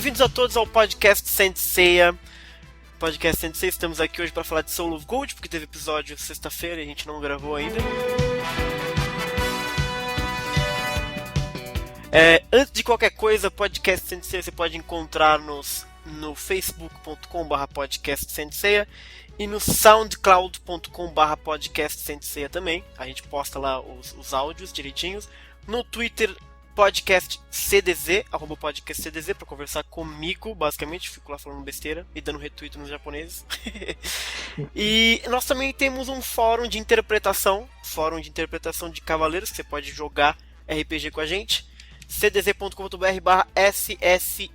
Bem-vindos a todos ao podcast Saint Seiya. Podcast Saint Seiya, estamos aqui hoje para falar de Soul of Gold, porque teve episódio sexta-feira e a gente não gravou ainda. Antes de qualquer coisa, podcast Saint Seiya você pode encontrar-nos no facebook.com/podcast Saint Seiya e no soundcloud.com/podcast Saint Seiya também. A gente posta lá os áudios direitinhos. No Twitter, podcast CDZ, @podcast CDZ, pra conversar comigo, basicamente. Fico lá falando besteira e dando retweet nos japoneses. E nós também temos um fórum de interpretação de cavaleiros, que você pode jogar RPG com a gente. cdz.com.br/sse.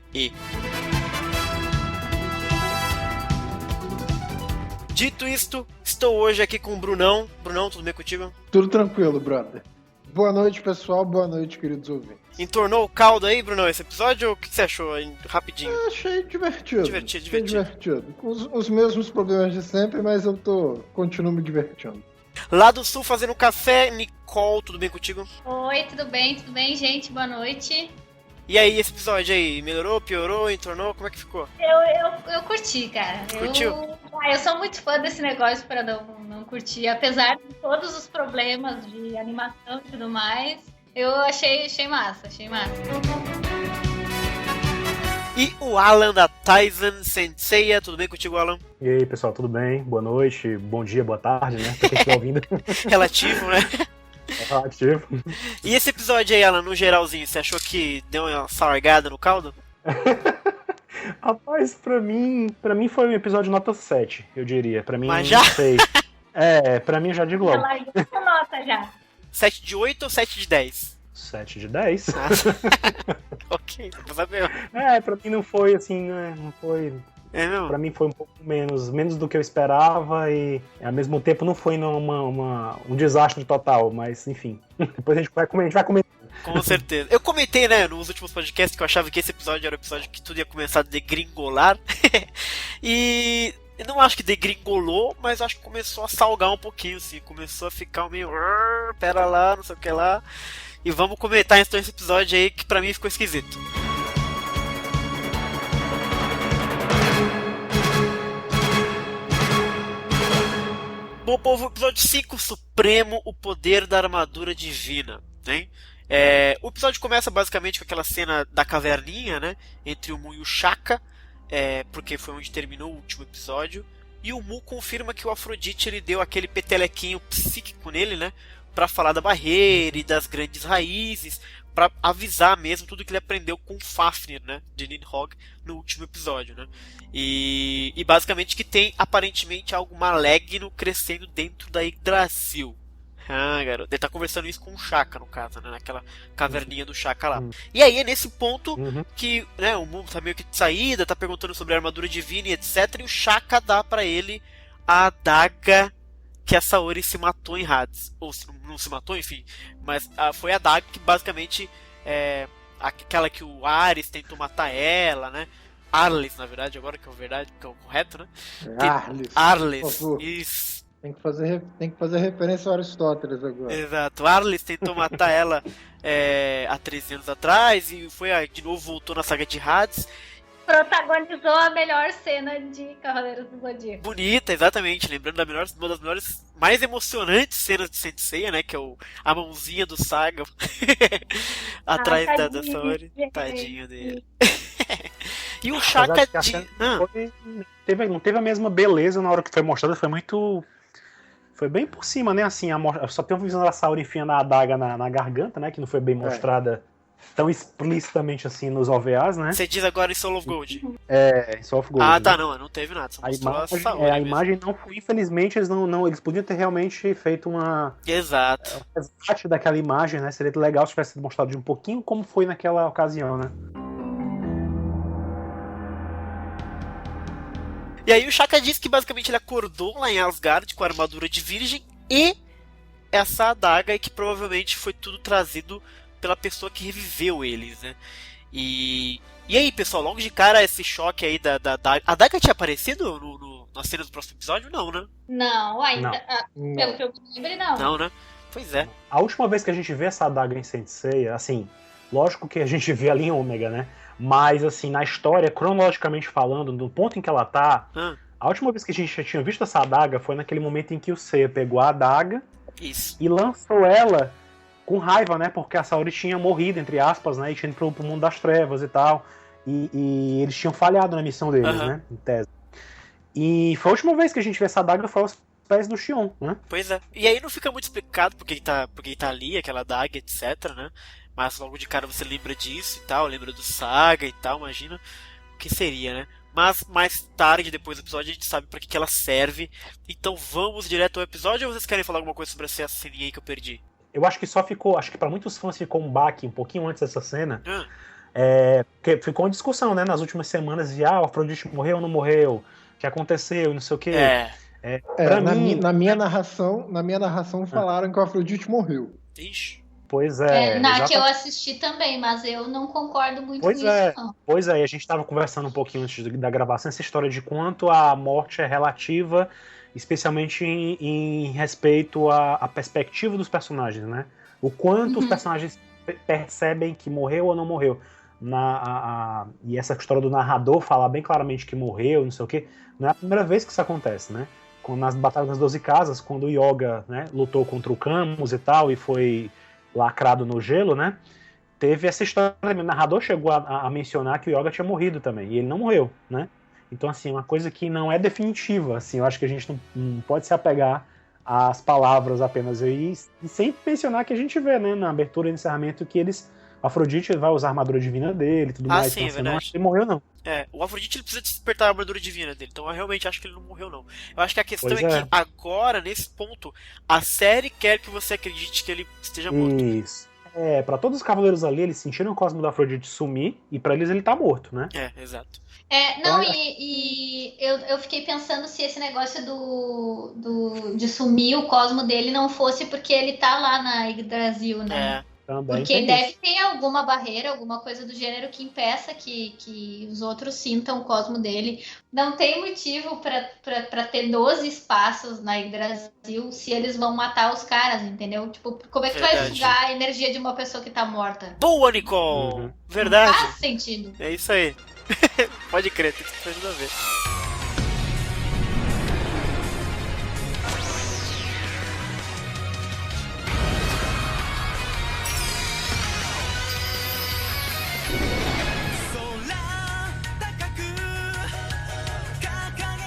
Dito isto, estou hoje aqui com o Brunão. Brunão, tudo bem contigo? Tudo tranquilo, brother. Boa noite, pessoal. Boa noite, queridos ouvintes. Entornou o caldo aí, Brunão, esse episódio? O que você achou aí, rapidinho? Eu achei divertido. Divertido. Com os mesmos problemas de sempre, mas continuo me divertindo. Lá do Sul, fazendo café, Nicole, tudo bem contigo? Oi, tudo bem, gente? Boa noite. E aí, esse episódio aí, melhorou, piorou, entornou? Como é que ficou? Eu curti, cara. Curtiu? Eu sou muito fã desse negócio pra não curtir. Apesar de todos os problemas de animação e tudo mais, eu achei massa, E o Alan da Taizan Saint Seiya, tudo bem contigo, Alan? E aí, pessoal, tudo bem? Boa noite, bom dia, boa tarde, né? Pra quem estiver ouvindo. Relativo, né? Relativo. E esse episódio aí, Alan, no geralzinho, você achou que deu uma sargada no caldo? Rapaz, pra mim foi um episódio nota 7, eu diria. Pra mim, mas já? Não sei. Pra mim eu já digo logo. Ela já nota já. 7 de 8 ou 7 de 10? 7 de 10. Ok, pra saber. Pra mim não foi assim, né? Não foi. Não? Pra mim foi um pouco menos do que eu esperava e ao mesmo tempo não foi um desastre total, mas enfim. Depois a gente vai comentar. Com certeza. Eu comentei, né, nos últimos podcasts que eu achava que esse episódio era o episódio que tudo ia começar a degringolar. E eu não acho que degringolou, mas acho que começou a salgar um pouquinho, assim. Começou a ficar meio... Pera lá, não sei o que lá. E vamos comentar então esse episódio aí que pra mim ficou esquisito. Bom, povo, episódio 5, Supremo, o poder da armadura divina, né? O episódio começa basicamente com aquela cena da caverninha, né? Entre o Mu e o Shaka, porque foi onde terminou o último episódio. E o Mu confirma que o Afrodite ele deu aquele petelequinho psíquico nele, né? Pra falar da barreira e das grandes raízes, pra avisar mesmo tudo que ele aprendeu com o Fafnir, né? De Nidhogg no último episódio, né? E basicamente que tem aparentemente algo maligno crescendo dentro da Yggdrasil. Garoto. Ele tá conversando isso com o Shaka, no caso, né? Naquela caverninha do Shaka lá. E aí é nesse ponto que, né, o mundo tá meio que de saída, tá perguntando sobre a armadura divina e etc. E o Shaka dá pra ele a adaga que a Saori se matou em Hades. Ou se não se matou, enfim. Mas foi a adaga que basicamente aquela que o Ares tentou matar ela, né? Arles, na verdade, agora que é o correto, né? Arles, isso. Tem que fazer referência a Aristóteles agora. Exato, Arles tentou matar ela há 13 anos atrás e de novo voltou na saga de Hades. Protagonizou a melhor cena de Cavaleiros do Zodíaco. Bonita, exatamente, lembrando uma das melhores, mais emocionantes cenas de Saint Seiya, né, que é a mãozinha do Saga atrás da Saori. Tadinho dele. E o Shaka não teve a mesma beleza na hora que foi mostrada, foi bem por cima, né? Assim, só tem uma visão da Saori enfiando a adaga na garganta, né? Que não foi bem mostrada tão explicitamente assim nos OVAs, né? Você diz agora em Soul of Gold. Em Soul of Gold. Tá, não teve nada. Só a imagem não foi, infelizmente, eles podiam ter realmente feito uma... Exato. Um resgate daquela imagem, né? Seria legal se tivesse sido mostrado de um pouquinho como foi naquela ocasião, né? E aí o Shaka diz que basicamente ele acordou lá em Asgard com a armadura de virgem e essa adaga, e que provavelmente foi tudo trazido pela pessoa que reviveu eles, né? E aí, pessoal, logo de cara esse choque aí da adaga. A adaga tinha aparecido na cena do próximo episódio? Não, né? Não, ainda. Não. Pelo que eu lembro, não. Não, né? Pois é. A última vez que a gente vê essa adaga em Saint Seiya, assim, lógico que a gente vê ali em Ômega, né? Mas, assim, na história, cronologicamente falando, no ponto em que ela tá, Ah, a última vez que a gente já tinha visto essa adaga foi naquele momento em que o Seiya pegou a adaga isso. e lançou ela com raiva, né? Porque a Saori tinha morrido, entre aspas, né? E tinha ido pro mundo das trevas e tal. E eles tinham falhado na missão deles, Aham. né? Em tese. E foi a última vez que a gente viu essa adaga, foi aos pés do Shion, né? Pois é. E aí não fica muito explicado porque ele tá ali, aquela daga, etc, né? Mas logo de cara você lembra disso e tal, lembra do Saga e tal, imagina o que seria, né? Mas mais tarde, depois do episódio, a gente sabe pra que ela serve. Então vamos direto ao episódio ou vocês querem falar alguma coisa sobre essa ceninha aí que eu perdi? Eu acho que só ficou, acho que pra muitos fãs ficou um baque um pouquinho antes dessa cena. Ah, Porque ficou uma discussão, né, nas últimas semanas de o Afrodite morreu ou não morreu, o que aconteceu, não sei o quê. Pra mim, na minha narração falaram que o Afrodite morreu. ixi. pois Na que eu assisti também, mas eu não concordo muito com isso, não. Pois é, e a gente estava conversando um pouquinho antes da gravação essa história de quanto a morte é relativa, especialmente em respeito à perspectiva dos personagens, né? O quanto os personagens percebem que morreu ou não morreu. E essa história do narrador falar bem claramente que morreu, não sei o quê, não é a primeira vez que isso acontece, né? Nas Batalhas das 12 Casas, quando o Yoga, né, lutou contra o Camus e tal, e foi lacrado no gelo, né? Teve essa história, o narrador chegou a mencionar que o Yoga tinha morrido também, e ele não morreu, né? Então, assim, uma coisa que não é definitiva, assim, eu acho que a gente não pode se apegar às palavras apenas aí, e sempre mencionar que a gente vê, né, na abertura e encerramento, que Afrodite vai usar a armadura divina dele e tudo mais, Sim, então, assim, não verdade. acho que ele morreu, não. O Afrodite ele precisa despertar a armadura divina dele, então eu realmente acho que ele não morreu, não. Eu acho que a questão Pois é é. que agora, nesse ponto, a série quer que você acredite que ele esteja morto. Isso. Pra todos os cavaleiros ali, eles sentiram o cosmo do Afrodite sumir, e pra eles ele tá morto, né? Exato. Eu fiquei pensando se esse negócio de sumir o cosmo dele não fosse porque ele tá lá na Yggdrasil, né? Também Porque deve ter alguma barreira, alguma coisa do gênero que impeça que os outros sintam o cosmo dele. Não tem motivo pra ter 12 espaços na Yggdrasil se eles vão matar os caras, entendeu? Tipo, como é que tu vai sugar a energia de uma pessoa que tá morta? Boa, Nicole! Verdade. Não faz sentido. É isso aí. Pode crer, tem que ajudar a ver.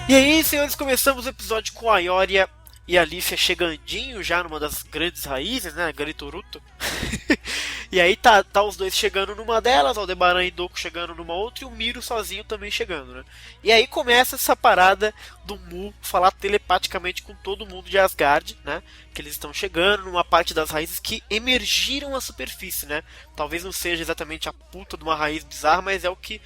E aí, senhores, começamos o episódio com a Ioria e a Lífia chegandinho já numa das grandes raízes, né? Garitoruto. E aí tá os dois chegando numa delas, Aldebaran e Doku chegando numa outra e o Miro sozinho também chegando, né? E aí começa essa parada do Mu falar telepaticamente com todo mundo de Asgard, né? Que eles estão chegando numa parte das raízes que emergiram à superfície, né? Talvez não seja exatamente a puta de uma raiz bizarra, mas é o que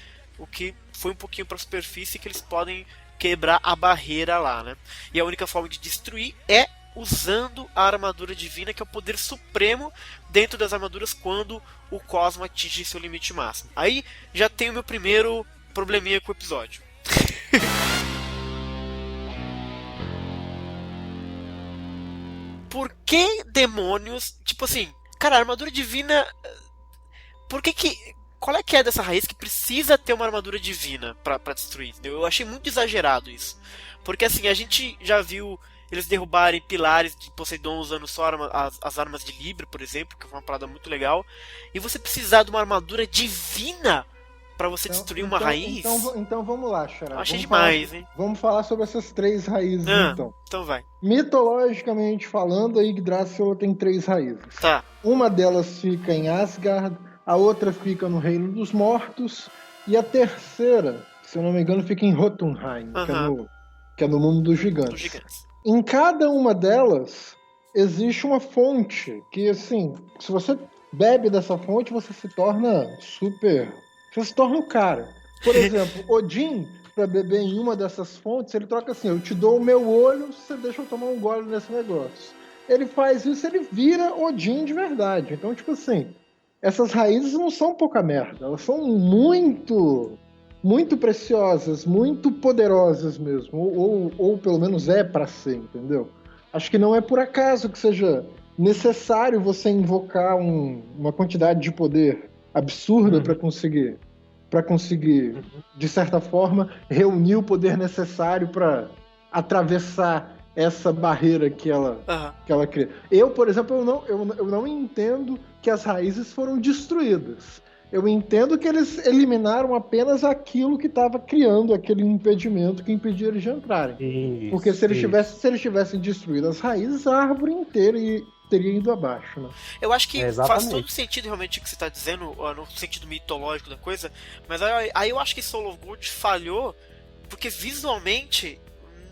foi um pouquinho pra superfície que eles podem quebrar a barreira lá, né? E a única forma de destruir é usando a armadura divina, que é o poder supremo dentro das armaduras quando o cosmo atinge seu limite máximo. Aí já tem o meu primeiro probleminha com o episódio. Por que demônios... Tipo assim, cara, a armadura divina... Por que qual é que é dessa raiz que precisa ter uma armadura divina pra destruir? Eu achei muito exagerado isso. Porque assim, a gente já viu eles derrubarem pilares de Poseidon usando só as armas de Libra, por exemplo, que foi uma parada muito legal. E você precisar de uma armadura divina pra você destruir uma raiz? Então vamos lá, Xará. Achei demais, hein? Vamos falar sobre essas 3 raízes, então. Então vai. Mitologicamente falando, a Yggdrasil tem 3 raízes. Tá. Uma delas fica em Asgard, a outra fica no Reino dos Mortos, e a terceira, se eu não me engano, fica em Jotunheim, que é no mundo dos gigantes. Em cada uma delas existe uma fonte que, assim, se você bebe dessa fonte, você se torna um cara. Por exemplo, Odin, para beber em uma dessas fontes, ele troca assim: eu te dou o meu olho, você deixa eu tomar um gole nesse negócio. Ele faz isso, ele vira Odin de verdade. Então, tipo assim, essas raízes não são pouca merda, elas são muito preciosas, muito poderosas mesmo, ou pelo menos é pra ser, entendeu? Acho que não é por acaso que seja necessário você invocar uma quantidade de poder absurda pra conseguir para conseguir, de certa forma, reunir o poder necessário para atravessar essa barreira que ela cria. Eu, por exemplo, eu não entendo que as raízes foram destruídas. Eu entendo que eles eliminaram apenas aquilo que estava criando aquele impedimento que impedia eles de entrarem. Isso, porque se eles tivessem destruído as raízes, a árvore inteira teria ido abaixo, né? Eu acho que faz todo sentido realmente o que você está dizendo, no sentido mitológico da coisa, mas aí eu acho que Soul of Gold falhou, porque visualmente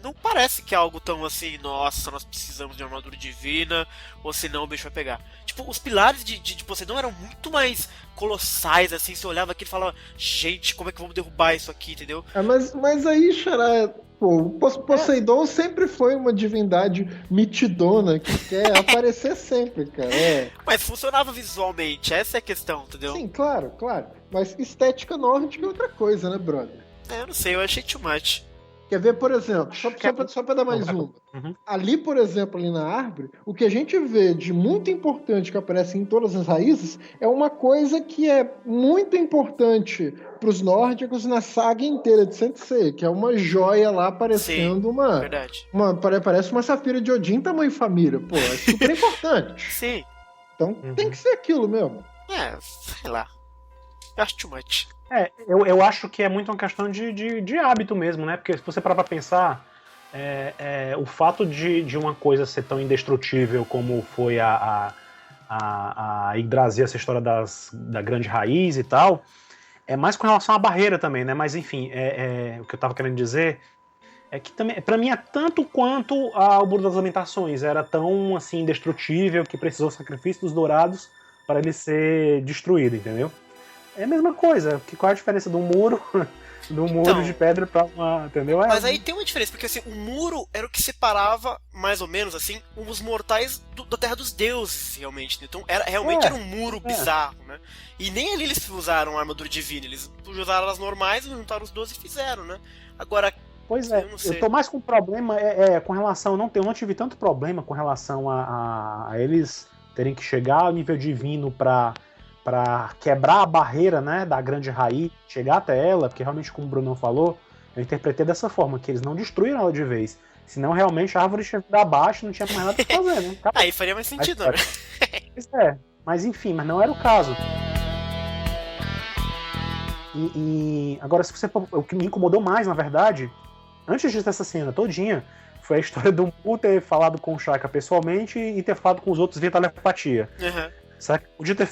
não parece que é algo tão assim, nossa, nós precisamos de uma armadura divina, ou senão o bicho vai pegar. Tipo, os pilares de Poseidon eram muito mais colossais, assim, você olhava aqui e falava, gente, como é que vamos derrubar isso aqui, entendeu? Mas aí, Xará, pô, Poseidon sempre foi uma divindade mitidona que quer aparecer sempre, cara. Mas funcionava visualmente, essa é a questão, entendeu? Sim, claro. Mas estética nórdica é outra coisa, né, brother? Eu não sei, eu achei too much. Quer ver, por exemplo, só para dar mais uma. Ali, por exemplo, ali na árvore, o que a gente vê de muito importante que aparece em todas as raízes é uma coisa que é muito importante para os nórdicos na saga inteira de Sensei, que é uma joia lá parecendo parece uma safira de Odin tamanho família. Pô, é super importante. Sim. Então tem que ser aquilo mesmo. Sei lá. Eu acho too much. Eu acho que é muito uma questão de hábito mesmo, né? Porque se você parar pra pensar, o fato de uma coisa ser tão indestrutível como foi a Yggdrasil, essa história da grande raiz e tal, é mais com relação à barreira também, né? Mas enfim, o que eu tava querendo dizer é que também, pra mim, é tanto quanto o Muro das Lamentações era tão assim indestrutível que precisou do sacrifício dos dourados para ele ser destruído, entendeu? É a mesma coisa. Qual é a diferença do muro de pedra pra uma... Entendeu? Mas aí tem uma diferença, porque assim, o muro era o que separava, mais ou menos assim, os mortais da Terra dos Deuses, realmente. Então realmente era um muro bizarro, né? E nem ali eles usaram a armadura divina, eles usaram as normais, juntaram os 12 e fizeram, né? Agora... Pois é, eu tô mais com problema com relação... Eu não tive tanto problema com relação a eles terem que chegar ao nível divino pra quebrar a barreira, né, da grande raiz, chegar até ela, porque realmente, como o Bruno falou, eu interpretei dessa forma, que eles não destruíram ela de vez. Senão, realmente, a árvore tinha que dar abaixo e não tinha mais nada pra fazer, né? Aí faria mais sentido, né? Pois é, mas enfim, mas não era o caso. Agora, o que me incomodou mais, na verdade, antes dessa cena todinha, foi a história do Mu ter falado com o Shaka pessoalmente e ter falado com os outros via telepatia. Será que podia ter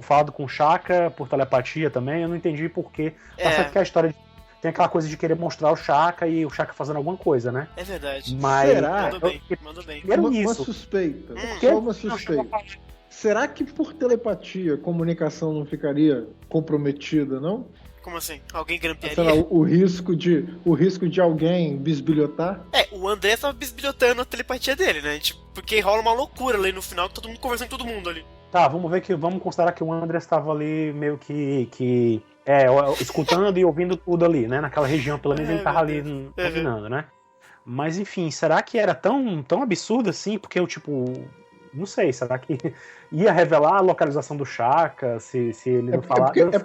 falado com o Shaka por telepatia também? Eu não entendi porquê. Tá certo que a história tem aquela coisa de querer mostrar o Shaka e o Shaka fazendo alguma coisa, né? É verdade. Mas será? Manda bem. Uma suspeita. Só uma suspeita. Será que por telepatia a comunicação não ficaria comprometida, não? Como assim? Alguém grampearia? Sei lá, o risco de alguém bisbilhotar? O André tava bisbilhotando a telepatia dele, né? Porque rola uma loucura ali no final, todo mundo conversando com todo mundo ali. Tá, vamos considerar que o André estava ali meio que escutando e ouvindo tudo ali, né? Naquela região, pelo menos ele tava ali dominando, né? Mas enfim, será que era tão absurdo assim? Porque eu, não sei, será que ia revelar a localização do Shaka, se ele não falar? É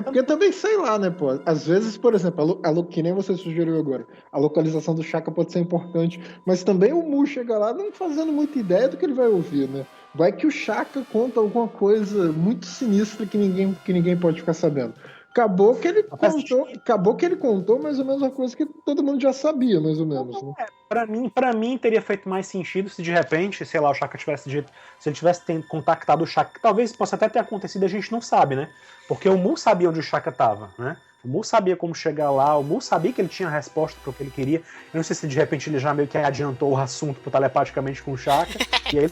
porque também, sei lá, né, pô? Às vezes, por exemplo, que nem você sugeriu agora, a localização do Shaka pode ser importante, mas também o Mu chega lá não fazendo muita ideia do que ele vai ouvir, né? Vai que o Shaka conta alguma coisa muito sinistra que ninguém pode ficar sabendo. Acabou que ele contou mais ou menos uma coisa que todo mundo já sabia, mais ou menos. Né? Pra mim teria feito mais sentido se de repente, sei lá, o Shaka tivesse dito, se ele tivesse contactado o Shaka, que talvez possa até ter acontecido, a gente não sabe, né? Porque o Mu sabia onde o Shaka tava, né? O Mu sabia como chegar lá, o Mu sabia que ele tinha a resposta para o que ele queria. Eu não sei se de repente ele já meio que adiantou o assunto telepaticamente com o Shaka, e aí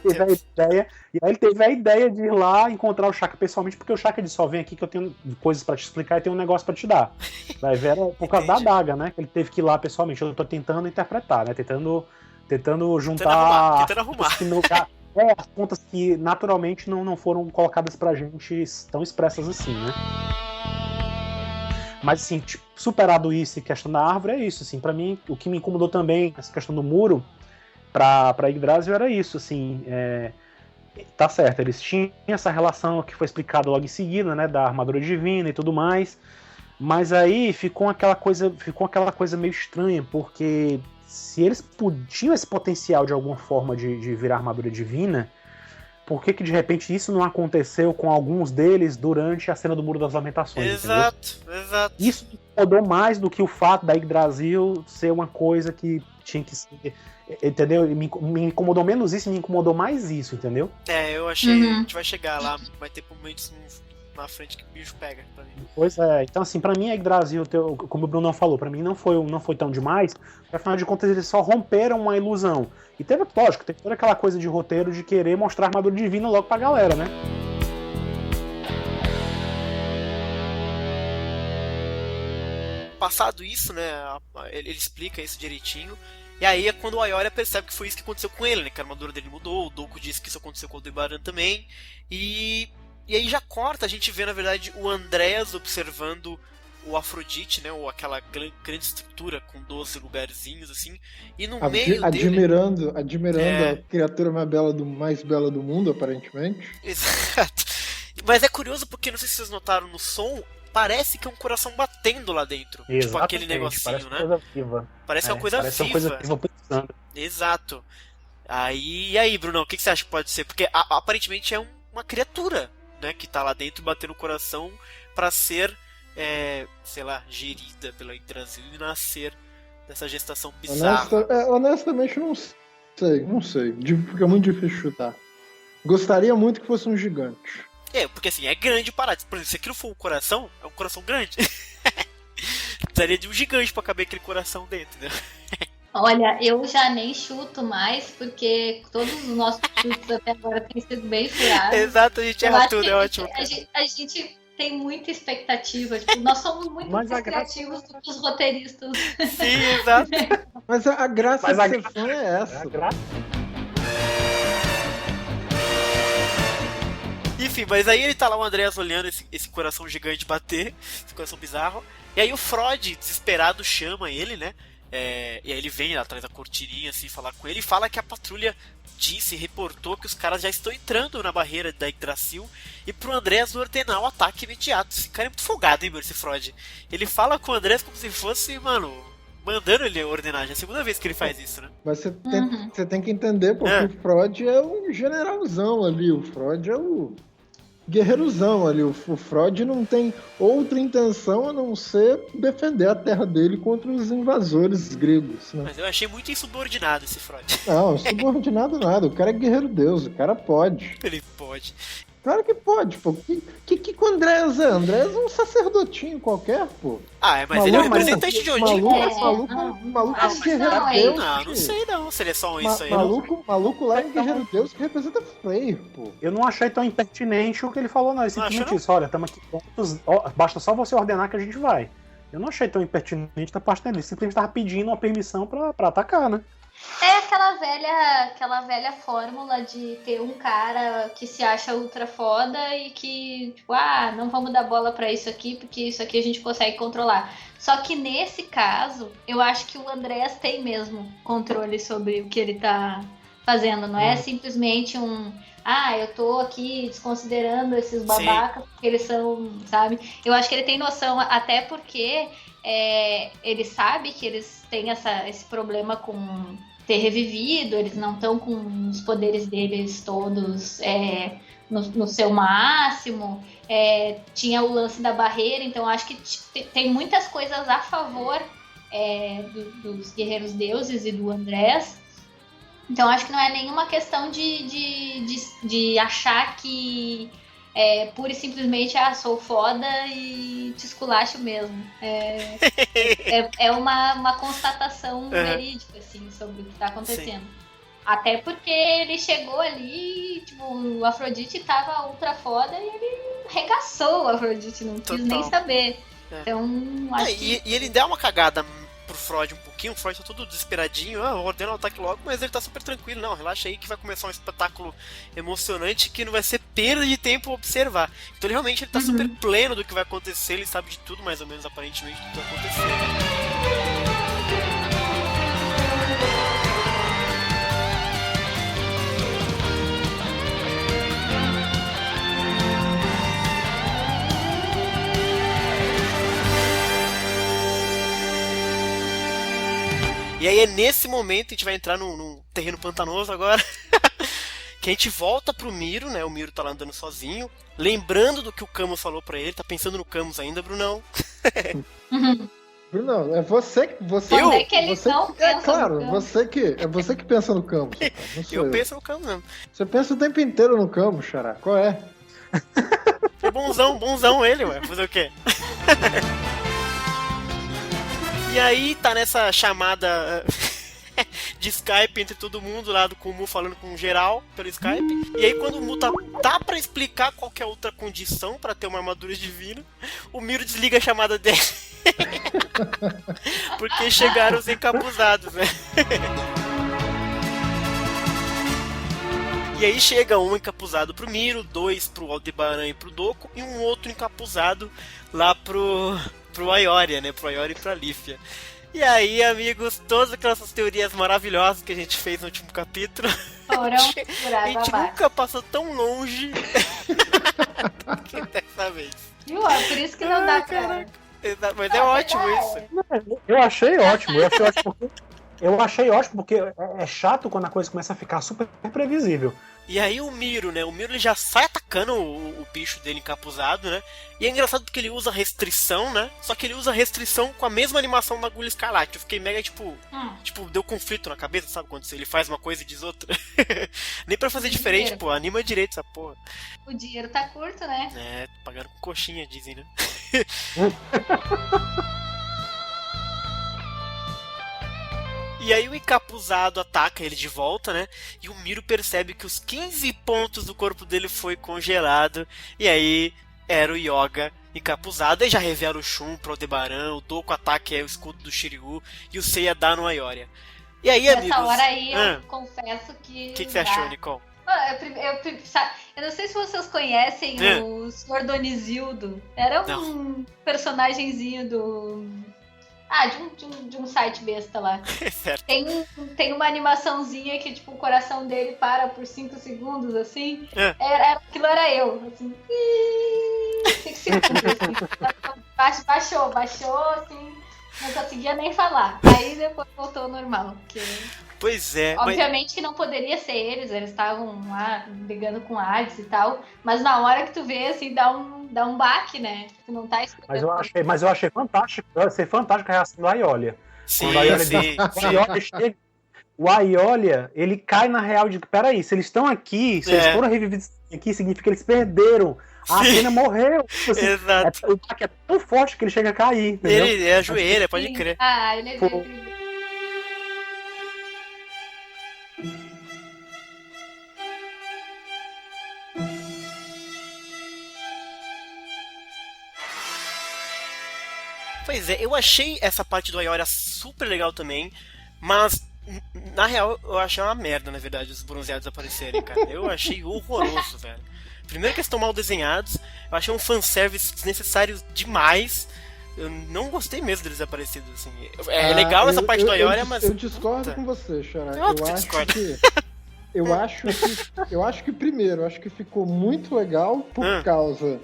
ele teve a ideia de ir lá encontrar o Shaka pessoalmente, porque o Shaka disse, só vem aqui que eu tenho coisas para te explicar e tenho um negócio para te dar. Vai ver, era por causa da adaga, né? Que ele teve que ir lá pessoalmente. Eu tô tentando interpretar, né? Tentando juntar. Tentando arrumar. As pontas que naturalmente não foram colocadas pra gente tão expressas assim, né? Mas, assim, superado isso e questão da árvore, é isso, assim. Pra mim, o que me incomodou também, essa questão do muro, pra Yggdrasil, era isso, assim. Tá certo, eles tinham essa relação que foi explicada logo em seguida, né, da armadura divina e tudo mais, Mas aí ficou aquela coisa meio estranha, porque se eles tinham esse potencial de alguma forma de virar armadura divina, por que de repente isso não aconteceu com alguns deles durante a cena do Muro das Lamentações? Exato. Isso me incomodou mais do que o fato da Yggdrasil ser uma coisa que tinha que ser, entendeu? Me incomodou menos isso e me incomodou mais isso, entendeu? Eu achei, a gente vai chegar lá, vai ter momentos na frente que o bicho pega pra mim. Pois é, então assim, pra mim a Yggdrasil, como o Bruno falou, pra mim não foi tão demais, porque afinal de contas eles só romperam uma ilusão. E teve toda aquela coisa de roteiro de querer mostrar a armadura divina logo pra galera, né? Passado isso, né, ele explica isso direitinho, e aí é quando o Ayoria percebe que foi isso que aconteceu com ele, né, que a armadura dele mudou, o Doku disse que isso aconteceu com o Aldebaran também, e aí já corta, a gente vê na verdade o Andreas observando o Afrodite, né, ou aquela grande estrutura com 12 lugarzinhos assim, e no meio admirando a criatura mais bela do mundo, aparentemente. Exato. Mas é curioso porque, não sei se vocês notaram no som, parece que é um coração batendo lá dentro. Exatamente, tipo aquele negocinho, parece né? Coisa viva. Parece uma coisa parece viva. Uma coisa viva pensando. Exato. E aí, Brunão, o que você acha que pode ser? Porque aparentemente é uma criatura, né, que tá lá dentro batendo o coração pra ser, sei lá, gerida pela Yggdrasil e nascer dessa gestação bizarra. Honestamente, não sei. Fica muito difícil chutar. Gostaria muito que fosse um gigante. Porque assim, é grande parado. Por exemplo, se aquilo for um coração, é um coração grande. Precisaria de um gigante pra caber aquele coração dentro, né? Olha, eu já nem chuto mais, porque todos os nossos chutes até agora têm sido bem furados. Exato, a gente erra tudo, é ótimo. A gente tem muita expectativa. Tipo, nós somos muito mais criativos do que os roteiristas. Sim, exato. Mas a graça de ser fã é essa. Enfim, mas aí ele tá lá, o Andreas, olhando esse coração gigante bater, esse coração bizarro. E aí o Freud, desesperado, chama ele, né? E aí ele vem lá atrás da cortininha, assim, falar com ele. E fala que a patrulha reportou que os caras já estão entrando na barreira da Yggdrasil. E pro Andreas ordenar o ataque imediato. Esse cara é muito folgado, hein, meu, esse Freud. Ele fala com o Andreas como se fosse, mano, mandando ele ordenar. Já é a segunda vez que ele faz isso, né? Mas você tem que entender, porque o Freud é um generalzão ali. O Freud é o guerreirozão ali. O Freud não tem outra intenção a não ser defender a terra dele contra os invasores gregos, né? Mas eu achei muito insubordinado esse Freud. Não, subordinado nada. O cara é guerreiro deus, o cara pode. Ele pode. Claro que pode, pô. Que o Andreas é? Andreas é um sacerdotinho qualquer, pô. Mas maluco, ele é um representante de Odin. Maluco é um guerreiro deus. Não sei não se ele é só isso aí. Maluco lá é um guerreiro deus que representa Freyr, pô. Eu não achei tão impertinente o que ele falou, não. Ele simplesmente disse, olha, estamos aqui prontos, basta só você ordenar que a gente vai. Eu não achei tão impertinente da parte dele. Ele simplesmente estava pedindo uma permissão pra atacar, né? É aquela velha fórmula de ter um cara que se acha ultra foda e que, tipo, não vamos dar bola pra isso aqui, porque isso aqui a gente consegue controlar. Só que nesse caso, eu acho que o Andreas tem mesmo controle sobre o que ele tá fazendo. Não é simplesmente eu tô aqui desconsiderando esses babacas, porque eles são, sabe? Eu acho que ele tem noção, até porque ele sabe que eles têm esse problema com ter revivido, eles não estão com os poderes deles todos no seu máximo, tinha o lance da barreira, então acho que tem muitas coisas a favor dos guerreiros deuses e do Andrés. Então acho que não é nenhuma questão de achar que pura e simplesmente sou foda e te esculacho mesmo. É uma constatação verídica, assim, sobre o que tá acontecendo. Sim. Até porque ele chegou ali, tipo, o Afrodite tava ultra foda e ele regaçou o Afrodite, não quis nem saber. Então, acho que... E ele deu uma cagada pro Freud um pouquinho, o Freud tá todo desesperadinho, ordena o ataque logo, mas ele tá super tranquilo, não, relaxa aí que vai começar um espetáculo emocionante que não vai ser perda de tempo observar. Então ele realmente tá super pleno do que vai acontecer, ele sabe de tudo mais ou menos, aparentemente, do que vai acontecer. E aí é nesse momento, a gente vai entrar num terreno pantanoso agora, que a gente volta pro Miro, né? O Miro tá lá andando sozinho, lembrando do que o Camus falou pra ele, tá pensando no Camus ainda, Brunão. Brunão, é você que Quando é que eles não pensam claro, no Camus? é você que pensa no Camus. Não sou Eu penso no Camus mesmo. Você pensa o tempo inteiro no Camus, Xará. Qual é? É bonzão ele, ué. Fazer o quê? E aí tá nessa chamada de Skype entre todo mundo lá com o Mu falando com o geral pelo Skype. E aí quando o Mu tá pra explicar qualquer outra condição pra ter uma armadura divina, o Miro desliga a chamada dele. Porque chegaram os encapuzados, né? E aí chega um encapuzado pro Miro, 2 pro Aldebaran e pro Doko, e um outro encapuzado lá pro Aioria, né? Pro Aioria e pra Lífia. E aí, amigos, todas aquelas teorias maravilhosas que a gente fez no último capítulo, Foram a gente nunca passou tão longe que dessa vez. Viu? É por isso que não dá pra... Mas é ótimo isso. Eu achei ótimo. Eu achei ótimo porque é chato quando a coisa começa a ficar super previsível. E aí o Miro, né? O Miro ele já sai atacando o bicho dele encapuzado, né? E é engraçado porque ele usa restrição, né? Só que ele usa restrição com a mesma animação da Agulha Escarlate. Eu fiquei mega, tipo, deu conflito na cabeça, sabe? Quando ele faz uma coisa e diz outra. Nem pra fazer diferente, pô. Anima direito essa porra. O dinheiro tá curto, né? É, pagando com coxinha, dizem, né? E aí o encapuzado ataca ele de volta, né? E o Miro percebe que os 15 pontos do corpo dele foi congelado. E aí era o Yoga encapuzado. E já revela o Shun pro Aldebaran. O Doko ataca o escudo do Shiryu. E o Seiya dá no Aioria. E aí, amigos... Nessa hora aí eu confesso que... O que você achou, Nicole? Eu não sei se vocês conhecem o Sr. Donizildo. Era um personagenzinho de um site besta lá. Certo. Tem uma animaçãozinha que tipo o coração dele para por 5 segundos, assim. Aquilo era eu, assim. 5 segundos, assim. Baixou, assim. Não conseguia nem falar. Aí depois voltou ao normal. Pois é. Obviamente que não poderia ser eles Exato. Lá brigando com Hades e tal. Mas na hora que tu vê, assim, dá um baque, né? Tu não tá esperando. Mas eu achei fantástico. Eu achei fantástico a reação do Aiolia. Sim. O Aiolia, ele cai na real de que, peraí, se eles estão aqui, se eles foram revividos aqui, significa que eles perderam. A Athena morreu. Assim, exato. O baque é tão forte que ele chega a cair. Entendeu? Ele ajoelha, pode crer. Ele é incrível. Pois é, eu achei essa parte do Aioria super legal também, mas na real eu achei uma merda, na verdade, os bronzeados aparecerem, cara. Eu achei horroroso, velho. Primeiro que eles estão mal desenhados, eu achei um fanservice desnecessário demais. Eu não gostei mesmo deles aparecidos, assim. É legal essa parte do Aioria, mas... Eu discordo com você, Xará. Eu acho que primeiro, eu acho que ficou muito legal por causa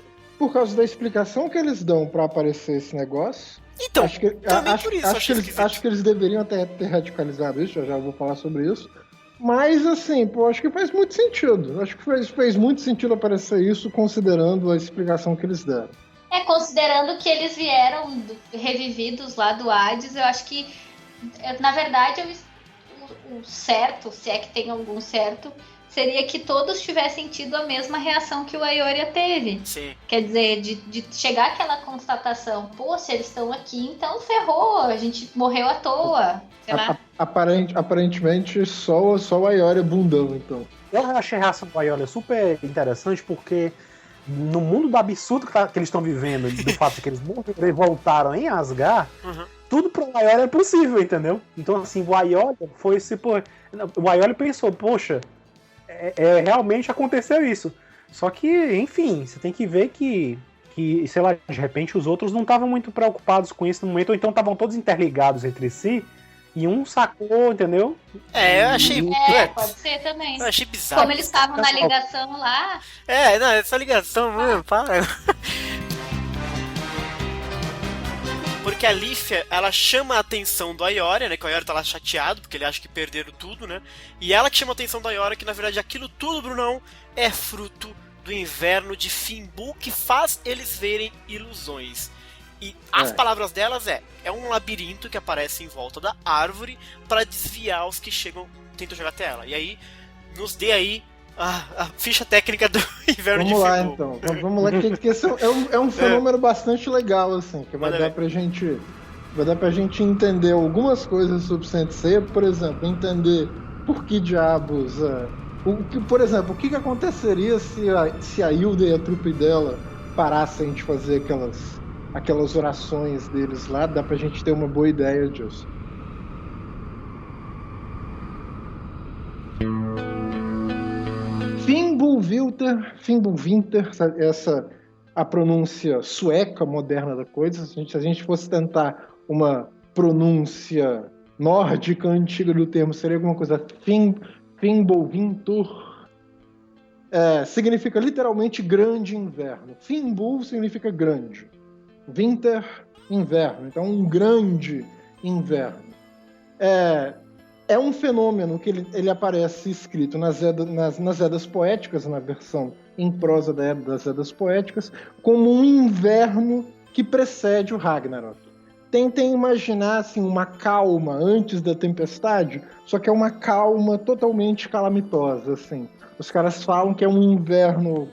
da explicação que eles dão pra aparecer esse negócio. Então, acho que eles deveriam até ter radicalizado isso, eu já vou falar sobre isso. Mas, assim, acho que faz muito sentido. Acho que fez muito sentido aparecer isso, considerando a explicação que eles deram. Considerando que eles vieram revividos lá do Hades, eu acho que, na verdade, o certo, se é que tem algum certo, seria que todos tivessem tido a mesma reação que o Aioria teve. Sim. Quer dizer, de chegar àquela constatação, pô, se eles estão aqui, então ferrou, a gente morreu à toa. Sei lá. Aparentemente, só o Aioria bundão, então. Eu achei a reação do Aioria super interessante, porque no mundo do absurdo que eles estão vivendo, do fato que eles morreram e voltaram em Asgard, tudo pro Aioria é possível, entendeu? Então, assim, o Aioria foi esse... O Aioria pensou, poxa, realmente aconteceu isso. Só que, enfim, você tem que ver que, sei lá, de repente os outros não estavam muito preocupados com isso no momento, ou então estavam todos interligados entre si, e um sacou, entendeu? Eu achei... pode ser também. Eu achei bizarro. Como eles estavam na ligação lá... essa ligação, mano, para... que a Lífia, ela chama a atenção do Aioria, né? Que o Aioria tá lá chateado, porque ele acha que perderam tudo, né? E ela que chama a atenção do Aioria que, na verdade, aquilo tudo, Brunão, é fruto do inverno de Fimbul que faz eles verem ilusões. E as palavras delas é um labirinto que aparece em volta da árvore para desviar os que tentam chegar até ela. E aí, nos dê aí a ficha técnica do inverno de Fimbul. Vamos lá, então. Vamos lá, que esse é um fenômeno bastante legal, assim, que vai dar pra gente entender algumas coisas sobre Saint Seiya, por exemplo, entender por que diabos... por exemplo, o que aconteceria se a Hilda e a trupe dela parassem de fazer aquelas orações deles lá? Dá pra gente ter uma boa ideia disso. Fimbulvinter, a pronúncia sueca moderna da coisa. Se a gente fosse tentar uma pronúncia nórdica antiga do termo, seria alguma coisa Fimbulvintur. Significa literalmente grande inverno. Fimbul significa grande. Winter, inverno. Então, um grande inverno. É um fenômeno que ele aparece escrito nas Edas Poéticas, na versão em prosa das Edas Poéticas, como um inverno que precede o Ragnarok. Tentem imaginar assim, uma calma antes da tempestade, só que é uma calma totalmente calamitosa. Assim. Os caras falam que é um inverno...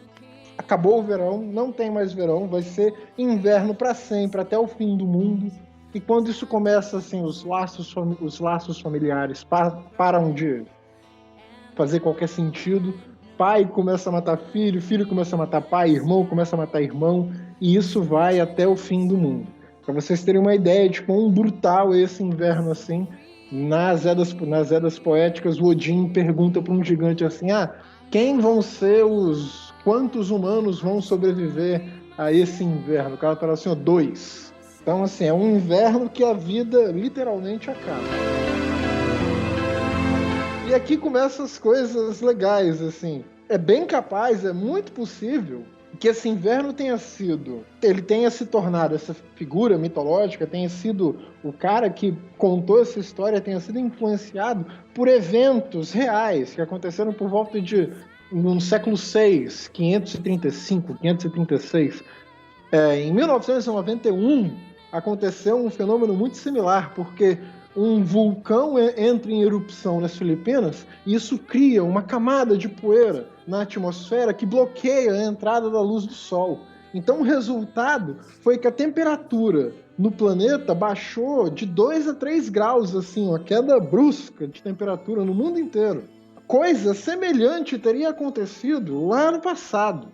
Acabou o verão, não tem mais verão, vai ser inverno para sempre, até o fim do mundo. E quando isso começa, assim, os laços familiares param de fazer qualquer sentido. Pai começa a matar filho, filho começa a matar pai, irmão começa a matar irmão, e isso vai até o fim do mundo. Para vocês terem uma ideia de quão brutal é esse inverno, assim, nas Edas Poéticas, o Odin pergunta para um gigante assim, quantos humanos vão sobreviver a esse inverno? O cara fala assim, 2. Então, assim, é um inverno que a vida literalmente acaba. E aqui começam as coisas legais, assim. É bem capaz, é muito possível que esse inverno tenha se tornado essa figura mitológica, tenha sido o cara que contou essa história, tenha sido influenciado por eventos reais que aconteceram por volta de no século VI, 535, 536. Em 1991, aconteceu um fenômeno muito similar, porque um vulcão entra em erupção nas Filipinas e isso cria uma camada de poeira na atmosfera que bloqueia a entrada da luz do Sol. Então o resultado foi que a temperatura no planeta baixou de 2 a 3 graus, assim, uma queda brusca de temperatura no mundo inteiro. Coisa semelhante teria acontecido lá no passado.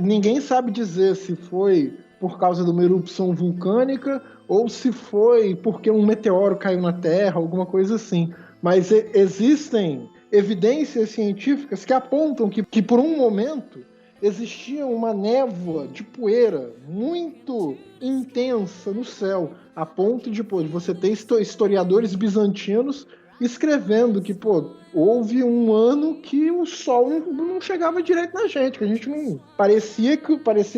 Ninguém sabe dizer se foi por causa de uma erupção vulcânica ou se foi porque um meteoro caiu na Terra, alguma coisa assim. Mas existem evidências científicas que apontam que por um momento existia uma névoa de poeira muito intensa no céu, a ponto de você ter historiadores bizantinos escrevendo que, houve um ano que o Sol não chegava direito na gente, que a gente não... Parecia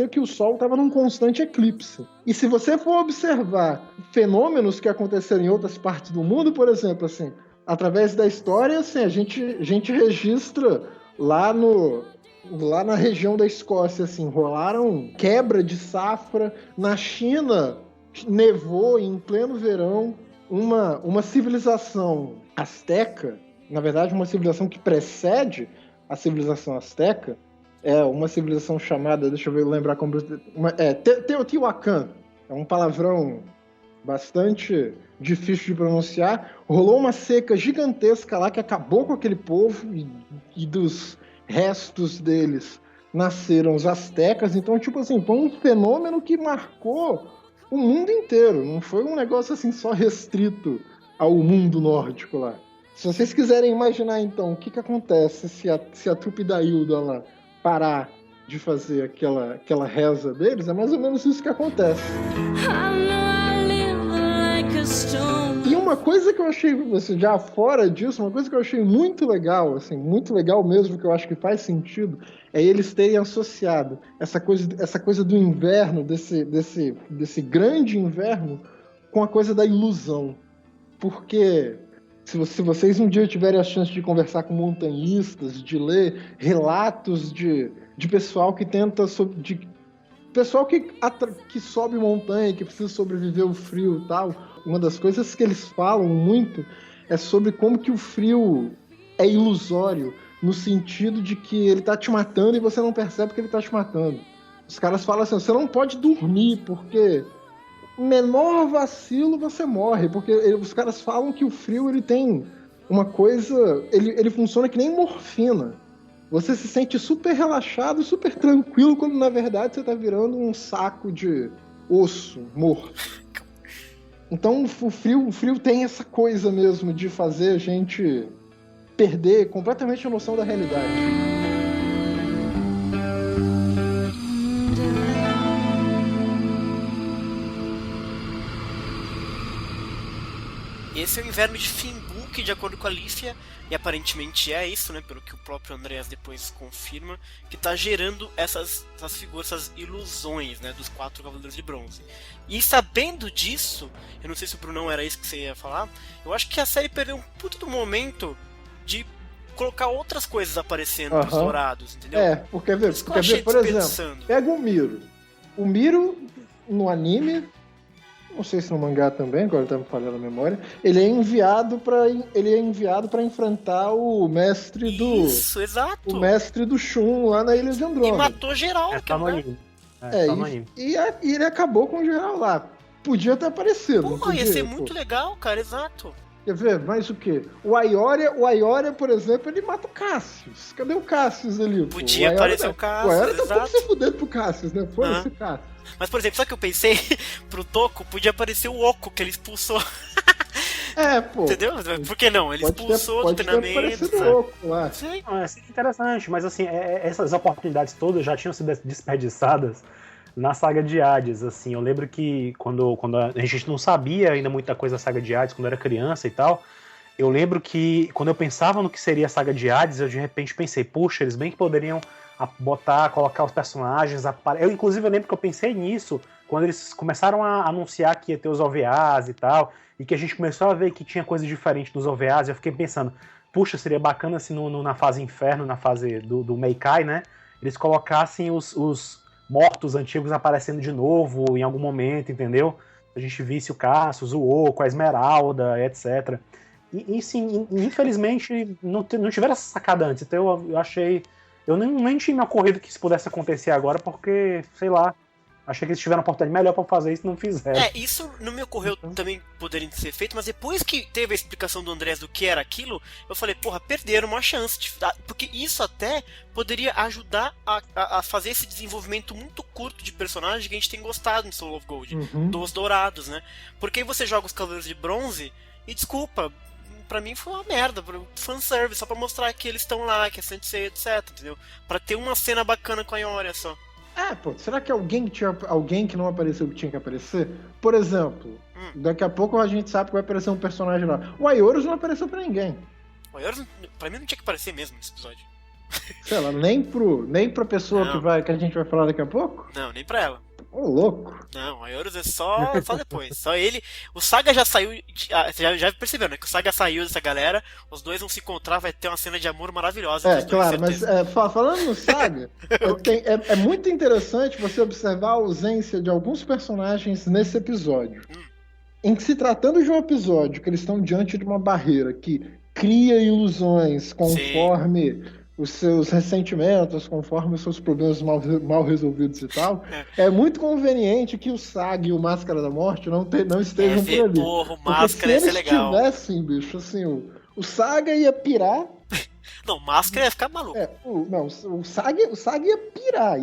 que o Sol estava num constante eclipse. E se você for observar fenômenos que aconteceram em outras partes do mundo, por exemplo, assim, através da história, assim, a gente registra lá na região da Escócia, assim, rolaram quebra de safra. Na China, nevou em pleno verão. Uma civilização asteca, na verdade uma civilização que precede a civilização asteca, é uma civilização chamada, deixa eu lembrar como... Teotihuacan, é um palavrão bastante difícil de pronunciar. Rolou uma seca gigantesca lá que acabou com aquele povo e dos restos deles nasceram os astecas. Então, tipo assim, foi um fenômeno que marcou o mundo inteiro, não foi um negócio assim só restrito ao mundo nórdico lá. Se vocês quiserem imaginar então o que acontece se a trupe da Hilda lá parar de fazer aquela reza deles, é mais ou menos isso que acontece. E uma coisa que eu achei, assim, já fora disso, uma coisa que eu achei muito legal, assim, muito legal mesmo, que eu acho que faz sentido, é eles terem associado essa coisa do inverno, desse grande inverno, com a coisa da ilusão. Porque se vocês um dia tiverem a chance de conversar com montanhistas, de ler relatos de pessoal que tenta... pessoal que sobe montanha, que precisa sobreviver ao frio e tal, uma das coisas que eles falam muito é sobre como que o frio é ilusório, no sentido de que ele tá te matando e você não percebe que ele tá te matando. Os caras falam assim, você não pode dormir, porque menor vacilo você morre, porque os caras falam que o frio ele tem uma coisa, ele funciona que nem morfina. Você se sente super relaxado, super tranquilo, quando na verdade você tá virando um saco de osso morto. Então o frio tem essa coisa mesmo de fazer a gente perder completamente a noção da realidade. Esse é o inverno de Fimbul, de acordo com a Lífia, e aparentemente é isso, né, pelo que o próprio Andreas depois confirma, que está gerando essas figuras, essas ilusões, né, dos 4 Cavaleiros de Bronze. E sabendo disso, eu não sei se o Brunão era isso que você ia falar, eu acho que a série perdeu um puto do momento de colocar outras coisas aparecendo nos dourados, entendeu? Porque por exemplo, pega o Miro. O Miro, no anime, não sei se no mangá também, agora tá me falhando a memória, ele é enviado para enfrentar o mestre do... Isso, exato. O mestre do Shun lá na Ilha de Andrômeda. E matou geral. Tá no anime. E ele acabou com o geral lá. Podia ter aparecido. Pô, ia ser muito legal, cara, exato. Quer ver? Mas o quê? O Aioria, por exemplo, ele mata o Cassius. Cadê o Cassius ali? Podia aparecer o Cassius, o Aioria tá um pouco se fudendo pro Cassius, né? Foda-se o Cassius. Mas, por exemplo, só que eu pensei, pro Toco, podia aparecer o Oco, que ele expulsou. Pô. Entendeu? Por que não? Ele expulsou do treinamento. Sim. Seria interessante, mas assim, essas oportunidades todas já tinham sido desperdiçadas na saga de Hades, assim. Eu lembro que quando a gente não sabia ainda muita coisa da saga de Hades, quando eu era criança e tal, eu lembro que quando eu pensava no que seria a saga de Hades, eu de repente pensei, puxa, eles bem que poderiam colocar os personagens. Inclusive, eu lembro que eu pensei nisso quando eles começaram a anunciar que ia ter os OVAs e tal, e que a gente começou a ver que tinha coisa diferente dos OVAs, e eu fiquei pensando, puxa, seria bacana se na fase Inferno, na fase do Meikai, né, eles colocassem os mortos antigos aparecendo de novo em algum momento, entendeu? A gente visse o Cassius, o Oco, a Esmeralda, etc. E sim, infelizmente, não tiveram essa sacada antes, então eu achei... Eu nem tinha me ocorrido que isso pudesse acontecer agora, porque, sei lá, achei que eles tiveram uma oportunidade melhor pra fazer isso e não fizeram. Isso não me ocorreu também poderem ser feito, mas depois que teve a explicação do Andrés do que era aquilo, eu falei, porra, perderam uma chance. Porque isso até poderia ajudar a fazer esse desenvolvimento muito curto de personagem que a gente tem gostado em Soul of Gold, dos dourados, né? Porque aí você joga os Cavaleiros de Bronze e, desculpa, pra mim foi uma merda, fanservice, só pra mostrar que eles estão lá, que é Sensei, etc, entendeu? Pra ter uma cena bacana com a Ioria só. Será que alguém que não apareceu que tinha que aparecer? Por exemplo, daqui a pouco a gente sabe que vai aparecer um personagem lá. O Aioros não apareceu pra ninguém. O Aioros, pra mim, não tinha que aparecer mesmo nesse episódio. Sei lá, nem pra pessoa que a gente vai falar daqui a pouco? Não, nem pra ela. Ô, louco. Não, o Aioros é só depois. Só ele. O Saga já saiu. Já percebeu, né? Que o Saga saiu dessa galera. Os dois vão se encontrar, vai ter uma cena de amor maravilhosa. Claro, mas falando no Saga, é muito interessante você observar a ausência de alguns personagens nesse episódio. Em que, se tratando de um episódio que eles estão diante de uma barreira que cria ilusões conforme os seus ressentimentos, conforme os seus problemas mal resolvidos e tal, é muito conveniente que o Saga e o Máscara da Morte não estejam por ali. Porra, o Máscara ia ser legal. Se eles tivessem, bicho, assim, o Saga ia pirar. Não, o Máscara ia ficar maluco. O Saga ia pirar.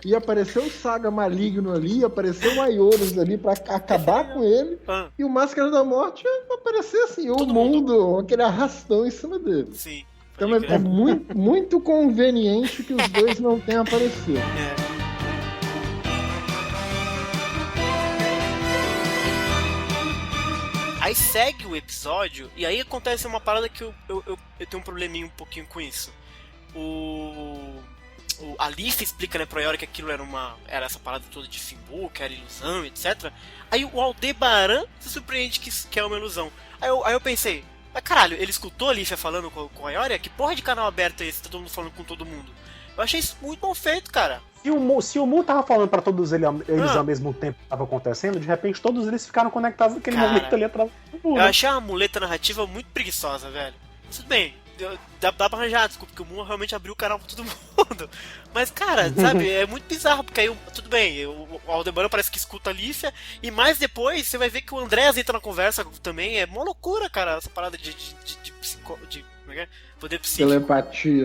Ia aparecer o Saga maligno ali, ia aparecer o Aioros ali pra acabar com ele. E o Máscara da Morte ia aparecer assim, o mundo, aquele arrastão em cima dele. Sim. Então é muito, muito conveniente que os dois não tenham aparecido. Aí segue o episódio, e aí acontece uma parada que eu tenho um probleminha um pouquinho com isso. a Leaf explica, né, pro Iori que aquilo era essa parada toda de Finbu, que era ilusão, etc. Aí o Aldebaran se surpreende que é uma ilusão. Aí eu pensei, mas caralho, ele escutou a Leaf falando com a Iori? Que porra de canal aberto é esse? Tá todo mundo falando com todo mundo. Eu achei isso muito mal feito, cara. Se o Mu tava falando pra todos eles ao mesmo tempo que tava acontecendo, de repente todos eles ficaram conectados naquele momento ali atrás do Mu. Eu achei a muleta narrativa muito preguiçosa, velho. Tudo bem, dá pra arranjar, desculpa, porque o Mu realmente abriu o canal pra todo mundo. Mas, cara, sabe, é muito bizarro, porque aí, tudo bem, o Aldebaran parece que escuta a Lífia, e mais depois você vai ver que o Andrés entra na conversa também. É uma loucura, cara, essa parada de como é que é? Poder psíquico.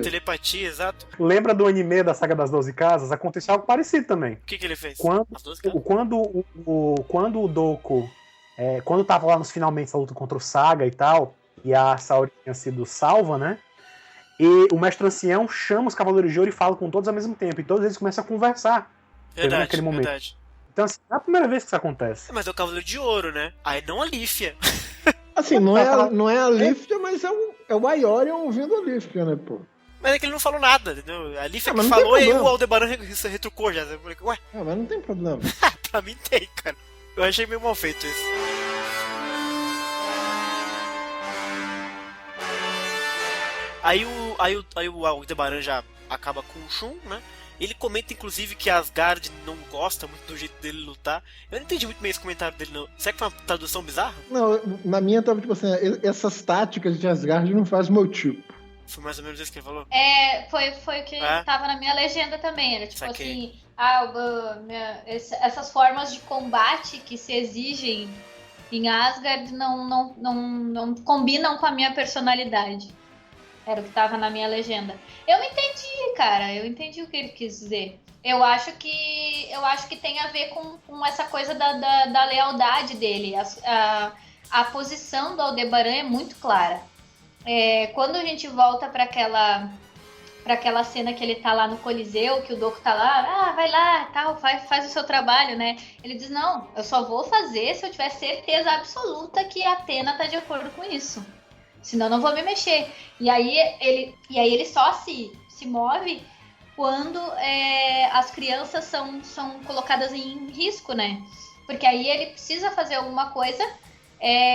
Telepatia, exato. Lembra do anime da Saga das 12 Casas? Aconteceu algo parecido também. O que ele fez? Quando o Doku, quando tava lá nos finalmente a luta contra o Saga e tal, e a Saori tinha sido salva, né? E o mestre ancião chama os Cavaleiros de Ouro e fala com todos ao mesmo tempo. E todos eles começam a conversar. Naquele momento. Verdade. Então, assim, é a primeira vez que isso acontece. Mas é o Cavaleiro de Ouro, né? Aí não a Lífia. Assim, não é a Lífia, mas é o Aiorion ouvindo a Lífia, né, pô? Mas é que ele não falou nada, entendeu? A Lífia que falou e aí o Aldebaran retrucou já. Ué? Mas não tem problema. Pra mim tem, cara. Eu achei meio mal feito isso. Aí o Aldebaran já acaba com o Shun, né? Ele comenta, inclusive, que Asgard não gosta muito do jeito dele lutar. Eu não entendi muito bem esse comentário dele, não. Será que foi uma tradução bizarra? Não, na minha tava tipo assim, essas táticas de Asgard não fazem meu tipo. Foi mais ou menos isso que ele falou? Foi o que tava na minha legenda também. Era tipo assim, essas formas de combate que se exigem em Asgard não combinam com a minha personalidade. Era o que tava na minha legenda. Eu entendi, cara. Eu entendi o que ele quis dizer. Eu acho que tem a ver com essa coisa da lealdade dele. A posição do Aldebaran é muito clara. Quando a gente volta para aquela cena que ele tá lá no Coliseu, que o Doku tá lá, vai lá, tal, faz o seu trabalho, né? Ele diz, não, eu só vou fazer se eu tiver certeza absoluta que a Athena tá de acordo com isso. Senão não vou me mexer. E aí ele só se move quando as crianças são colocadas em risco, né? Porque aí ele precisa fazer alguma coisa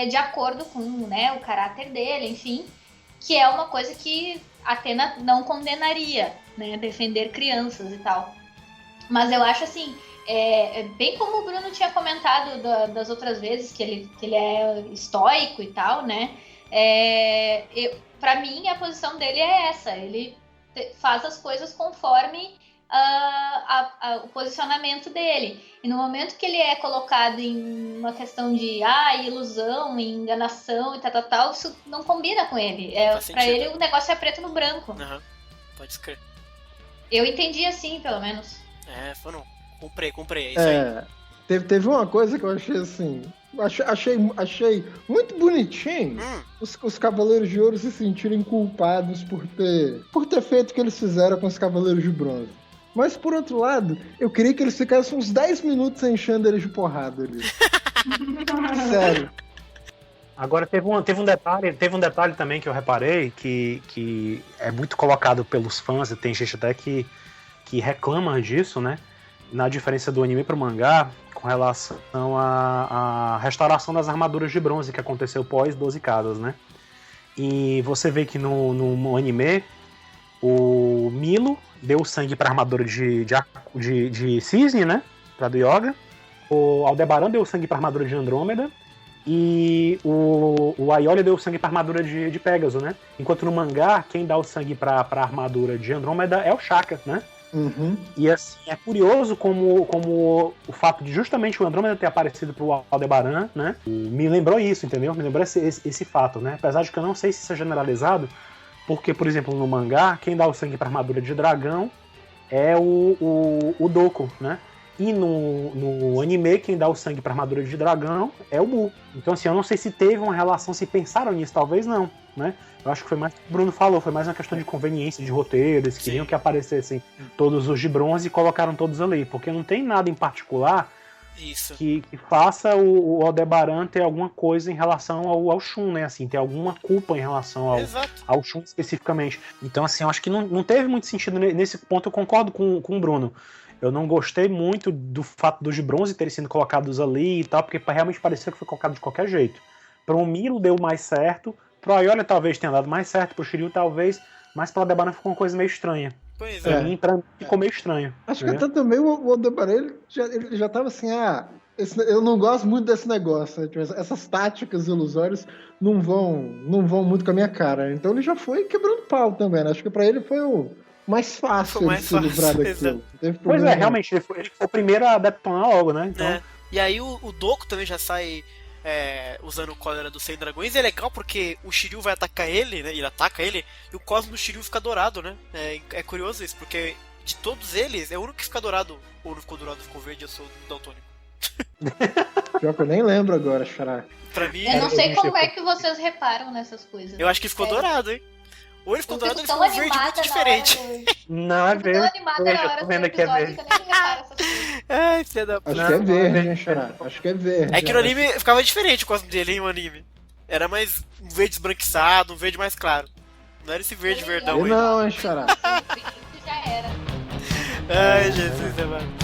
de acordo com, né, o caráter dele, enfim. Que é uma coisa que a Athena não condenaria, né? Defender crianças e tal. Mas eu acho assim, bem como o Bruno tinha comentado das outras vezes, que ele é estoico e tal, né? Pra mim, a posição dele é essa. Ele faz as coisas conforme o posicionamento dele. E no momento que ele é colocado em uma questão de ilusão, enganação e tal, isso não combina com ele. Pra ele, o negócio é preto no branco. Uhum. Pode escrever. Eu entendi assim, pelo menos. Foram. Comprei, é isso aí. Teve uma coisa que eu achei assim... Achei muito bonitinho os Cavaleiros de Ouro se sentirem culpados por ter feito o que eles fizeram com os Cavaleiros de Bronze. Mas, por outro lado, eu queria que eles ficassem uns 10 minutos enchendo eles de porrada ali. Sério. Agora, teve um detalhe também que eu reparei, que é muito colocado pelos fãs, e tem gente até que reclama disso, né? Na diferença do anime pro mangá, com relação à restauração das armaduras de bronze que aconteceu pós 12 Casas, né? E você vê que no anime, o Milo deu sangue pra armadura de Cisne, né? Pra do Yoga. O Aldebaran deu sangue pra armadura de Andrômeda. E o Aioli deu sangue pra armadura de Pégaso, né? Enquanto no mangá, quem dá o sangue pra armadura de Andrômeda é o Shaka, né? Uhum. E assim, é curioso como o fato de justamente o Andrômeda ter aparecido pro Aldebaran, né? Me lembrou isso, entendeu? Me lembrou esse fato, né? Apesar de que eu não sei se isso é generalizado, porque, por exemplo, no mangá, quem dá o sangue pra armadura de dragão é o Doku, né? E no anime, quem dá o sangue pra armadura de dragão é o Mu. Então, assim, eu não sei se teve uma relação, se pensaram nisso, talvez não, né? Eu acho que foi mais o que o Bruno falou, foi mais uma questão de conveniência, de roteiro, eles queriam que aparecessem todos os de bronze e colocaram todos ali, porque não tem nada em particular Isso. Que faça o Aldebaran ter alguma coisa em relação ao Shun, né? Assim, ter alguma culpa em relação ao Shun especificamente. Então, assim, eu acho que não teve muito sentido nesse ponto. Eu concordo com o Bruno. Eu não gostei muito do fato dos de bronze terem sido colocados ali e tal, porque realmente parecia que foi colocado de qualquer jeito. Pro Milo deu mais certo, pro Ioria talvez tenha dado mais certo, pro Shiryu talvez, mas pro Aldebaran ficou uma coisa meio estranha. Pois pra mim ficou meio estranho. Acho que até também o Aldebaran ele já tava assim, eu não gosto muito desse negócio, né? Tipo, essas táticas ilusórias não vão muito com a minha cara. Então ele já foi quebrando pau também, né? Acho que pra ele foi o mais fácil de se livrar daquilo. Pois é, realmente, ele foi o primeiro a detonar logo, né? Então... E aí o Doku também já sai usando o cólera dos 100 dragões, e é legal porque o Shiryu vai atacar ele, né? Ele ataca ele, e o cosmo do Shiryu fica dourado, né? É curioso isso, porque de todos eles, é o único que fica dourado. Ou não ficou dourado, ficou verde, eu sou daltônico. Pior que eu nem lembro agora, Xará. Pra mim... Eu não sei como é que vocês reparam nessas coisas. Eu acho que ficou dourado, hein? Ou ele ficou dourado, ou ele tão ficou verde muito diferente. Não, é verde. Eu tô animada vendo aqui é verde. Ai, filha da puta. Acho que é verde, hein, Xará? Acho que é verde. É que no anime ficava diferente o cosmo dele, hein, o anime. Era mais um verde esbranquiçado, um verde mais claro. Não era esse verde verdão aí. Não, hein, Xará? Já era. Ai, Jesus, mano.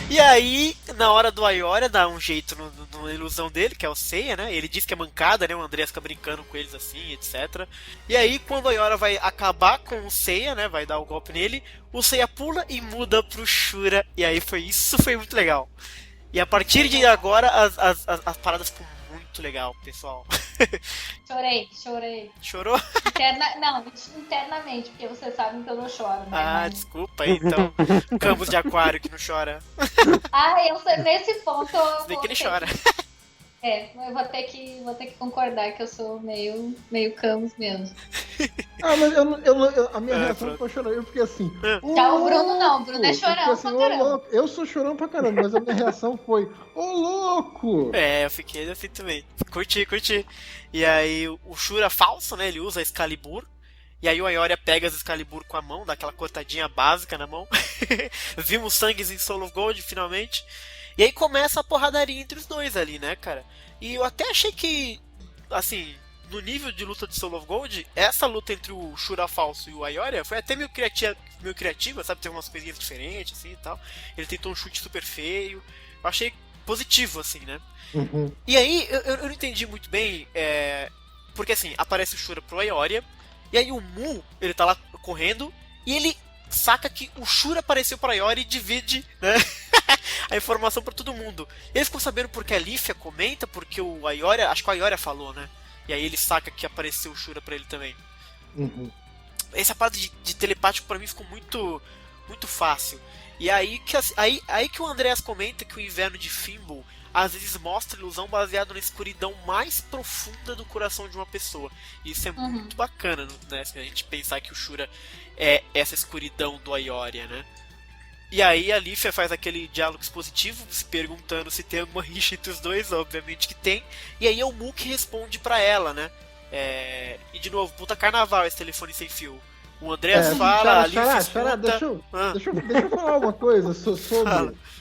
E aí, na hora do Ioria, dá um jeito na ilusão dele, que é o Seiya, né? Ele diz que é mancada, né? O Andreas fica brincando com eles assim, etc. E aí, quando o Ioria vai acabar com o Seiya, né? Vai dar o golpe nele, o Seiya pula e muda pro Shura. E aí isso foi muito legal. E a partir de agora, as paradas ficam muito legal, pessoal. Chorei. Chorou? Internamente, porque vocês sabem que eu não choro, né? Ah, desculpa aí, então. Campos de aquário que não chora. Eu sei, nesse ponto eu Vê que ele chora. Eu vou ter que concordar que eu sou meio Camus mesmo. Mas a minha reação foi chorar. Eu fiquei assim. Já o Bruno não, o Bruno é chorão assim, pra caramba. Eu sou chorão pra caramba, mas a minha reação foi: ô louco! Eu fiquei assim também. Curti. E aí o Shura falso, né? Ele usa a Excalibur. E aí o Ioria pega as Excalibur com a mão, dá aquela cortadinha básica na mão. Vimos sangues em Soul of Gold, finalmente. E aí começa a porradaria entre os dois ali, né, cara? E eu até achei que, assim, no nível de luta de Soul of Gold, essa luta entre o Shura falso e o Ioria foi até meio criativa, sabe? Teve umas coisinhas diferentes, assim, e tal. Ele tentou um chute super feio. Eu achei positivo, assim, né? Uhum. E aí, eu não entendi muito bem, porque, assim, aparece o Shura pro Ioria, e aí o Mu, ele tá lá correndo, e ele saca que o Shura apareceu pra Ioria e divide, né? A informação pra todo mundo. Ele ficou sabendo porque a Lífia comenta, porque o Ioria, acho que o Ioria falou, né? E aí ele saca que apareceu o Shura pra ele também. Uhum. Essa parte de telepático pra mim ficou muito fácil. E aí que o Andreas comenta que o inverno de Fimbul às vezes mostra ilusão baseada na escuridão mais profunda do coração de uma pessoa. E isso é muito bacana, né? Se a gente pensar que o Shura é essa escuridão do Ioria, né? E aí a Lífia faz aquele diálogo expositivo, se perguntando se tem alguma rixa entre os dois, obviamente que tem. E aí é o Mu que responde pra ela, né? E de novo, puta carnaval esse telefone sem fio. O Andreas fala, a Lífia escuta... Deixa eu falar uma coisa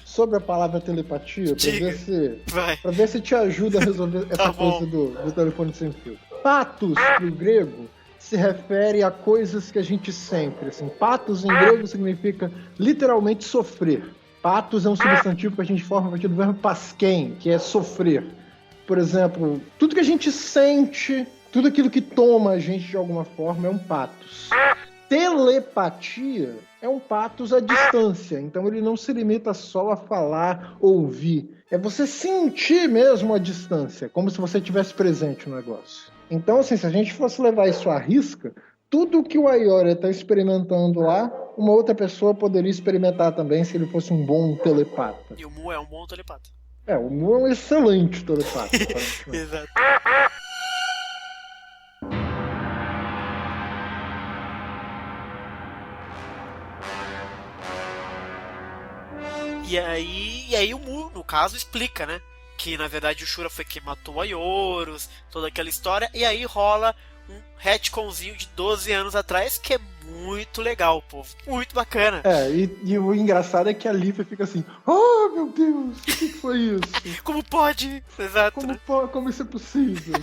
sobre a palavra telepatia, pra ver se te ajuda a resolver essa coisa do telefone sem fio. Patos, pro grego, se refere a coisas que a gente sente. Assim, patos em grego significa literalmente sofrer. Patos é um substantivo que a gente forma a partir do verbo pasquem, que é sofrer. Por exemplo, tudo que a gente sente, tudo aquilo que toma a gente de alguma forma é um patos. Telepatia é um patos à distância, então ele não se limita só a falar, ouvir. É você sentir mesmo a distância, como se você estivesse presente no negócio. Então, assim, se a gente fosse levar isso à risca, tudo que o Ioria está experimentando lá, uma outra pessoa poderia experimentar também se ele fosse um bom telepata. E o Mu é um bom telepata. O Mu é um excelente telepata. Exato. E aí o Mu, no caso, explica, né? Que na verdade o Shura foi quem matou a Ioros, toda aquela história, e aí rola retconzinho de 12 anos atrás, que é muito legal, povo. Muito bacana. E o engraçado é que a Lífia fica assim, oh meu Deus, o que foi isso? Como pode? Exato. Como isso é possível?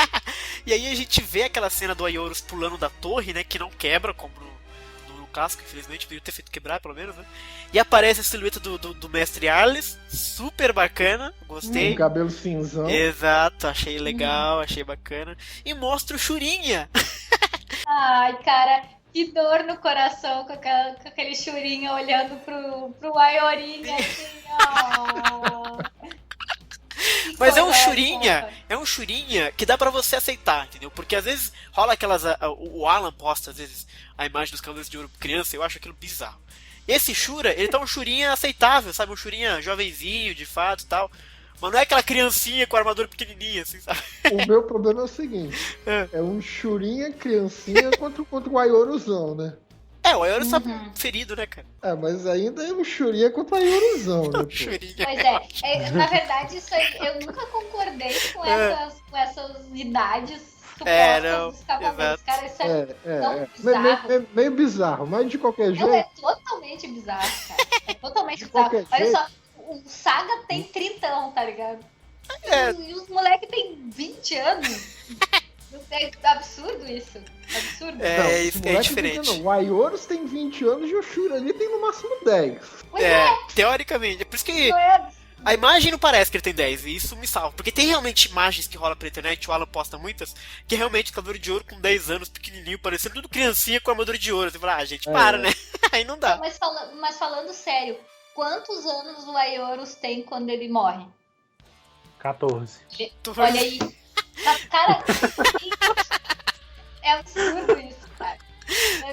E aí a gente vê aquela cena do Aioros pulando da torre, né? Que não quebra, como no clássico, infelizmente, podia ter feito quebrar, pelo menos, né? E aparece a silhueta do Mestre Arles, super bacana, gostei. Cabelo cinzão. Exato, achei legal, achei bacana. E mostra o Churinha. Ai, cara, que dor no coração com aquele Churinha olhando pro Aiorinha, assim, ó. Mas é um Churinha que dá pra você aceitar, entendeu? Porque às vezes rola aquelas... O Alan posta, às vezes, a imagem dos Cavaleiros de Ouro criança, eu acho aquilo bizarro. Esse Shura, ele tá um Churinha aceitável, sabe? Um Churinha jovenzinho, de fato e tal. Mas não é aquela criancinha com a armadura pequenininha, assim, sabe? O meu problema é o seguinte. É um Churinha criancinha contra o Aioruzão, né? O Aiorus tá ferido, né, cara? Mas ainda é um Churinha contra o Aioruzão, né? Pois na verdade, isso aí, eu nunca concordei com essas idades supostas dos cavaleiros. Cara, isso é tão bizarro. Meio bizarro, mas de qualquer jeito... Não, é totalmente bizarro, cara. É totalmente bizarro. Olha só, o Saga tem 30, tá ligado? E os moleques têm 20 anos. É absurdo isso. Absurdo. Isso é diferente. O Aioros tem 20 anos e o Shura ali tem no máximo 10. Teoricamente. É por isso que a imagem não parece que ele tem 10. E isso me salva. Porque tem realmente imagens que rolam pela internet, o Alan posta muitas, que é realmente Cavaleiro de Ouro com 10 anos, pequenininho, parecendo tudo criancinha com armadura de ouro. Você fala, gente, para, né? Aí não dá. Mas falando sério, quantos anos o Aioros tem quando ele morre? 14. Olha aí. Cara, é absurdo isso, cara.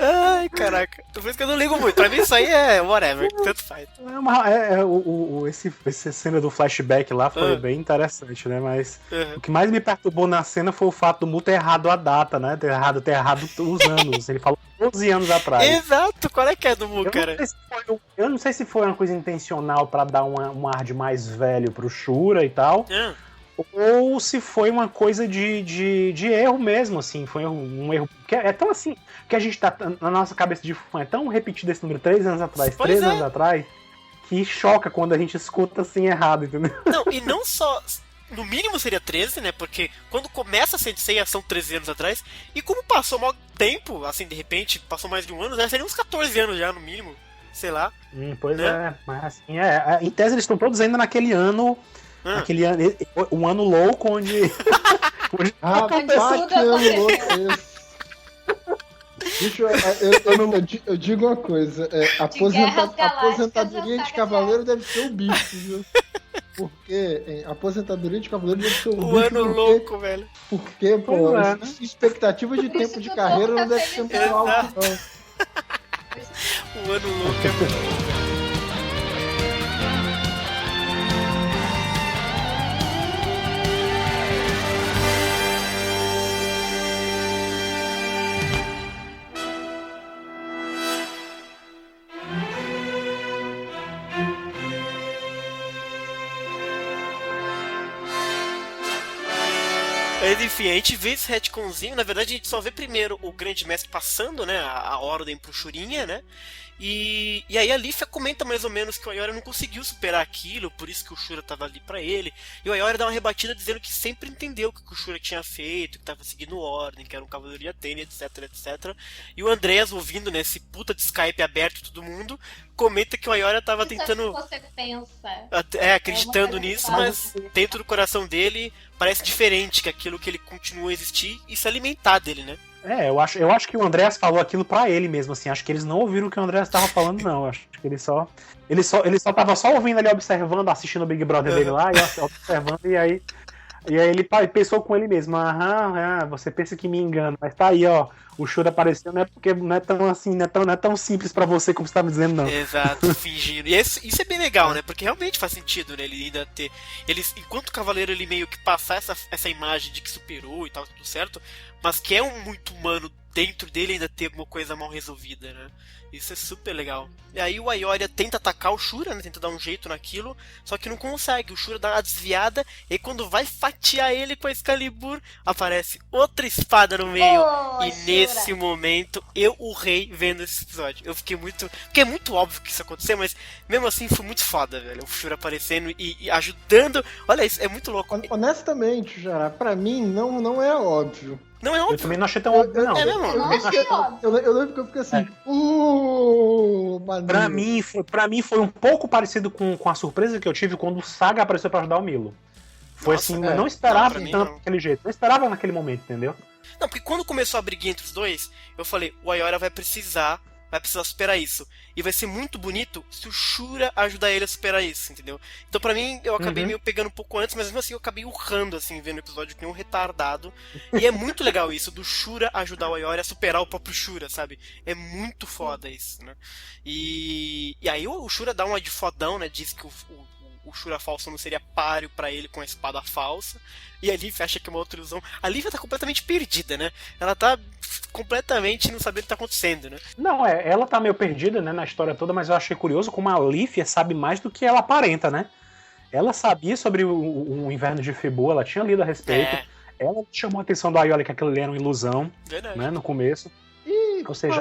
Ai, caraca. Por isso que eu não ligo muito. Pra mim isso aí é whatever, tanto faz. Essa cena do flashback lá foi bem interessante, né? Mas o que mais me perturbou na cena foi o fato do Mu ter errado a data, né? Ter errado os anos. Ele falou 12 anos atrás. Exato, qual é que é do Mu, cara? Eu não sei se foi uma coisa intencional pra dar um ar de mais velho pro Shura e tal. Ou se foi uma coisa de erro mesmo, assim, foi um erro. Que é tão assim, que a gente tá na nossa cabeça de fã, é tão repetido esse número 3 anos atrás, 3 anos atrás, que choca quando a gente escuta assim errado, entendeu? Não, e não só. No mínimo seria 13, né? Porque quando começa a Senseiya são 13 anos atrás, e como passou mal tempo, assim, de repente, passou mais de um ano, já seria uns 14 anos já, no mínimo, sei lá. Pois né? Mas assim, em tese eles estão todos ainda naquele ano. Aquele ano, um ano louco onde. Que ano louco é esse? Bicho, eu digo uma coisa: aposentadoria de cavaleiro deve ser o bicho, viu? Porque aposentadoria de cavaleiro deve ser o bicho. O ano louco, velho. Porque, pô, expectativa de tempo de carreira não deve ser muito alto, não. O ano louco é muito louco. Mas enfim, a gente vê esse retconzinho, na verdade a gente só vê primeiro o Grande Mestre passando, né, a ordem pro Churinha, né, e aí a Lífia comenta mais ou menos que o Aiora não conseguiu superar aquilo, por isso que o Shura tava ali pra ele, e o Aiora dá uma rebatida dizendo que sempre entendeu o que o Shura tinha feito, que tava seguindo ordem, que era um cavaleiro de Atene, etc. E o Andreas, ouvindo, né, esse puta de Skype aberto todo mundo, comenta que o Aiora tava tentando... Você pensa. Acreditando nisso, mas dentro do coração dele parece diferente, que aquilo que ele continua a existir e se alimentar dele, né? Eu acho que o Andreas falou aquilo pra ele mesmo, assim. Acho que eles não ouviram o que o Andreas tava falando, não. Acho que ele só tava só ouvindo ali, observando, assistindo o Big Brother dele lá, e observando, e aí ele pensou com ele mesmo, você pensa que me engana, mas tá aí, ó, o Shura apareceu, não é porque não é tão assim, não é tão simples pra você como você tá me dizendo, não. Exato, fingindo. E isso é bem legal, né? Porque realmente faz sentido, né? Ele ainda ter. Enquanto o cavaleiro ele meio que passar essa imagem de que superou e tal, tudo certo, mas que é um muito humano dentro dele ainda ter alguma coisa mal resolvida, né? Isso é super legal. E aí o Ayoria tenta atacar o Shura, né? Tenta dar um jeito naquilo, só que não consegue. O Shura dá uma desviada, e quando vai fatiar ele com a Excalibur, aparece outra espada no meio. E Shura. nesse momento, eu urrei vendo esse episódio. Eu fiquei muito... Porque é muito óbvio que isso aconteceu, mas mesmo assim foi muito foda, velho. O Shura aparecendo e ajudando. Olha isso, é muito louco. Honestamente, Jará, pra mim não é óbvio. Não é óbvio. Eu também não achei tão óbvio, não. É mesmo? Eu não achei óbvio. Eu lembro que eu fiquei assim. Pra mim foi um pouco parecido com a surpresa que eu tive quando o Saga apareceu pra ajudar o Milo. Foi Nossa, assim, é. eu não esperava Não, pra mim, tanto não. daquele jeito. Não esperava naquele momento, entendeu? Não, porque quando começou a briguinha entre os dois, eu falei, o Ayoria vai precisar superar isso. E vai ser muito bonito se o Shura ajudar ele a superar isso, entendeu? Então pra mim, eu acabei meio pegando um pouco antes, mas mesmo assim eu acabei urrando, assim, vendo o episódio que nem um retardado. E é muito legal isso, do Shura ajudar o Ayoria a superar o próprio Shura, sabe? É muito foda isso, né? E aí o Shura dá uma de fodão, né? Diz que o Shura falso não seria páreo pra ele com a espada falsa. E a Leaf acha que é uma outra ilusão. A Leaf tá completamente perdida, né? Ela tá completamente não sabendo o que tá acontecendo, né? Não, ela tá meio perdida, né, na história toda, mas eu achei curioso como a Lífia sabe mais do que ela aparenta, né? Ela sabia sobre o inverno de Febu, ela tinha lido a respeito. Ela chamou a atenção do Ayoria que aquilo ali era uma ilusão, né, no começo. Ou seja,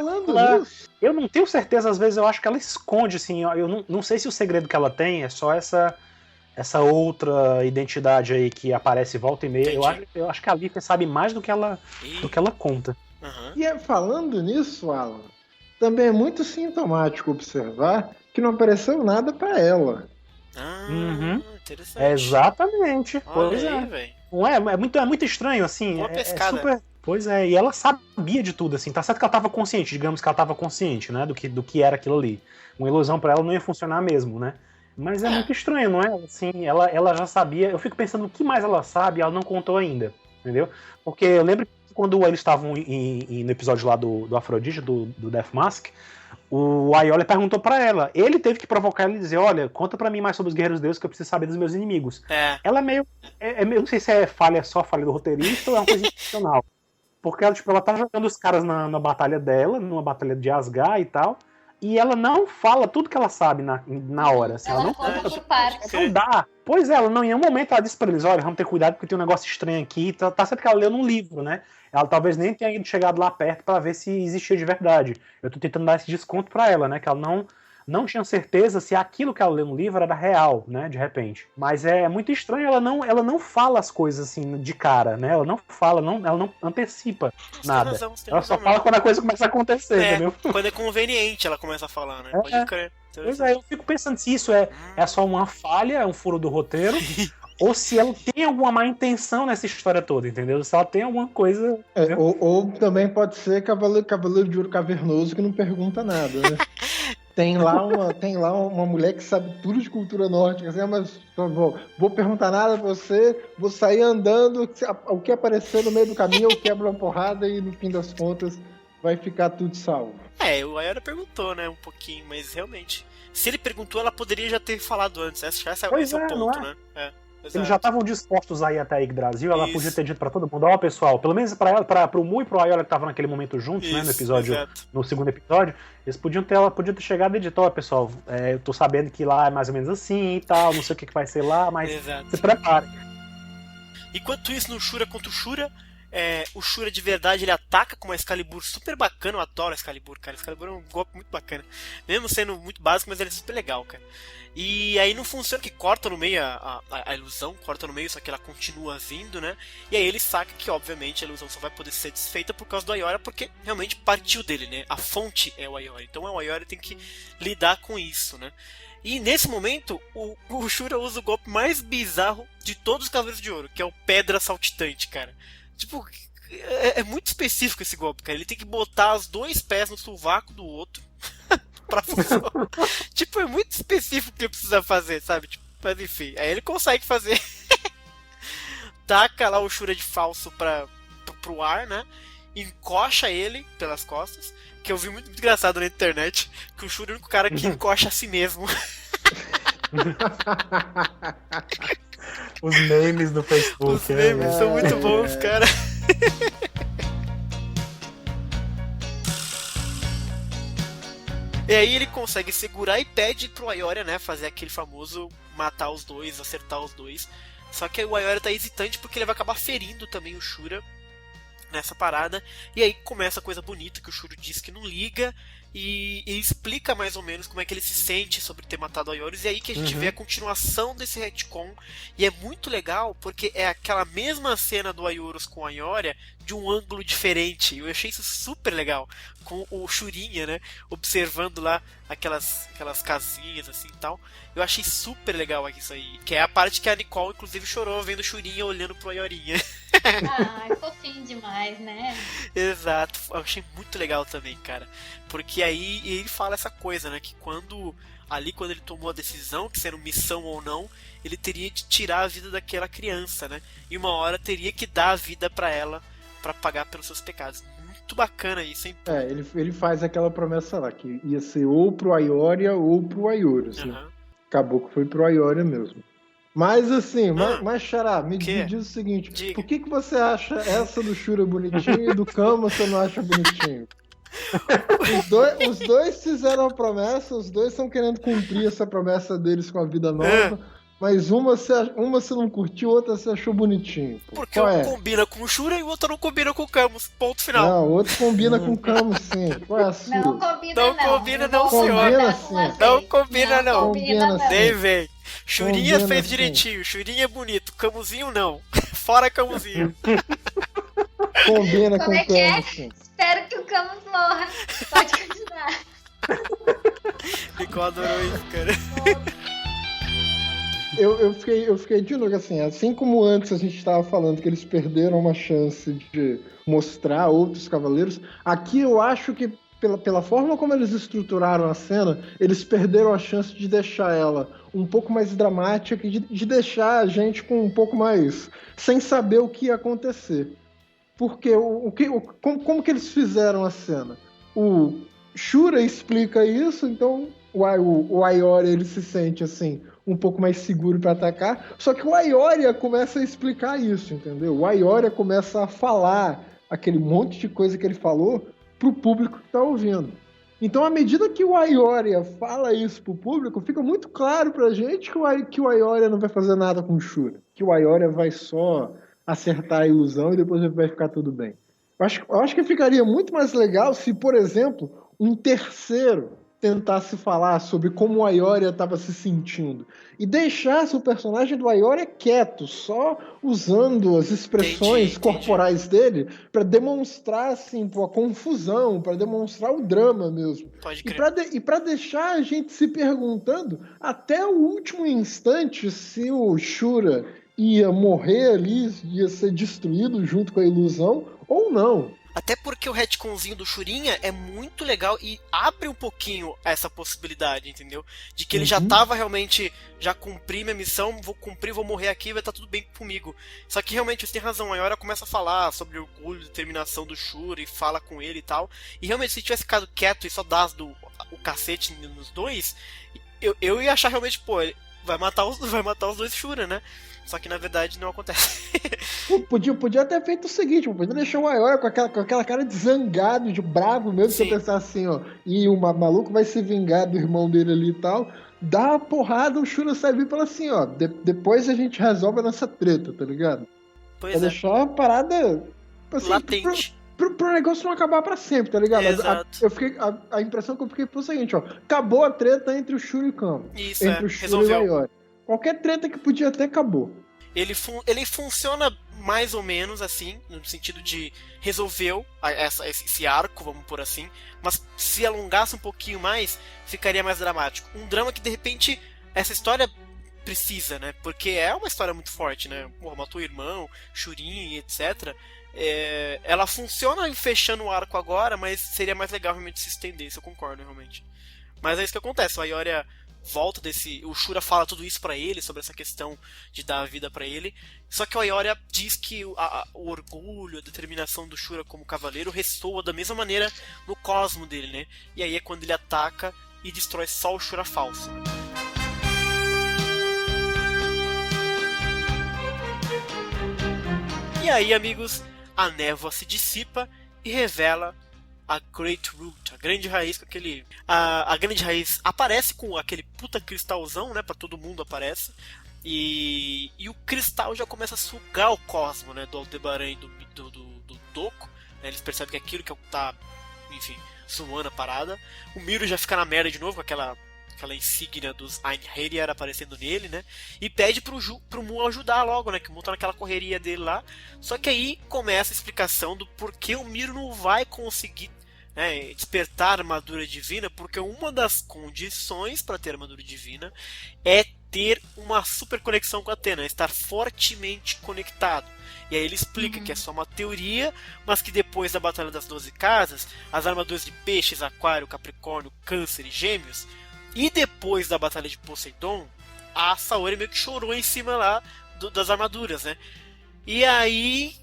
eu não tenho certeza, às vezes eu acho que ela esconde, assim, eu não sei se o segredo que ela tem é só essa outra identidade aí que aparece volta e meia. Eu acho que a Lífia sabe mais do que ela conta. Uhum. E falando nisso, Alan, também é muito sintomático observar que não apareceu nada pra ela. Interessante. Exatamente. Olha pois aí, é. velho. Não é? É muito estranho, assim. Uma pescada. Super... Pois é, e ela sabia de tudo, assim. Tá certo que ela tava consciente, digamos que ela tava consciente, né? Do que era aquilo ali. Uma ilusão pra ela não ia funcionar mesmo, né? Mas é muito estranho, não é? Assim, ela já sabia. Eu fico pensando o que mais ela sabe e ela não contou ainda, entendeu? Porque eu lembro que quando eles estavam no episódio lá do Afrodite, do Death Mask, o Ayoria perguntou pra ela. Ele teve que provocar ela e dizer, olha, conta pra mim mais sobre os Guerreiros Deus que eu preciso saber dos meus inimigos. Ela é meio... não sei se é só falha do roteirista ou é uma coisa intencional. Porque ela tá jogando os caras na batalha dela, numa batalha de Asgard e tal, e ela não fala tudo que ela sabe na hora. Assim, ela não conta por partes. Não dá. Pois é, ela não, em nenhum momento ela disse pra eles, olha, vamos ter cuidado porque tem um negócio estranho aqui. Tá certo que ela leu num livro, né? Ela talvez nem tenha chegado lá perto pra ver se existia de verdade. Eu tô tentando dar esse desconto pra ela, né? Que ela não tinha certeza se aquilo que ela leu no livro era real, né? De repente. Mas é muito estranho, ela não fala as coisas assim de cara, né? Ela não fala, ela não antecipa nada. Ela só fala quando a coisa começa a acontecer, entendeu? Quando é conveniente ela começa a falar, né? Pode crer. Pois é, eu fico pensando se isso é só uma falha, é um furo do roteiro, ou se ela tem alguma má intenção nessa história toda, entendeu? Se ela tem alguma coisa... Ou também pode ser Cavaleiro de Ouro Cavernoso que não pergunta nada, né? Tem lá uma mulher que sabe tudo de cultura nórdica, assim, mas vou perguntar nada pra você, vou sair andando, o que aparecer no meio do caminho eu quebro uma porrada e no fim das contas vai ficar tudo salvo. O Ayoria perguntou, né, um pouquinho, mas realmente, se ele perguntou, ela poderia já ter falado antes, esse é o ponto, né? Eles já estavam dispostos a ir até a Yggdrasil, ela podia ter dito pra todo mundo, pessoal, pelo menos pra ela, pro Mu e pro Ayoria que estavam naquele momento juntos, né, no episódio, no segundo episódio, ela podia ter chegado e dito, pessoal, eu tô sabendo que lá é mais ou menos assim e tal, não sei o que vai ser lá, mas se preparem. Enquanto isso, no Shura contra o Shura, o Shura de verdade ele ataca com uma Excalibur super bacana. Eu adoro a Excalibur, cara. A Excalibur é um golpe muito bacana, mesmo sendo muito básico, mas ele é super legal, cara. E aí não funciona, que corta no meio a ilusão, corta no meio, só que ela continua vindo, né? E aí ele saca que obviamente a ilusão só vai poder ser desfeita por causa do Ayoria, porque realmente partiu dele, né? A fonte é o Ayoria, então o Ayoria tem que lidar com isso, né? E nesse momento, o Shura usa o golpe mais bizarro de todos os Cavaleiros de Ouro, que é o Pedra Saltitante, cara. Tipo, é muito específico esse golpe, cara. Ele tem que botar os dois pés no sovaco do outro pra funcionar. Tipo, é muito específico o que ele precisa fazer, sabe? Tipo, mas enfim, aí ele consegue fazer. Taca lá o Shura de falso pro ar, né? Encoxa ele pelas costas. Que eu vi muito engraçado na internet, que o Shura é o único cara que encoxa a si mesmo. Os memes do Facebook. Os memes são muito bons, cara. E aí ele consegue segurar e pede pro Ayoria, né, fazer aquele famoso matar os dois, acertar os dois. Só que o Ayoria tá hesitante porque ele vai acabar ferindo também o Shura nessa parada. E aí começa a coisa bonita que o Shura diz que não liga. E explica mais ou menos como é que ele se sente sobre ter matado o Aioris. E aí que a gente vê a continuação desse retcon. E é muito legal porque é aquela mesma cena do Aioris com a Aioria de um ângulo diferente. Eu achei isso super legal. Com o Shurinha, né, observando lá aquelas casinhas assim e tal. Eu achei super legal isso aí. Que é a parte que a Nicole inclusive chorou vendo o Shurinha olhando pro Aiorinha. Ah, fofinho demais, né? Exato, eu achei muito legal também, cara. Porque aí ele fala essa coisa, né? Que quando ele tomou a decisão, que sendo missão ou não, ele teria de tirar a vida daquela criança, né? E uma hora teria que dar a vida pra ela pra pagar pelos seus pecados. Muito bacana isso, hein? Ele faz aquela promessa lá, que ia ser ou pro Aioria ou pro Aioris. Né? Acabou que foi pro Aioria mesmo. Mas assim, mas Xará, me diz o seguinte, Diga. Por que você acha essa do Shura bonitinho e do Kama você não acha bonitinho? Os dois fizeram a promessa, os dois estão querendo cumprir essa promessa deles com a vida nova, mas uma você não curtiu, outra você achou bonitinho. Pô. Porque um combina com o Shura e o outro não combina com o Camus, ponto final. Não, o outro combina com o Camus, sim. Qual é a sua? Não combina não. Não combina não, senhor. Não combina não. Nem vem. Churinha fez direitinho, Churinha é bonito, Camusinho não. Fora Camusinho. Combina Como com o Camus, sim. Espero que o Camus morra. Pode continuar. Nicole adorou isso, cara. Eu fiquei de novo, assim como antes a gente estava falando que eles perderam uma chance de mostrar outros cavaleiros, aqui eu acho que pela forma como eles estruturaram a cena, eles perderam a chance de deixar ela um pouco mais dramática e de deixar a gente com um pouco mais sem saber o que ia acontecer. Porque como que eles fizeram a cena? O Shura explica isso, então o Aioria ele se sente assim um pouco mais seguro para atacar, só que o Aioria começa a explicar isso, entendeu? O Aioria começa a falar aquele monte de coisa que ele falou pro público que tá ouvindo. Então, à medida que o Aioria fala isso pro público, fica muito claro pra gente que o Aioria não vai fazer nada com o Shura, que o Aioria vai só acertar a ilusão e depois vai ficar tudo bem. Eu acho que ficaria muito mais legal se, por exemplo, um terceiro tentasse falar sobre como o Aioria estava se sentindo e deixasse o personagem do Aioria quieto, só usando as expressões corporais dele para demonstrar assim, a confusão, para demonstrar o drama mesmo. Pode crer. E para deixar a gente se perguntando até o último instante se o Shura ia morrer ali, ia ser destruído junto com a ilusão ou não. Até porque o retconzinho do Shurinha é muito legal e abre um pouquinho essa possibilidade, entendeu? De que ele já tava realmente, já cumpri minha missão, vou cumprir, vou morrer aqui, vai estar tudo bem comigo. Só que realmente você tem razão, a Aioria começa a falar sobre o orgulho e determinação do Shura e fala com ele e tal. E realmente, se tivesse ficado quieto e só dar o cacete nos dois, eu ia achar realmente, pô, ele vai matar os dois Shura, né? Só que na verdade não acontece. Podia ter feito o seguinte, podia deixar o Aioria com aquela cara de zangado, de bravo mesmo, você pensar assim, ó, e o maluco vai se vingar do irmão dele ali e tal, dá uma porrada, o Shura sai vir e fala assim, ó, depois a gente resolve a nossa treta, tá ligado? Pois é. Deixar a parada assim, latente. Pro negócio não acabar pra sempre, tá ligado? A impressão que eu fiquei foi o seguinte, ó, acabou a treta entre o Shura e o Kama. Isso, entre o Shura e o Aioria. Qualquer treta que podia ter, acabou. Ele funciona mais ou menos assim, no sentido de resolveu esse arco, vamos por assim, mas se alongasse um pouquinho mais, ficaria mais dramático. Um drama que, de repente, essa história precisa, né? Porque é uma história muito forte, né? Porra, matou o irmão, Shurin, etc. Ela funciona fechando o arco agora, mas seria mais legal realmente se estender, eu concordo, realmente. Mas é isso que acontece, o Aioria volta o Shura fala tudo isso pra ele, sobre essa questão de dar a vida pra ele, só que o Aioria diz que o orgulho, a determinação do Shura como cavaleiro ressoa da mesma maneira no cosmo dele, né? E aí é quando ele ataca e destrói só o Shura falso. E aí, amigos, a névoa se dissipa e revela a Great Root, a grande raiz com aquele... A grande raiz aparece com aquele puta cristalzão, né? Pra todo mundo aparece. E o cristal já começa a sugar o cosmo, né? Do Aldebaran e do Doko. Né, eles percebem que aquilo que tá, enfim, zoando a parada. O Miro já fica na merda de novo com aquela insígnia dos Einherjar aparecendo nele, né? E pede pro Mu ajudar logo, né? Que o Mu tá naquela correria dele lá. Só que aí começa a explicação do porquê o Miro não vai conseguir, né, despertar a armadura divina, porque uma das condições para ter a armadura divina é ter uma super conexão com a Athena, estar fortemente conectado. E aí ele explica que é só uma teoria, mas que depois da Batalha das 12 Casas, as armaduras de Peixes, Aquário, Capricórnio, Câncer e Gêmeos, e depois da Batalha de Poseidon, a Saori meio que chorou em cima lá das armaduras, né? E aí...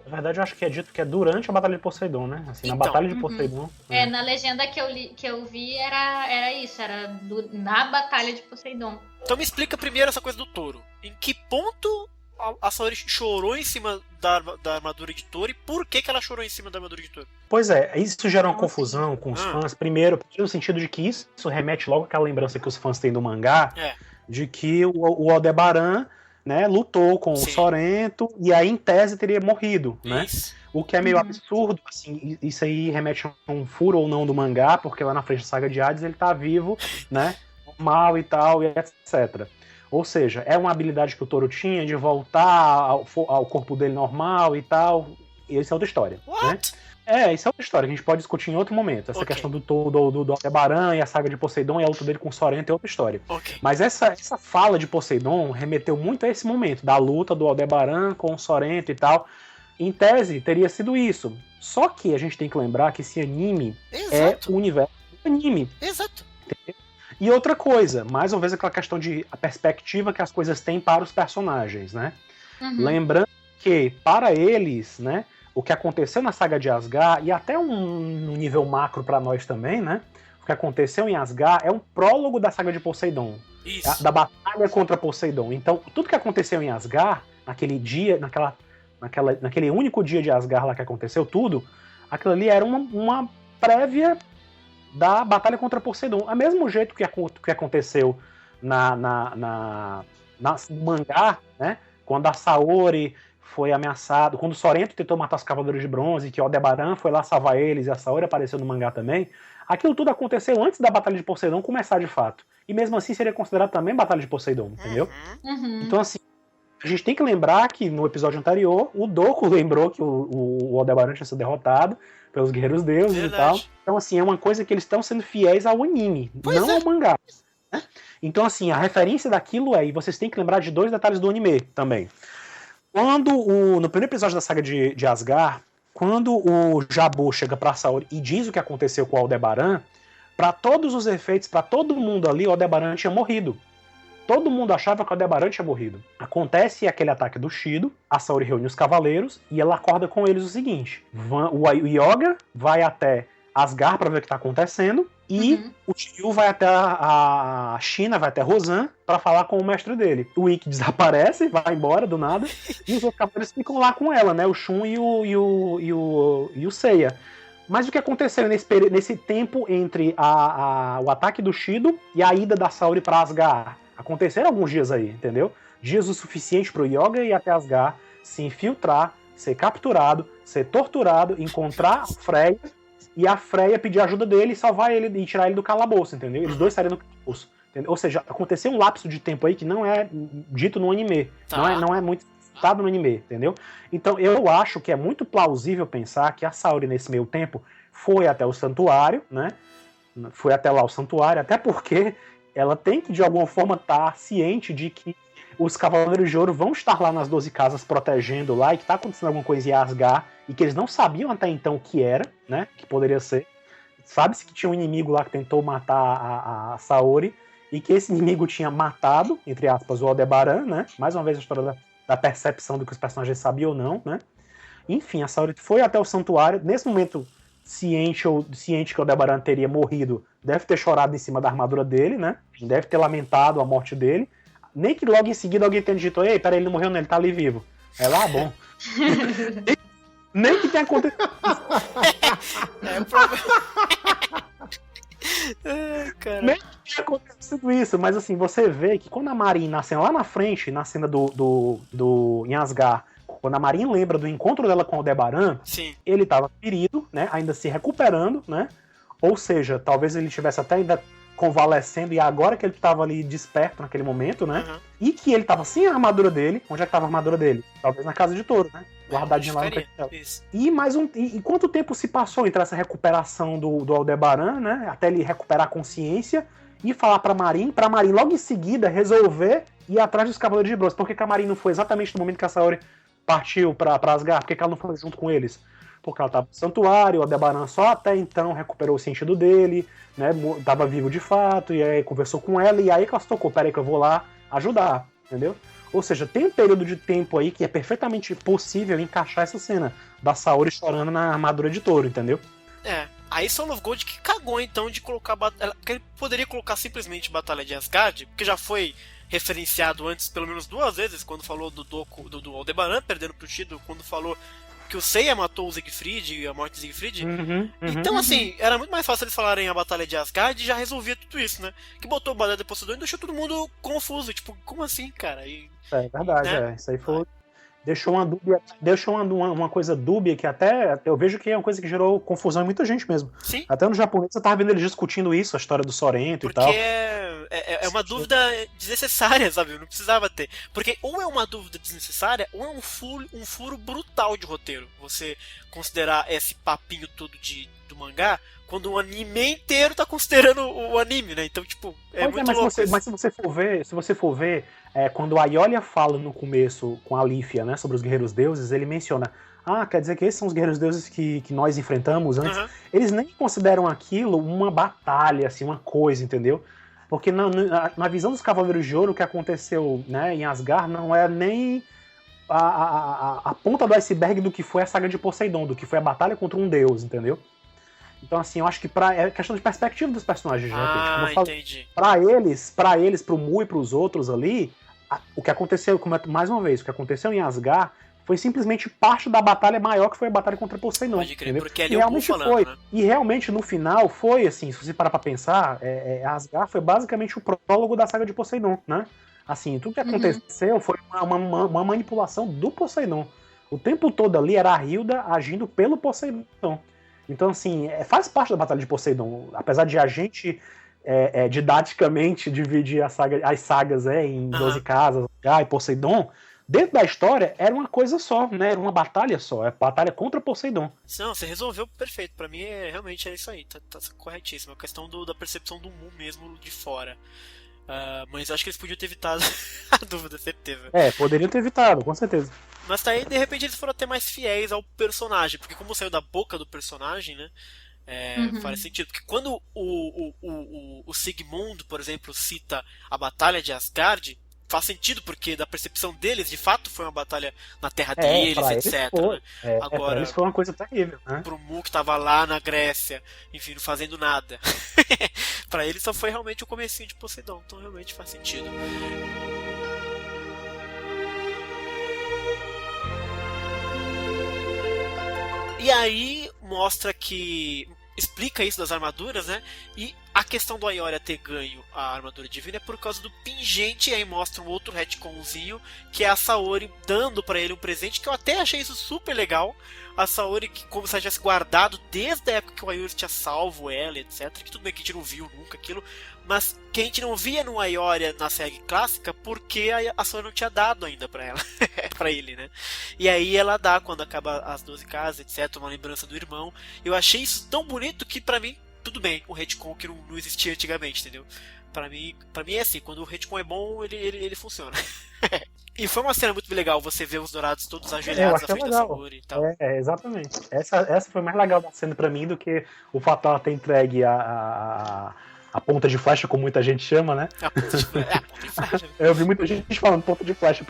Na verdade, eu acho que é dito que é durante a Batalha de Poseidon, né? Assim, na Batalha de Poseidon. Na legenda que eu vi era isso, era na Batalha de Poseidon. Então me explica primeiro essa coisa do touro. Em que ponto a Saori chorou em cima da armadura de touro e por que ela chorou em cima da armadura de touro? Pois é, isso gera uma confusão com os fãs. Primeiro, no sentido de que isso remete logo àquela lembrança que os fãs têm do mangá, de que o Aldebaran, né, lutou com o Sorrento e aí em tese teria morrido, né? O que é meio absurdo, assim, isso aí remete a um furo ou não do mangá, porque lá na frente da saga de Hades ele tá vivo, né, normal e tal, e etc. Ou seja, é uma habilidade que o Touro tinha de voltar ao corpo dele normal e tal, e isso é outra história, né? Isso é outra história, que a gente pode discutir em outro momento. Essa questão do Aldebaran e a saga de Poseidon e a luta dele com o Sorrento é outra história. Mas essa fala de Poseidon remeteu muito a esse momento, da luta do Aldebaran com o Sorrento e tal. Em tese, teria sido isso. Só que a gente tem que lembrar que esse anime é o universo do anime. Exato. Entendeu? E outra coisa, mais uma vez aquela questão de a perspectiva que as coisas têm para os personagens, né? Lembrando que, para eles, né, o que aconteceu na saga de Asgard, e até um nível macro para nós também, né? O que aconteceu em Asgard é um prólogo da saga de Poseidon. Da batalha contra Poseidon. Então, tudo que aconteceu em Asgard, naquele dia, naquele único dia de Asgard lá que aconteceu tudo, aquilo ali era uma prévia da batalha contra Poseidon. A mesmo jeito que aconteceu no mangá, né? Quando a Saori foi ameaçado, quando o Sorrento tentou matar os Cavaleiros de Bronze, que o Aldebaran foi lá salvar eles e a Saori apareceu no mangá também, aquilo tudo aconteceu antes da Batalha de Poseidon começar de fato. E mesmo assim seria considerado também Batalha de Poseidon, entendeu? Então assim, a gente tem que lembrar que no episódio anterior, o Doko lembrou que o Aldebaran tinha sido derrotado pelos Guerreiros Deuses e tal. Então assim, é uma coisa que eles estão sendo fiéis ao anime, não ao mangá. Né? Então assim, a referência daquilo e vocês têm que lembrar de 2 detalhes do anime também. Quando no primeiro episódio da saga de Asgard, quando o Jabu chega pra Saori e diz o que aconteceu com o Aldebaran, pra todos os efeitos, pra todo mundo ali, o Aldebaran tinha morrido. Todo mundo achava que o Aldebaran tinha morrido. Acontece aquele ataque do Shido, a Saori reúne os cavaleiros e ela acorda com eles o seguinte: o Yoga vai até Asgard pra ver o que tá acontecendo e o Tio vai até a China, vai até Rosan pra falar com o mestre dele. O Ikki desaparece, vai embora do nada e os outros cavaleiros ficam lá com ela, né? O Shun e o Seiya. Mas o que aconteceu nesse tempo entre o ataque do Shido e a ida da Saori pra Asgard? Aconteceram alguns dias aí, entendeu? Dias o suficiente pro Yoga ir até Asgard, se infiltrar, ser capturado, ser torturado, encontrar Freya e a Freya pedir ajuda dele e salvar ele e tirar ele do calabouço, entendeu? Eles dois saíram do calabouço. Entendeu? Ou seja, aconteceu um lapso de tempo aí que não é dito no anime. Não é muito citado no anime, entendeu? Então eu acho que é muito plausível pensar que a Saori nesse meio tempo foi até o santuário, né? Foi até lá o santuário, até porque ela tem que de alguma forma estar ciente de que os Cavaleiros de Ouro vão estar lá nas 12 casas protegendo lá e que está acontecendo alguma coisa em Asgard e que eles não sabiam até então o que era, né? Que poderia ser. Sabe-se que tinha um inimigo lá que tentou matar a Saori e que esse inimigo tinha matado, entre aspas, o Aldebaran, né? Mais uma vez a história da percepção do que os personagens sabiam ou não, né? Enfim, a Saori foi até o santuário. Nesse momento, ciente que o Aldebaran teria morrido, deve ter chorado em cima da armadura dele, né? Deve ter lamentado a morte dele. Nem que logo em seguida alguém tenha dito: ei, peraí, ele não morreu, não, ele tá ali vivo. Bom. Nem que tenha acontecido. Nem tinha acontecido isso, mas assim, você vê que quando a Marin nasce lá na frente, na cena em Asgard, quando a Marin lembra do encontro dela com o Aldebaran, sim, ele estava ferido, né, ainda se recuperando, né, ou seja, talvez ele estivesse até ainda convalescendo e agora que ele estava ali desperto naquele momento, né, e que ele estava sem a armadura dele. Onde é que estava a armadura dele? Talvez na casa de Touro, né, guardadinho lá no castelo. E quanto tempo se passou entre essa recuperação do Aldebaran, né, até ele recuperar a consciência e falar pra Marin logo em seguida resolver ir atrás dos Cavaleiros de Bronze? Por que a Marin não foi exatamente no momento que a Saori partiu pra Asgard? Por que ela não foi junto com eles? Porque ela tava no santuário, o Aldebaran só até então recuperou o sentido dele, né, tava vivo de fato, e aí conversou com ela, e aí que ela se tocou, peraí que eu vou lá ajudar, entendeu? Ou seja, tem um período de tempo aí que é perfeitamente possível encaixar essa cena da Saori chorando na armadura de Touro, entendeu? Aí Soul of Gold que cagou então de colocar porque ele poderia colocar simplesmente Batalha de Asgard, porque já foi referenciado antes pelo menos 2 vezes, quando falou do Aldebaran perdendo pro Shido, quando falou que o Seiya matou o Siegfried e a morte de Siegfried. Então, assim, era muito mais fácil eles falarem a Batalha de Asgard e já resolvia tudo isso, né? Que botou o Batalha de Poseidon e deixou todo mundo confuso. Tipo, como assim, cara? É verdade, né? Isso aí foi... Deixou uma coisa dúbia que até eu vejo que é uma coisa que gerou confusão em muita gente mesmo. Sim. Até no japonês eu tava vendo eles discutindo isso, a história do Sorrento e tal. Porque é uma dúvida desnecessária, sabe? Não precisava ter. Porque ou é uma dúvida desnecessária, ou é um furo brutal de roteiro. Você considerar esse papinho todo do mangá, quando o anime inteiro tá considerando o anime, né? Então, tipo, muito louco. Mas se você for ver, quando a Iolia fala no começo com a Lífia, né, sobre os guerreiros deuses, ele menciona, quer dizer que esses são os guerreiros deuses que nós enfrentamos antes. Eles nem consideram aquilo uma batalha, assim, uma coisa, entendeu? Porque na visão dos Cavaleiros de Ouro, o que aconteceu, né, em Asgard não é nem a ponta do iceberg do que foi a saga de Poseidon, do que foi a batalha contra um deus, entendeu? Então, assim, eu acho que é questão de perspectiva dos personagens, né? Entendi. Pra eles, pro Mu e pros outros ali, o que aconteceu, mais uma vez, o que aconteceu em Asgard foi simplesmente parte da batalha maior, que foi a batalha contra Poseidon. Pode crer, entendeu? porque ali é o Mu falando, foi. Né? E realmente, no final, foi assim, se você parar pra pensar, Asgard foi basicamente o prólogo da saga de Poseidon, né? Assim, tudo que aconteceu foi uma manipulação do Poseidon. O tempo todo ali era a Hilda agindo pelo Poseidon. Então, assim, faz parte da Batalha de Poseidon. Apesar de a gente, didaticamente, dividir as sagas em 12 casas, e Poseidon, dentro da história era uma coisa só, né? Era uma batalha só. É batalha contra Poseidon. Não, você resolveu perfeito. Pra mim, realmente é isso aí. Tá corretíssimo. É a questão da percepção do Mu mesmo de fora. Mas acho que eles podiam ter evitado a dúvida, certeza. Poderiam ter evitado, com certeza. Mas tá aí, de repente, eles foram até mais fiéis ao personagem, porque como saiu da boca do personagem, né, faz sentido. Porque quando o Sigmund, por exemplo, cita a Batalha de Asgard, faz sentido, porque da percepção deles, de fato, foi uma batalha na terra deles, etc. Né? Agora, pra eles foi uma coisa terrível, né? Pro Mu que tava lá na Grécia, enfim, não fazendo nada. Pra ele só foi realmente o comecinho de Poseidon, então realmente faz sentido. E aí mostra que explica isso das armaduras, né? E a questão do Aioria ter ganho a armadura divina é por causa do pingente. E aí mostra um outro retconzinho, que é a Saori dando pra ele um presente, que eu até achei isso super legal. A Saori, que como se ela tivesse guardado desde a época que o Aioria tinha salvo ela, etc. Que tudo bem que a gente não viu nunca aquilo, mas que a gente não via no Aioria na série clássica, porque a Saori não tinha dado ainda pra ela, pra ele, né? E aí ela dá quando acaba as 12 casas, etc. Uma lembrança do irmão. Eu achei isso tão bonito que pra mim, tudo bem, o retcon que não existia antigamente, entendeu? Pra mim é assim, quando o retcon é bom, ele funciona. E foi uma cena muito legal você ver os dourados todos ajoelhados na frente da Saori e tal. Exatamente. Essa foi mais legal da cena pra mim do que o fato de ela ter entregue a ponta de flecha, como muita gente chama, né? A ponta de flecha. Eu vi muita gente falando ponta de flecha,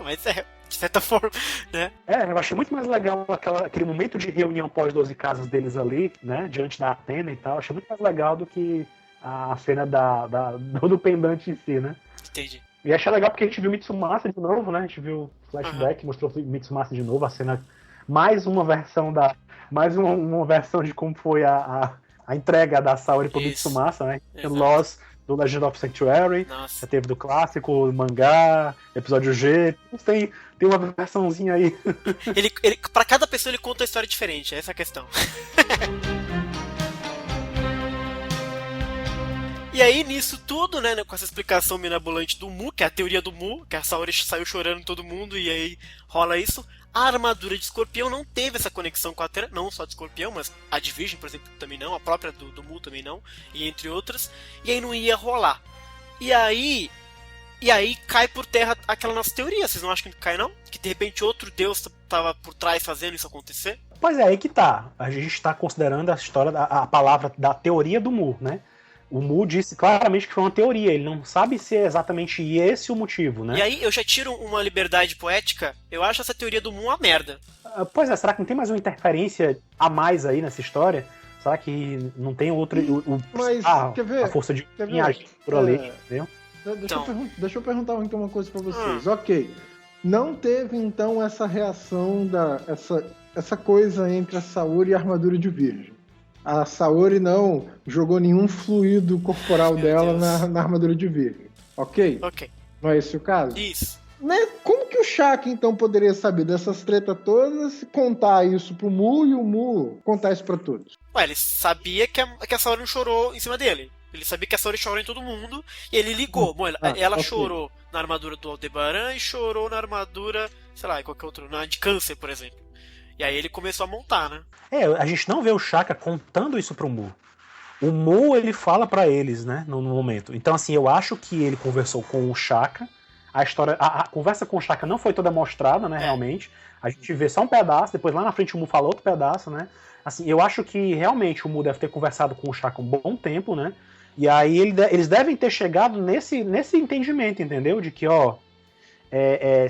Mas de certa forma, né? Eu achei muito mais legal aquele momento de reunião pós-12 casas deles ali, né? Diante da Atena e tal. Achei muito mais legal do que a cena do pendante em si, né? Entendi. E achei legal porque a gente viu Mitsumasa de novo, né? A gente viu flashback, mostrou Mitsumasa de novo, a cena, mais uma versão mais uma versão de como foi a entrega da Saori pro Mitsumasa, né? Lost do Legend of Sanctuary, já teve do clássico, mangá, episódio G, tem uma versãozinha aí. Pra cada pessoa ele conta uma história diferente, essa é a questão. E aí, nisso tudo, né, com essa explicação mirabolante do Mu, que é a teoria do Mu, que a Saori saiu chorando todo mundo e aí rola isso, a armadura de Escorpião não teve essa conexão com a Athena, não só de Escorpião, mas a Division, por exemplo, também não, a própria do Mu também não, e entre outras, e aí não ia rolar. E aí cai por terra aquela nossa teoria, vocês não acham que cai não? Que de repente outro deus tava por trás fazendo isso acontecer? Pois é, aí que tá. A gente tá considerando a história, a palavra da teoria do Mu, né? O Mu disse claramente que foi uma teoria, ele não sabe se é exatamente esse o motivo, né? E aí eu já tiro uma liberdade poética, eu acho essa teoria do Mu uma merda. Pois é, será que não tem mais uma interferência a mais aí nessa história? Será que não tem outro... quer ver? A força de agir por ali, entendeu? Deixa eu perguntar então uma coisa pra vocês. Ok, não teve então essa reação, essa coisa entre a Saori e a armadura de Virgem. A Saori não jogou nenhum fluido corporal dela na armadura de Virgem. Ok? Ok. Não é esse o caso? Isso. Né? Como que o Shaka então poderia saber dessas tretas todas, contar isso pro Mu e o Mu contar isso pra todos? Ué, ele sabia que a Saori não chorou em cima dele. Ele sabia que a Saori chorou em todo mundo e ele ligou. Bom, ela okay. Chorou na armadura do Aldebaran e chorou na armadura, sei lá, qualquer outro, na de Câncer, por exemplo. E aí ele começou a montar, né? A gente não vê o Shaka contando isso pro Mu. O Mu, ele fala pra eles, né, no momento. Então, assim, eu acho que ele conversou com o Shaka. A conversa com o Shaka não foi toda mostrada, né, realmente. A gente vê só um pedaço, depois lá na frente o Mu fala outro pedaço, né. Assim, eu acho que realmente o Mu deve ter conversado com o Shaka um bom tempo, né. E aí eles devem ter chegado nesse entendimento, entendeu? De que,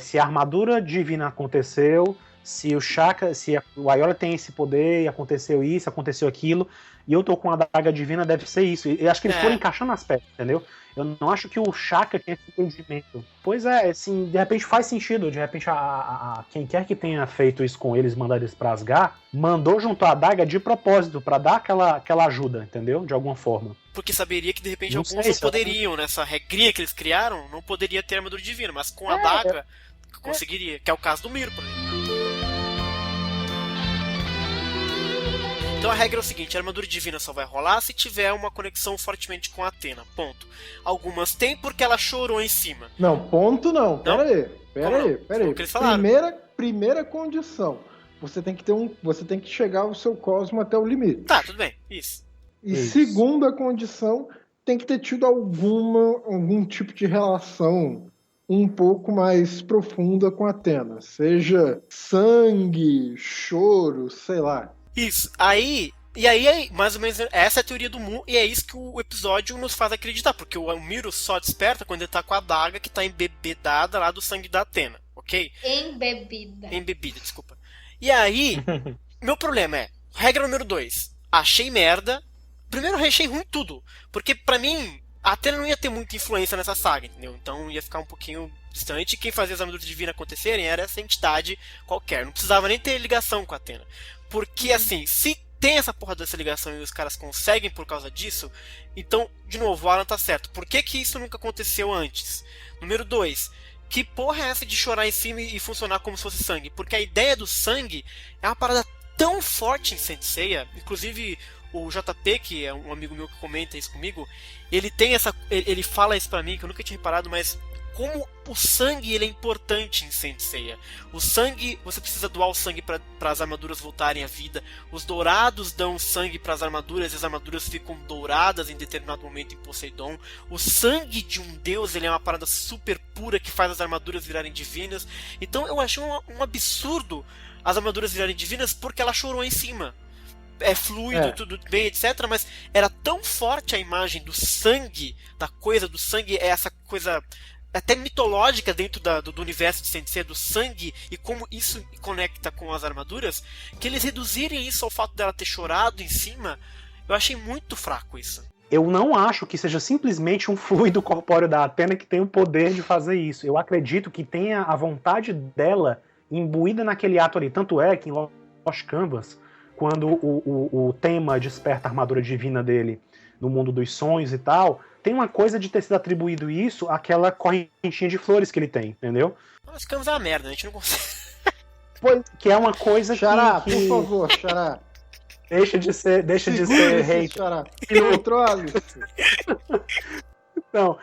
se a armadura divina aconteceu... Se o Shaka, se o Ayora tem esse poder e aconteceu isso, aconteceu aquilo, e eu tô com a adaga divina, deve ser isso. Eu acho que eles foram encaixando as peças, entendeu? Eu não acho que o Shaka tenha esse entendimento. Pois é, assim, de repente faz sentido. De repente, quem quer que tenha feito isso com eles, mandar eles pra Asgard, mandou juntar a adaga de propósito, pra dar aquela ajuda, entendeu? De alguma forma. Porque saberia que, de repente, alguns não poderiam, nessa regrinha que eles criaram, não poderia ter armadura divina, mas com a adaga conseguiria. Que é o caso do Miro, por exemplo. Então a regra é o seguinte, a armadura divina só vai rolar se tiver uma conexão fortemente com a Athena, ponto. Algumas tem porque ela chorou em cima. Não, ponto não, pera aí. Primeira condição, você tem que chegar o seu cosmo até o limite. Tá, tudo bem, isso. E segunda condição, tem que ter tido algum tipo de relação um pouco mais profunda com a Athena, seja sangue, choro, sei lá. Isso, aí, mais ou menos, essa é a teoria do Mu, e é isso que o episódio nos faz acreditar, porque o Miro só desperta quando ele tá com a adaga que tá embebedada lá do sangue da Athena, ok? Embebida, desculpa. E aí, meu problema é, regra número 2, achei merda, primeiro eu achei ruim tudo, porque pra mim, a Athena não ia ter muita influência nessa saga, entendeu? Então ia ficar um pouquinho distante, e quem fazia as armaduras divinas acontecerem era essa entidade qualquer, não precisava nem ter ligação com a Athena. Porque, assim, se tem essa porra dessa ligação e os caras conseguem por causa disso, então, de novo, o Alan tá certo. Por que isso nunca aconteceu antes? Número 2. Que porra é essa de chorar em cima e funcionar como se fosse sangue? Porque a ideia do sangue é uma parada tão forte em Saint Seiya. Inclusive, o JP, que é um amigo meu que comenta isso comigo, ele fala isso pra mim, que eu nunca tinha reparado, mas... como o sangue ele é importante em Saint Seiya. O sangue, você precisa doar o sangue para as armaduras voltarem à vida. Os dourados dão sangue para as armaduras e as armaduras ficam douradas em determinado momento em Poseidon. O sangue de um deus ele é uma parada super pura que faz as armaduras virarem divinas. Então eu achei um absurdo as armaduras virarem divinas porque ela chorou em cima. É fluido, tudo bem, etc. Mas era tão forte a imagem do sangue, da coisa do sangue, é essa coisa... até mitológica dentro do universo de Saint Seiya, do sangue e como isso conecta com as armaduras, que eles reduzirem isso ao fato dela ter chorado em cima, eu achei muito fraco isso. Eu não acho que seja simplesmente um fluido corpóreo da Athena que tem o poder de fazer isso. Eu acredito que tenha a vontade dela imbuída naquele ato ali. Tanto é que em Lost Canvas, quando o tema desperta a armadura divina dele no mundo dos sonhos e tal, tem uma coisa de ter sido atribuído isso àquela correntinha de flores que ele tem, entendeu? Nós ficamos a merda, a gente não consegue. Pois, que é uma coisa Xará, que... por favor, Xará. Deixa de ser hate. Xará. Controle-se. Então,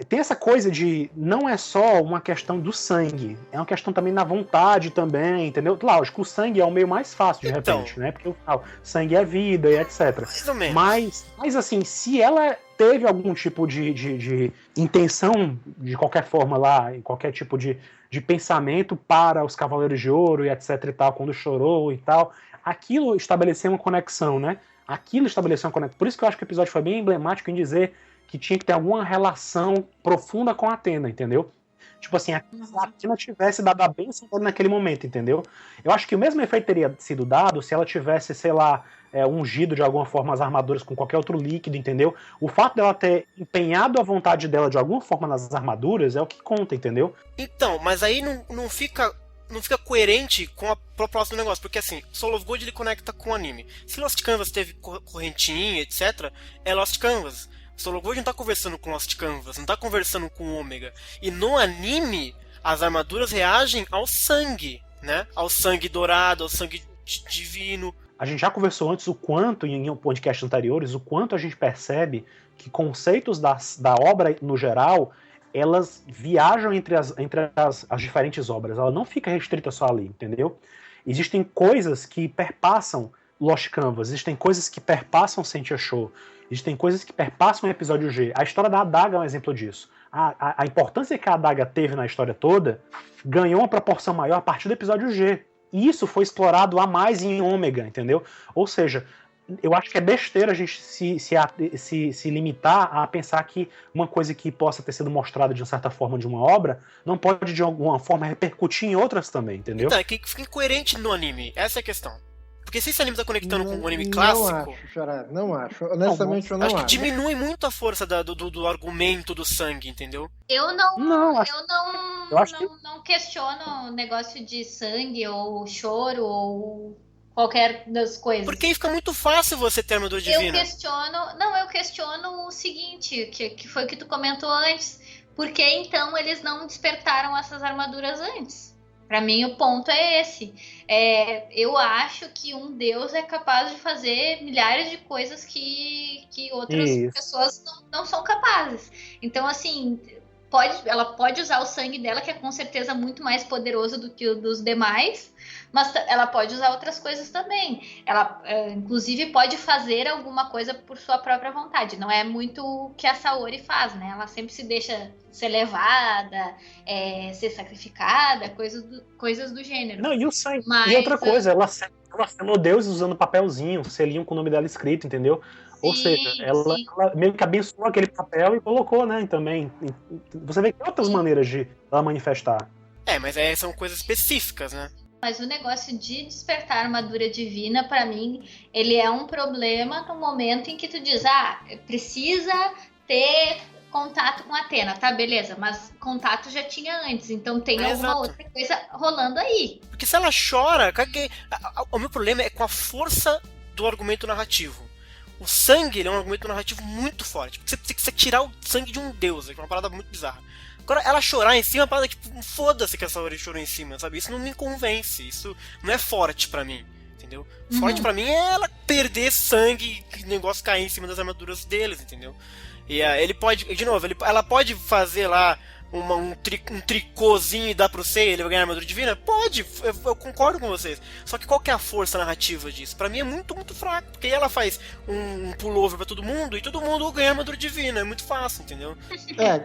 tem essa coisa de não é só uma questão do sangue, é uma questão também na vontade também, entendeu? Lógico, o sangue é o meio mais fácil de repente, né? Porque sangue é vida e etc. Mais ou menos. Mas assim, se ela teve algum tipo de intenção, de qualquer forma lá, em qualquer tipo de pensamento para os Cavaleiros de Ouro e etc e tal, quando chorou e tal, aquilo estabeleceu uma conexão, né? Aquilo estabeleceu uma conexão. Por isso que eu acho que o episódio foi bem emblemático em dizer que tinha que ter alguma relação profunda com a Athena, entendeu? Tipo assim, se a Athena tivesse dado a bênção naquele momento, entendeu? Eu acho que o mesmo efeito teria sido dado se ela tivesse, sei lá, ungido de alguma forma as armaduras com qualquer outro líquido, entendeu? O fato dela ter empenhado a vontade dela de alguma forma nas armaduras é o que conta, entendeu? Então, mas aí não fica coerente com a proposta do negócio, porque assim, Soul of Gold ele conecta com o anime. Se Lost Canvas teve correntinha, etc., é Lost Canvas. Soul of Gold não tá conversando com Lost Canvas, não tá conversando com o Ômega. E no anime, as armaduras reagem ao sangue, né? Ao sangue dourado, ao sangue divino. A gente já conversou antes o quanto, em podcasts anteriores, o quanto a gente percebe que conceitos da obra no geral, elas viajam entre as diferentes obras. Ela não fica restrita só ali, entendeu? Existem coisas que perpassam Lost Canvas, existem coisas que perpassam Sentia Show, existem coisas que perpassam o episódio G. A história da adaga é um exemplo disso. A importância que a adaga teve na história toda ganhou uma proporção maior a partir do episódio G. E isso foi explorado a mais em Ômega, entendeu? Ou seja, eu acho que é besteira a gente se limitar a pensar que uma coisa que possa ter sido mostrada de uma certa forma de uma obra não pode de alguma forma repercutir em outras também, entendeu? Então, é que fica incoerente no anime, essa é a questão. Porque se esse anime tá conectando com um anime clássico... Não acho, Xará, não acho. Honestamente, eu não acho. Acho que diminui muito a força do argumento do sangue, entendeu? Eu não questiono o negócio de sangue ou choro ou qualquer das coisas. Porque aí fica muito fácil você ter armadura divina. Eu questiono o seguinte, que foi o que tu comentou antes. Por que então eles não despertaram essas armaduras antes? Pra mim o ponto é esse. Eu acho que um deus é capaz de fazer milhares de coisas que outras pessoas não são capazes. Então, assim, ela pode usar o sangue dela, que é com certeza muito mais poderoso do que o dos demais, mas ela pode usar outras coisas também. Ela, inclusive, pode fazer alguma coisa por sua própria vontade. Não é muito o que a Saori faz, né? Ela sempre se deixa ser levada, ser sacrificada, coisas do gênero. Não, e o sangue. E outra coisa, ela selou Deus usando papelzinho, selinho com o nome dela escrito, entendeu? Ou seja, ela meio que abençoou aquele papel e colocou, né, também. Você vê que tem outras maneiras de ela manifestar. Mas são coisas específicas, né? Mas o negócio de despertar a armadura divina, pra mim, ele é um problema no momento em que tu diz, precisa ter contato com a Athena, tá, beleza, mas contato já tinha antes, então tem alguma outra coisa rolando aí. Porque se ela chora, o meu problema é com a força do argumento narrativo. O sangue, ele é um argumento narrativo muito forte, porque você precisa tirar o sangue de um deus, é uma parada muito bizarra. Agora, ela chorar em cima é uma parada que, foda-se que a Saori chorou em cima, sabe? Isso não me convence, isso não é forte pra mim, entendeu? Forte pra mim é ela perder sangue e o negócio cair em cima das armaduras deles, entendeu? E ele pode, de novo, ela pode fazer lá um tricôzinho e dar pro Seiya, ele vai ganhar armadura divina? Pode, eu concordo com vocês. Só que qual que é a força narrativa disso? Pra mim é muito, muito fraco, porque aí ela faz um pullover pra todo mundo e todo mundo ganha armadura divina, é muito fácil, entendeu? É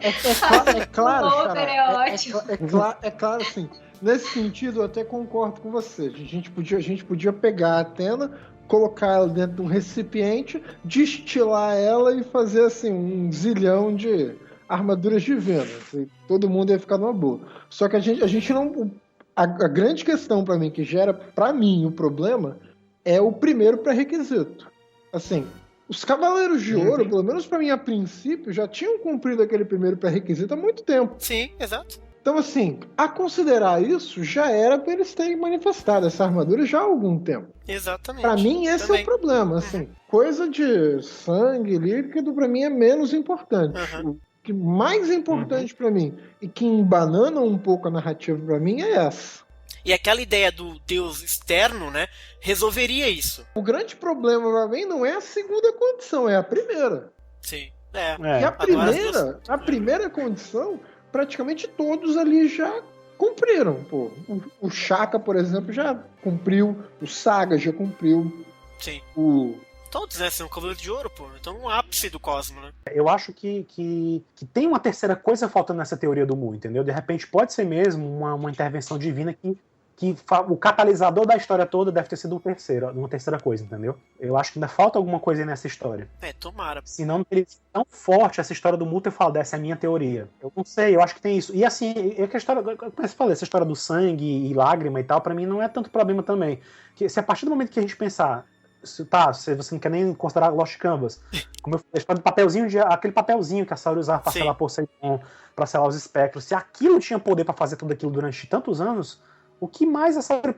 claro, Xará, é claro, assim, nesse sentido eu até concordo com você. A gente podia pegar a Athena, colocar ela dentro de um recipiente, destilar ela e fazer assim um zilhão de armaduras divinas. E todo mundo ia ficar numa boa. Só que a gente não... A grande questão pra mim, que gera pra mim o problema, é o primeiro pré-requisito. Assim, os Cavaleiros de Ouro, pelo menos pra mim a princípio, já tinham cumprido aquele primeiro pré-requisito há muito tempo. Sim, exato. Então, assim, a considerar isso, já era pra eles terem manifestado essa armadura já há algum tempo. Exatamente. Pra mim, esse é o problema. Assim, coisa de sangue líquido, pra mim, é menos importante. O que mais importante pra mim, e que embanana um pouco a narrativa pra mim, é essa. E aquela ideia do Deus externo, né, resolveria isso. O grande problema pra mim não é a segunda condição, é a primeira. Sim. E a primeira condição, praticamente todos ali já cumpriram. Pô. O Shaka, por exemplo, já cumpriu, o Saga já cumpriu. Sim. O... Todos, né? São Cavaleiro de Ouro, pô. Então, um ápice do cosmo, né? Eu acho que tem uma terceira coisa faltando nessa teoria do Mu, entendeu? De repente pode ser mesmo uma intervenção divina que o catalisador da história toda deve ter sido uma terceira coisa, entendeu? Eu acho que ainda falta alguma coisa aí nessa história. Tomara. Senão não teria sido tão forte essa história do Mu ter falado, essa é a minha teoria. Eu não sei, eu acho que tem isso. E assim, que a história, como eu falei, essa história do sangue e lágrima e tal, pra mim não é tanto problema também. Que se a partir do momento que a gente pensar, se você não quer nem considerar Lost Canvas, como eu falei, a história do papelzinho, aquele papelzinho que a Saori usava pra selar Poseidon, pra selar os espectros, se aquilo tinha poder pra fazer tudo aquilo durante tantos anos, o que mais a Saori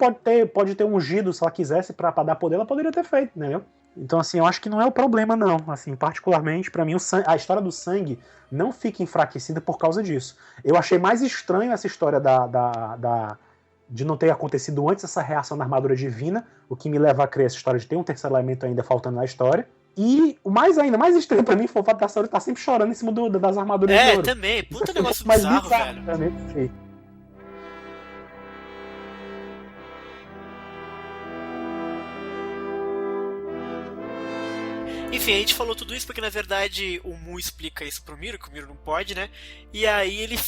pode ter ungido, se ela quisesse, pra dar poder, ela poderia ter feito, entendeu? Então, assim, eu acho que não é o problema, não. Assim, particularmente, pra mim, a história do sangue não fica enfraquecida por causa disso. Eu achei mais estranho essa história de não ter acontecido antes essa reação na armadura divina, o que me leva a crer essa história de ter um terceiro elemento ainda faltando na história. E o ainda mais estranho pra mim foi o fato da Saori estar sempre chorando em cima das armaduras de ouro. Também. Puta negócio bizarro, velho. Sim. Enfim, a gente falou tudo isso porque, na verdade, o Mu explica isso pro Miro, que o Miro não pode, né? E aí ele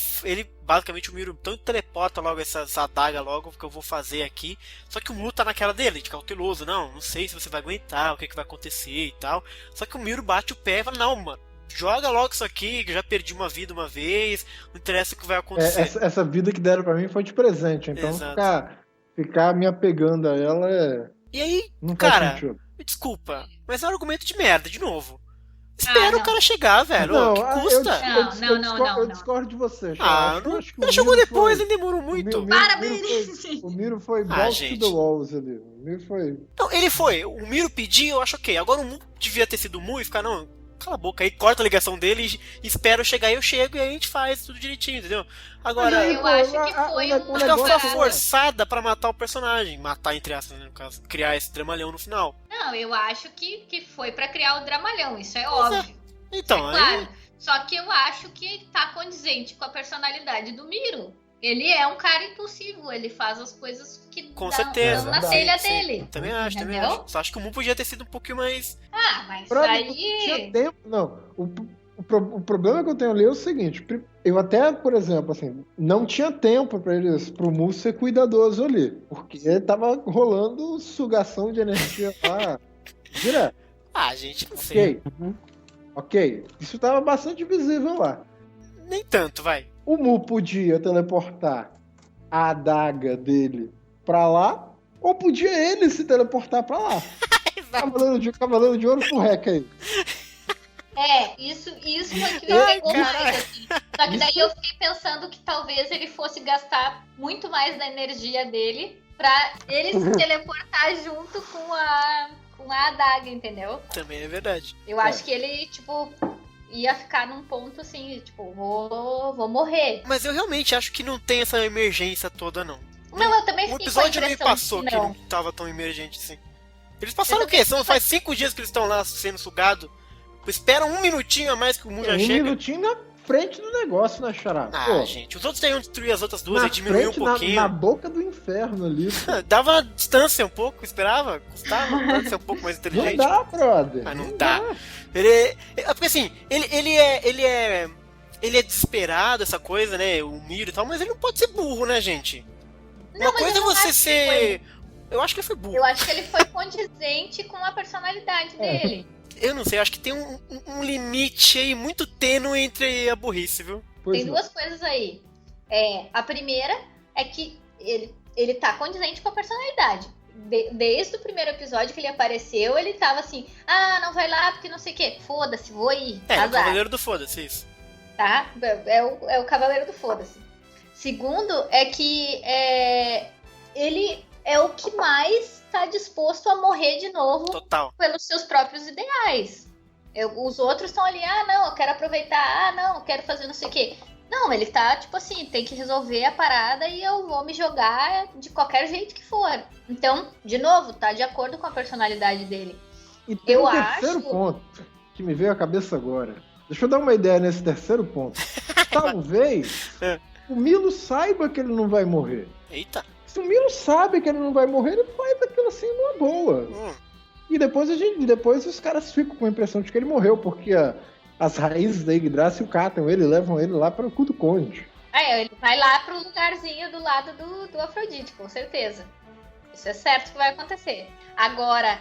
basicamente, o Miro então teleporta logo essa adaga logo, que eu vou fazer aqui. Só que o Mu tá naquela dele, de cauteloso. Não sei se você vai aguentar, o que vai acontecer e tal. Só que o Miro bate o pé e fala, não, mano, joga logo isso aqui, que já perdi uma vida uma vez, não interessa o que vai acontecer. Essa vida que deram pra mim foi de presente, então ficar me apegando a ela E aí, não cara, faz sentido. Desculpa, mas é um argumento de merda, de novo. Espera o cara chegar, velho. Não, que custa? Eu discordo de você. Ele chegou depois, ele demorou muito. O Miro foi balls to the walls ali. O Miro foi... Não, ele foi. O Miro pediu, eu acho ok. Agora o Mu devia ter sido o Mu e ficar, não, cala a boca aí, corta a ligação dele e espera eu chegar e eu chego e aí a gente faz tudo direitinho, entendeu? Agora, eu acho que foi acho que ela foi forçada pra matar o personagem. Matar, entre aspas, né, no caso. Criar esse dramalhão no final. Não, eu acho que foi pra criar o dramalhão, isso é óbvio. Então, claro. Só que eu acho que tá condizente com a personalidade do Miro. Ele é um cara impulsivo, ele faz as coisas que com certeza, dão na telha dele. Também acho, também acho. Só acho que o Mu podia ter sido um pouquinho mais... mas aí... Tinha tempo, não. O problema que eu tenho ali é o seguinte, eu até, por exemplo, assim, não tinha tempo pro Mu ser cuidadoso ali, porque tava rolando sugação de energia lá direto. Gente, não sei. Ok, isso tava bastante visível lá. Nem tanto, vai. O Mu podia teleportar a adaga dele pra lá, ou podia ele se teleportar pra lá. Cavaleiro de Ouro pro Rec aí. Isso foi que me pegou mais, assim. Só que daí eu fiquei pensando que talvez ele fosse gastar muito mais da energia dele pra ele se teleportar junto com a adaga, entendeu? Também é verdade. Eu acho que ele, tipo... ia ficar num ponto assim, tipo, vou morrer. Mas eu realmente acho que não tem essa emergência toda, não. Não, eu também fiquei com a impressão. O episódio nem passou que não tava tão emergente assim. Eles passaram o quê? Faz 5 dias que eles estão lá sendo sugados. Espera um minutinho a mais que o Mu já chega. Um minutinho na frente do negócio, né, Xará? Gente, os outros teriam destruir as outras duas e diminuir um pouquinho. Na boca do inferno ali. Dava distância um pouco, esperava, custava ser um pouco mais inteligente. Não dá, brother. Mas não dá. Porque assim, ele é desesperado, essa coisa, né? O Miro e tal, mas ele não pode ser burro, né, gente? Uma coisa é você ser... Eu acho que ele foi burro. Eu acho que ele foi condizente com a personalidade dele. Eu não sei, acho que tem um limite aí muito tênue entre a burrice, viu? Tem duas coisas aí. A primeira é que ele tá condizente com a personalidade. Desde o primeiro episódio que ele apareceu, ele tava assim, não vai lá porque não sei o quê. Foda-se, vou ir. O Cavaleiro do Foda-se, isso. Tá? É o Cavaleiro do Foda-se. Segundo, é que ele é o que mais está disposto a morrer de novo. Total. Pelos seus próprios ideais. Os outros estão ali, não, eu quero aproveitar, não, eu quero fazer não sei o quê. Não, ele tá, tipo assim, tem que resolver a parada e eu vou me jogar de qualquer jeito que for. Então, de novo, tá de acordo com a personalidade dele. E tem um terceiro ponto que me veio à cabeça agora. Deixa eu dar uma ideia nesse terceiro ponto. Talvez o Milo saiba que ele não vai morrer. Eita. Se o Milo sabe que ele não vai morrer, ele faz aquilo assim numa boa. E depois os caras ficam com a impressão de que ele morreu, porque as raízes da Yggdrasil catam ele, levam ele lá para o cu do Conde. Ele vai lá pro lugarzinho do lado do Afrodite, com certeza. Isso é certo que vai acontecer. Agora,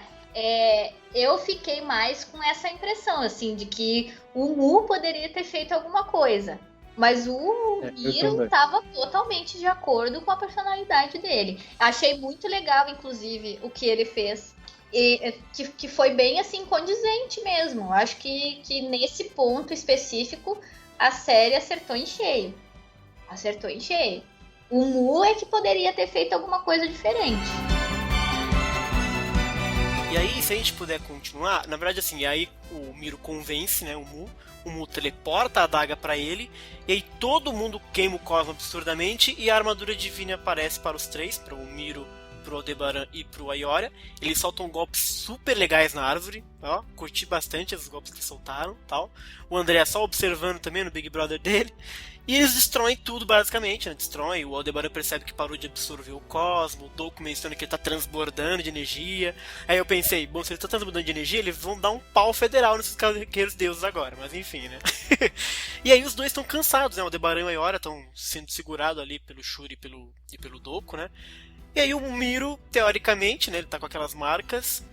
eu fiquei mais com essa impressão, assim, de que o Mu poderia ter feito alguma coisa. Mas o Miro estava totalmente de acordo com a personalidade dele. Achei muito legal, inclusive, o que ele fez. E que foi bem assim condizente mesmo. Acho que nesse ponto específico a série acertou em cheio. O Mu é que poderia ter feito alguma coisa diferente. E aí, se a gente puder continuar, na verdade assim, aí o Miro convence, né, o Mu teleporta a adaga pra ele, e aí todo mundo queima o Cosmo absurdamente e a armadura divina aparece para os três, para o Miro, pro Aldebaran e pro Aioria. Eles soltam golpes super legais na árvore, ó, curti bastante os golpes que eles soltaram, tal. O André só observando também no Big Brother dele. E eles destroem tudo basicamente, né? Destroem, o Aldebaran percebe que parou de absorver o Cosmo, o Doku menciona que ele tá transbordando de energia. Aí eu pensei, bom, se ele tá transbordando de energia, eles vão dar um pau federal nesses guerreiros deuses agora, mas enfim, né? E aí os dois estão cansados, né? O Aldebaran e o Aioria estão sendo segurados ali pelo Shuri e pelo Doku, né? E aí o Miro, teoricamente, né, ele tá com aquelas marcas.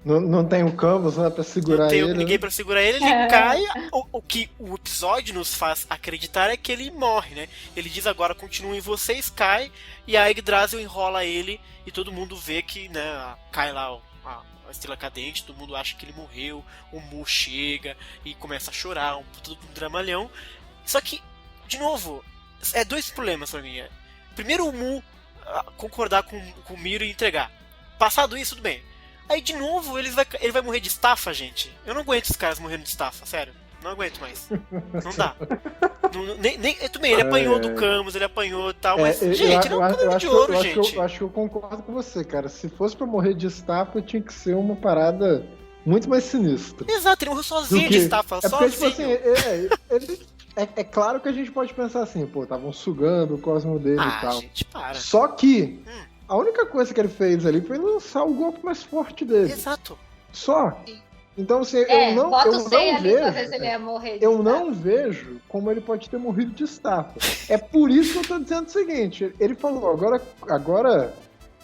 Não tem o Camus, né, pra segurar ele. Não tem ninguém pra segurar ele, ele cai. O que o episódio nos faz acreditar é que ele morre, né? Ele diz agora, continuem vocês, cai, e a Yggdrasil enrola ele, e todo mundo vê que, né, cai lá a estrela cadente, todo mundo acha que ele morreu, o Mu chega e começa a chorar, um dramalhão. Só que, de novo, dois problemas pra mim. Primeiro, o Mu concordar com o Miro e entregar. Passado isso, tudo bem. Aí de novo ele vai morrer de estafa, gente. Eu não aguento esses caras morrendo de estafa, sério. Não aguento mais. Não dá. Tudo bem, ele apanhou do Camus, ele apanhou e tal, mas, gente, não é um caminho de ouro, gente. Eu acho que eu concordo com você, cara. Se fosse pra morrer de estafa, tinha que ser uma parada muito mais sinistra. Exato, ele morreu sozinho de estafa, sozinho. Porque, tipo assim, é claro que a gente pode pensar assim, pô, estavam sugando o cosmo dele e tal. Gente, para. Só que a única coisa que ele fez ali foi lançar o golpe mais forte dele. Exato. Só. Então, assim, eu não vejo como ele pode ter morrido de estafa. É por isso que eu tô dizendo o seguinte, ele falou, agora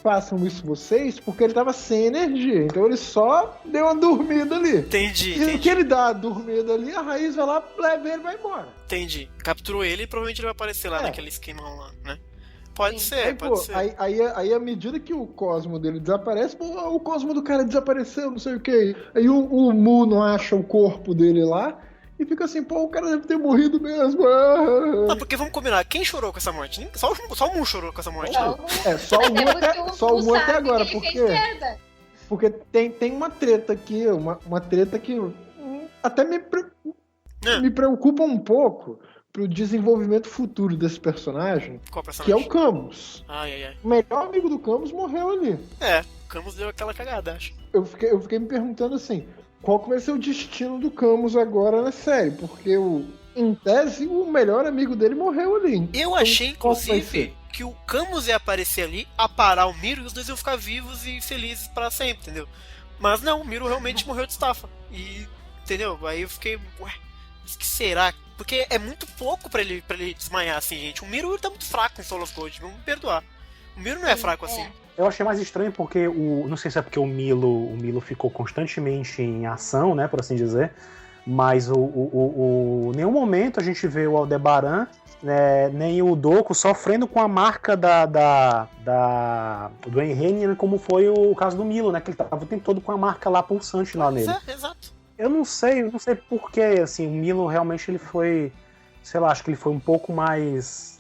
façam isso vocês, porque ele tava sem energia. Então ele só deu uma dormida ali. Entendi. E que ele dá a dormida ali, a raiz vai lá, leva ele e vai embora. Entendi. Capturou ele e provavelmente ele vai aparecer lá naquele esquema lá, né? Pode ser, aí, pode ser. Aí, à medida que o cosmo dele desaparece, o cosmo do cara desapareceu, não sei o que. Aí o Mu não acha o corpo dele lá e fica assim, pô, o cara deve ter morrido mesmo. Não, porque vamos combinar, quem chorou com essa morte? Só o Mu chorou com essa morte. Só o Mu até agora, porque tem uma treta aqui, uma treta que até me preocupa um pouco pro desenvolvimento futuro desse personagem, que é o Camus. O melhor amigo do Camus morreu ali. O Camus deu aquela cagada, acho. Eu fiquei me perguntando assim, qual que vai ser o destino do Camus agora na série? Porque, em tese, o melhor amigo dele morreu ali. Eu achei, inclusive, que o Camus ia aparecer ali, aparar o Miro, e os dois iam ficar vivos e felizes pra sempre, entendeu? Mas não, o Miro realmente morreu de estafa. E, entendeu? Aí eu fiquei, mas que será? Porque é muito pouco pra ele desmaiar assim, gente. O Miro tá muito fraco em Soul of Gold, vamos me perdoar. O Miro não é fraco assim. Eu achei mais estranho porque não sei se é porque o Milo ficou constantemente em ação, né, por assim dizer, mas em nenhum momento a gente vê o Aldebaran, né, nem o Doku sofrendo com a marca do Enrene, como foi o caso do Milo, né, que ele tava o tempo todo com a marca lá pulsante lá nele. Exato. Eu não sei porquê, assim, o Milo realmente ele foi sei lá, acho que ele foi um pouco mais...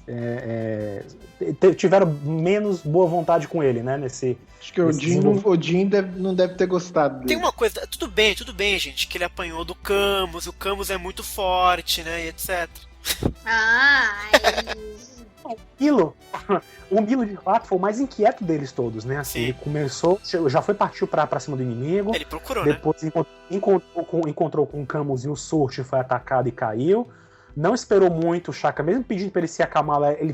tiveram menos boa vontade com ele, né? Acho que o Odin não deve ter gostado dele. Tem uma coisa, tudo bem, gente, que ele apanhou do Camus, o Camus é muito forte, né, e etc. O Milo, de fato, foi o mais inquieto deles todos, né? Assim, ele começou, partiu pra cima do inimigo. Ele procurou, depois, né? Encontrou com o Camus e o Surge, foi atacado e caiu. Não esperou muito o Shaka, mesmo pedindo pra ele se acalmar, ele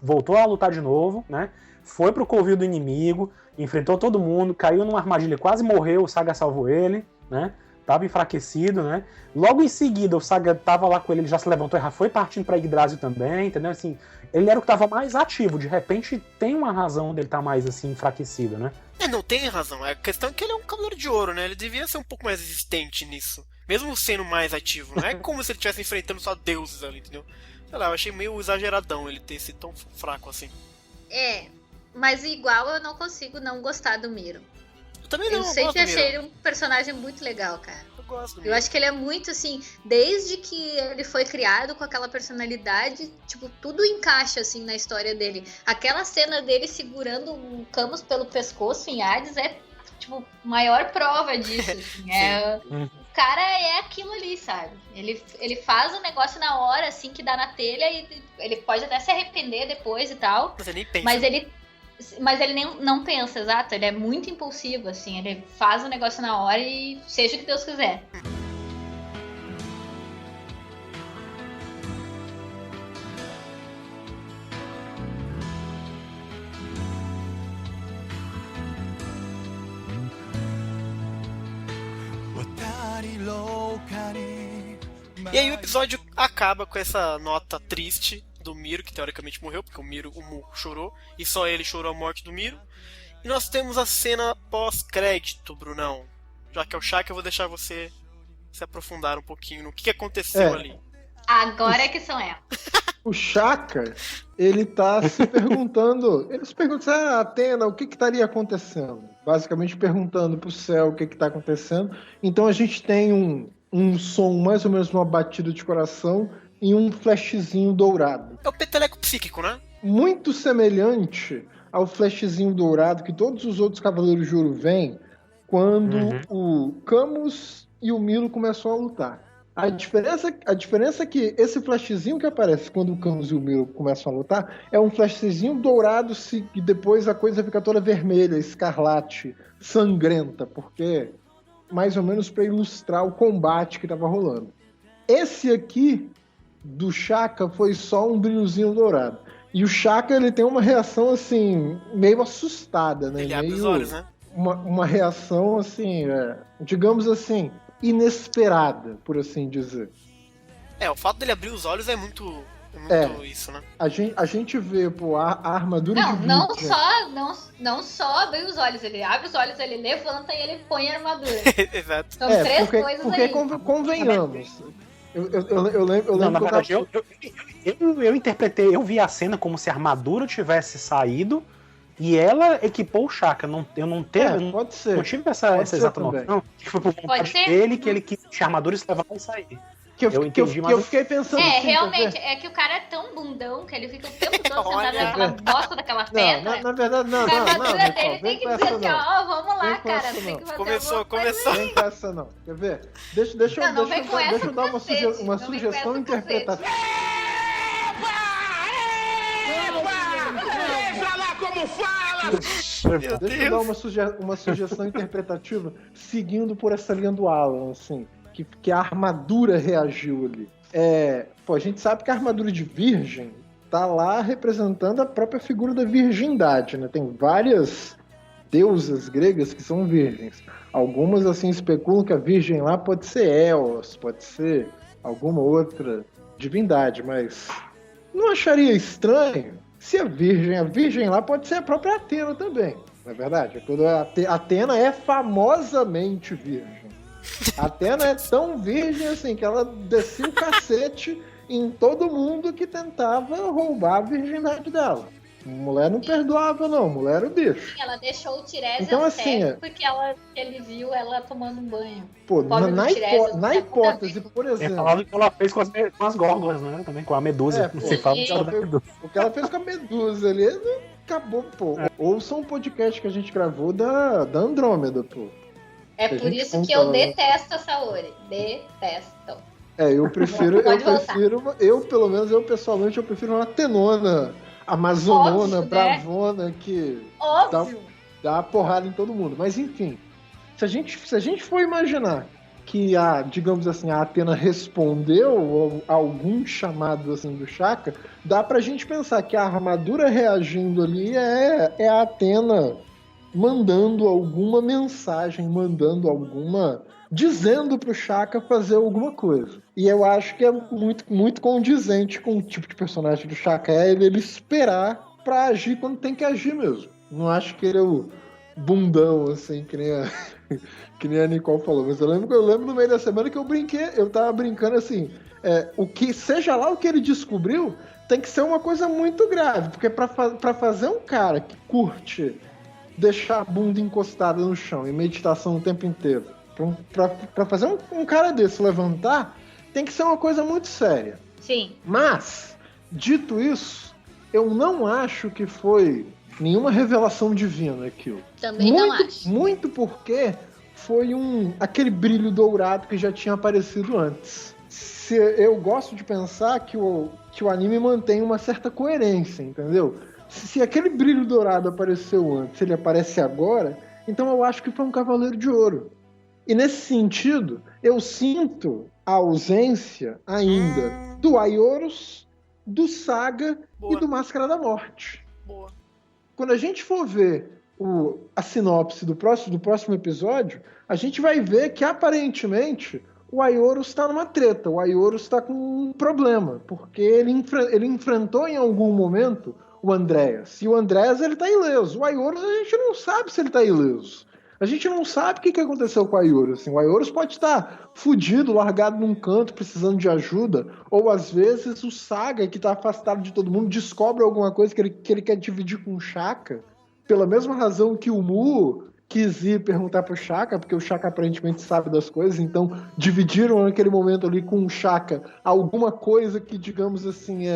voltou a lutar de novo, né? Foi pro covil do inimigo, enfrentou todo mundo, caiu numa armadilha, quase morreu, o Saga salvou ele, né? Tava enfraquecido, né? Logo em seguida, o Saga tava lá com ele já se levantou e já foi partindo pra Yggdrasil também, entendeu? Assim, ele era o que tava mais ativo, de repente tem uma razão dele estar mais, assim, enfraquecido, né? Não tem razão, a questão é que ele é um Cavaleiro de Ouro, né? Ele devia ser um pouco mais resistente nisso, mesmo sendo mais ativo, não é como se ele estivesse enfrentando só deuses ali, entendeu? Sei lá, eu achei meio exageradão ele ter sido tão fraco assim. Mas igual eu não consigo não gostar do Miro. Eu também não. Eu sempre achei ele um personagem muito legal, cara. Eu gosto do Miro. Eu acho que ele é muito assim, desde que ele foi criado com aquela personalidade, tipo, tudo encaixa assim na história dele. Aquela cena dele segurando o Camus pelo pescoço em Hades é, tipo, maior prova disso. Assim. O cara é aquilo ali, sabe? Ele faz o negócio na hora, assim, que dá na telha e ele pode até se arrepender depois e tal. Mas ele nem pensa. Mas ele nem, não pensa, exato. Ele é muito impulsivo, assim. Ele faz o negócio na hora e seja o que Deus quiser. E aí o episódio acaba com essa nota triste do Miro, que teoricamente morreu, porque o Mu chorou, e só ele chorou a morte do Miro. E nós temos a cena pós-crédito, Brunão. Já que é o Shaka, eu vou deixar você se aprofundar um pouquinho no que aconteceu ali. Agora é que são elas. O Shaka, ele tá se perguntando... Ele se pergunta, Atena, o que estaria acontecendo? Basicamente perguntando pro céu o que tá acontecendo. Então a gente tem um som, mais ou menos uma batida de coração, e um flashzinho dourado. É o peteleco psíquico, né? Muito semelhante ao flashzinho dourado que todos os outros Cavaleiros de Ouro veem quando o Camus e o Milo começam a lutar. A diferença é que esse flashzinho que aparece quando o Camus e o Milo começam a lutar é um flashzinho dourado e depois a coisa fica toda vermelha, escarlate, sangrenta, porque mais ou menos para ilustrar o combate que estava rolando. Esse aqui do Shaka foi só um brilhozinho dourado. E o Shaka, ele tem uma reação, assim, meio assustada, né? Ele abre os olhos, né? Uma reação, assim, digamos assim, inesperada, por assim dizer. O fato dele abrir os olhos é muito isso, né? A gente vê, a armadura de Virgem... Não só abrir os olhos, ele abre os olhos, ele levanta e ele põe a armadura. Exato. São três coisas porque aí. Convenhamos... Eu lembro na verdade, eu interpretei, eu vi a cena como se a armadura tivesse saído e ela equipou o Shaka. Eu não tive essa exata noção. Que foi por vontade dele que ele quis a armadura se levar e sair. Eu fiquei pensando assim, realmente, é que o cara é tão bundão que ele fica o tempo todo sentado naquela bosta daquela pedra. Na verdade, não. A armadura dele tem que dizer assim, vamos lá, cara. Tem que fazer começou. Vem com essa não. Quer ver? Deixa eu dar uma sugestão interpretativa. Deixa eu dar uma sugestão interpretativa seguindo por essa linha do Alan, assim. Que a armadura reagiu ali. A gente sabe que a armadura de virgem tá lá representando a própria figura da virgindade, né? Tem várias deusas gregas que são virgens. Algumas, assim, especulam que a virgem lá pode ser Eos, pode ser alguma outra divindade, mas não acharia estranho se a virgem lá pode ser a própria Atena também, não é verdade? A Atena é famosamente virgem. A Atena é tão virgem assim que ela descia o cacete em todo mundo que tentava roubar a virgindade dela. Mulher não perdoava, não. Mulher era o bicho. Ela deixou o Tiresias então, assim, porque ele viu ela tomando um banho. Pô, na hipótese, por exemplo... É falado que ela fez com as górgolas, né? Também com a medusa. Pô, Você fala o que ela fez com a medusa ali, acabou, pô. Ouça um podcast que a gente gravou da Andrômeda, pô. É por isso que eu detesto a Saori. Detesto. Eu prefiro, pelo menos, pessoalmente, eu prefiro uma tenona, amazonona, óbvio, bravona, né? Que dá uma porrada em todo mundo. Mas, enfim, se a gente for imaginar que digamos assim, a Athena respondeu a algum chamado assim do Shaka, dá pra gente pensar que a armadura reagindo ali é a Athena mandando alguma mensagem, dizendo pro Shaka fazer alguma coisa. E eu acho que é muito, muito condizente com o tipo de personagem do Shaka, ele esperar pra agir quando tem que agir mesmo. Não acho que ele é o bundão, assim, que nem a Nicole falou. Mas eu lembro no meio da semana que eu tava brincando assim, seja lá o que ele descobriu, tem que ser uma coisa muito grave, porque pra fazer um cara que curte deixar a bunda encostada no chão em meditação o tempo inteiro, pra fazer um cara desse levantar, tem que ser uma coisa muito séria. Sim. Mas, dito isso, eu não acho que foi nenhuma revelação divina aquilo. Também não acho. Muito porque foi aquele brilho dourado que já tinha aparecido antes. Eu gosto de pensar que o anime mantém uma certa coerência, entendeu? Se aquele brilho dourado apareceu antes, ele aparece agora, então eu acho que foi um Cavaleiro de Ouro. E nesse sentido, eu sinto a ausência ainda do Aioros, do Saga e do Máscara da Morte. Boa. Quando a gente for ver a sinopse do próximo episódio, a gente vai ver que aparentemente o Aioros está numa treta, o Aioros está com um problema, porque ele enfrentou em algum momento o Andréas. E o Andréas, ele tá ileso. O Aioros, a gente não sabe se ele tá ileso. A gente não sabe o que aconteceu com o Aioros. Assim, o Aioros pode estar fudido, largado num canto, precisando de ajuda. Ou, às vezes, o Saga, que tá afastado de todo mundo, descobre alguma coisa que ele quer dividir com o Shaka. Pela mesma razão que o Mu quis ir perguntar pro Shaka, porque o Shaka aparentemente sabe das coisas. Então, dividiram naquele momento ali com o Shaka alguma coisa que, digamos assim,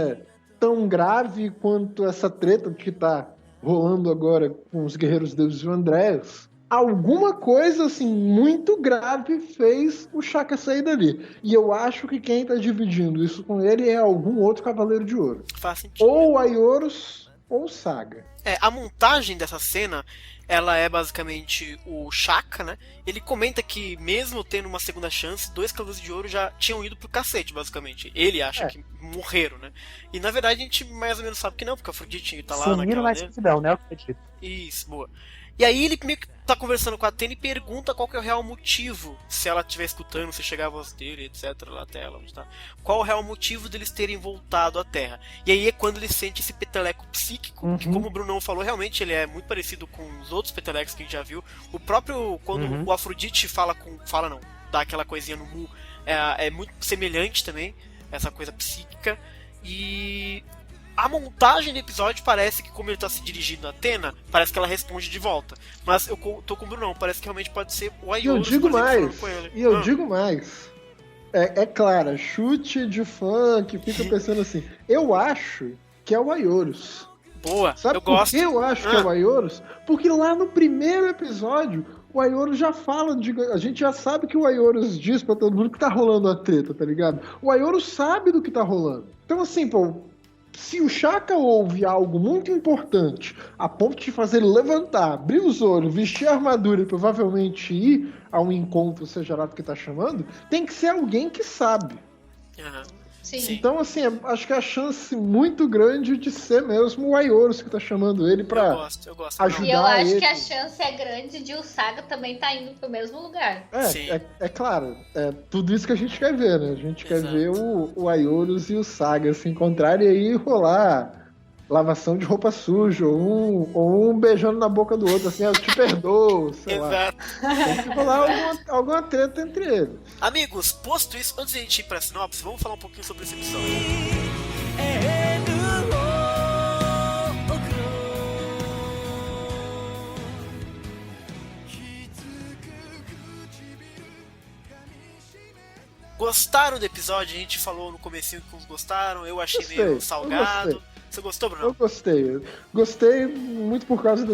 tão grave quanto essa treta que tá rolando agora com os Guerreiros Deuses e o Andréas. Alguma coisa, assim, muito grave fez o Shaka sair dali. E eu acho que quem tá dividindo isso com ele é algum outro Cavaleiro de Ouro. Faz sentido. Ou o Aioros, ou o Saga. A montagem dessa cena, ela é basicamente o Shaka, né? Ele comenta que, mesmo tendo uma segunda chance, 2 Cavaleiros de Ouro já tinham ido pro cacete, basicamente. Ele acha que morreram, né? E, na verdade, a gente mais ou menos sabe que não, porque a Afrodite tá lá naquela na escuridão, né? Isso, boa. E aí ele meio que tá conversando com a Athena e pergunta qual que é o real motivo, se ela estiver escutando, se chegar a voz dele, etc, lá até ela, onde tá. Qual o real motivo deles terem voltado à Terra. E aí é quando ele sente esse peteleco psíquico, que, como o Brunão falou, realmente ele é muito parecido com os outros petelecos que a gente já viu. O próprio, quando o Afrodite dá aquela coisinha no Mu, é muito semelhante também, essa coisa psíquica. E a montagem do episódio parece que, como ele tá se dirigindo a Athena, parece que ela responde de volta. Mas eu tô com o Brunão, parece que realmente pode ser o Aioros. Eu digo mais. É claro, chute de fã que fica pensando assim. Eu acho que é o Aioros. Boa, sabe eu gosto. Por que eu acho que é o Aioros? Porque lá no primeiro episódio, o Aioros já fala, a gente já sabe que o Aioros diz pra todo mundo que tá rolando a treta, tá ligado? O Aioros sabe do que tá rolando. Então assim, pô, se o Shaka ouve algo muito importante, a ponto de fazer ele levantar, abrir os olhos, vestir a armadura e provavelmente ir a um encontro, seja lá do que tá chamando, tem que ser alguém que sabe. Sim. Então, assim, acho que é a chance muito grande de ser mesmo o Aioros que tá chamando ele pra eu gosto. ajudar ele. E eu acho que a chance é grande de o Saga também tá indo pro mesmo lugar. É claro, é tudo isso que a gente quer ver, né? A gente quer ver o Aioros e o Saga se encontrarem e aí rolar lavação de roupa suja, ou um beijando na boca do outro, assim, eu te perdoo, sei lá. Tem que rolar alguma treta entre eles. Amigos, posto isso, antes de a gente ir pra sinopse, vamos falar um pouquinho sobre esse episódio. Gostaram do episódio? A gente falou no comecinho que uns gostaram, eu achei meio salgado. Você gostou, Bruno? Eu gostei. Gostei muito por causa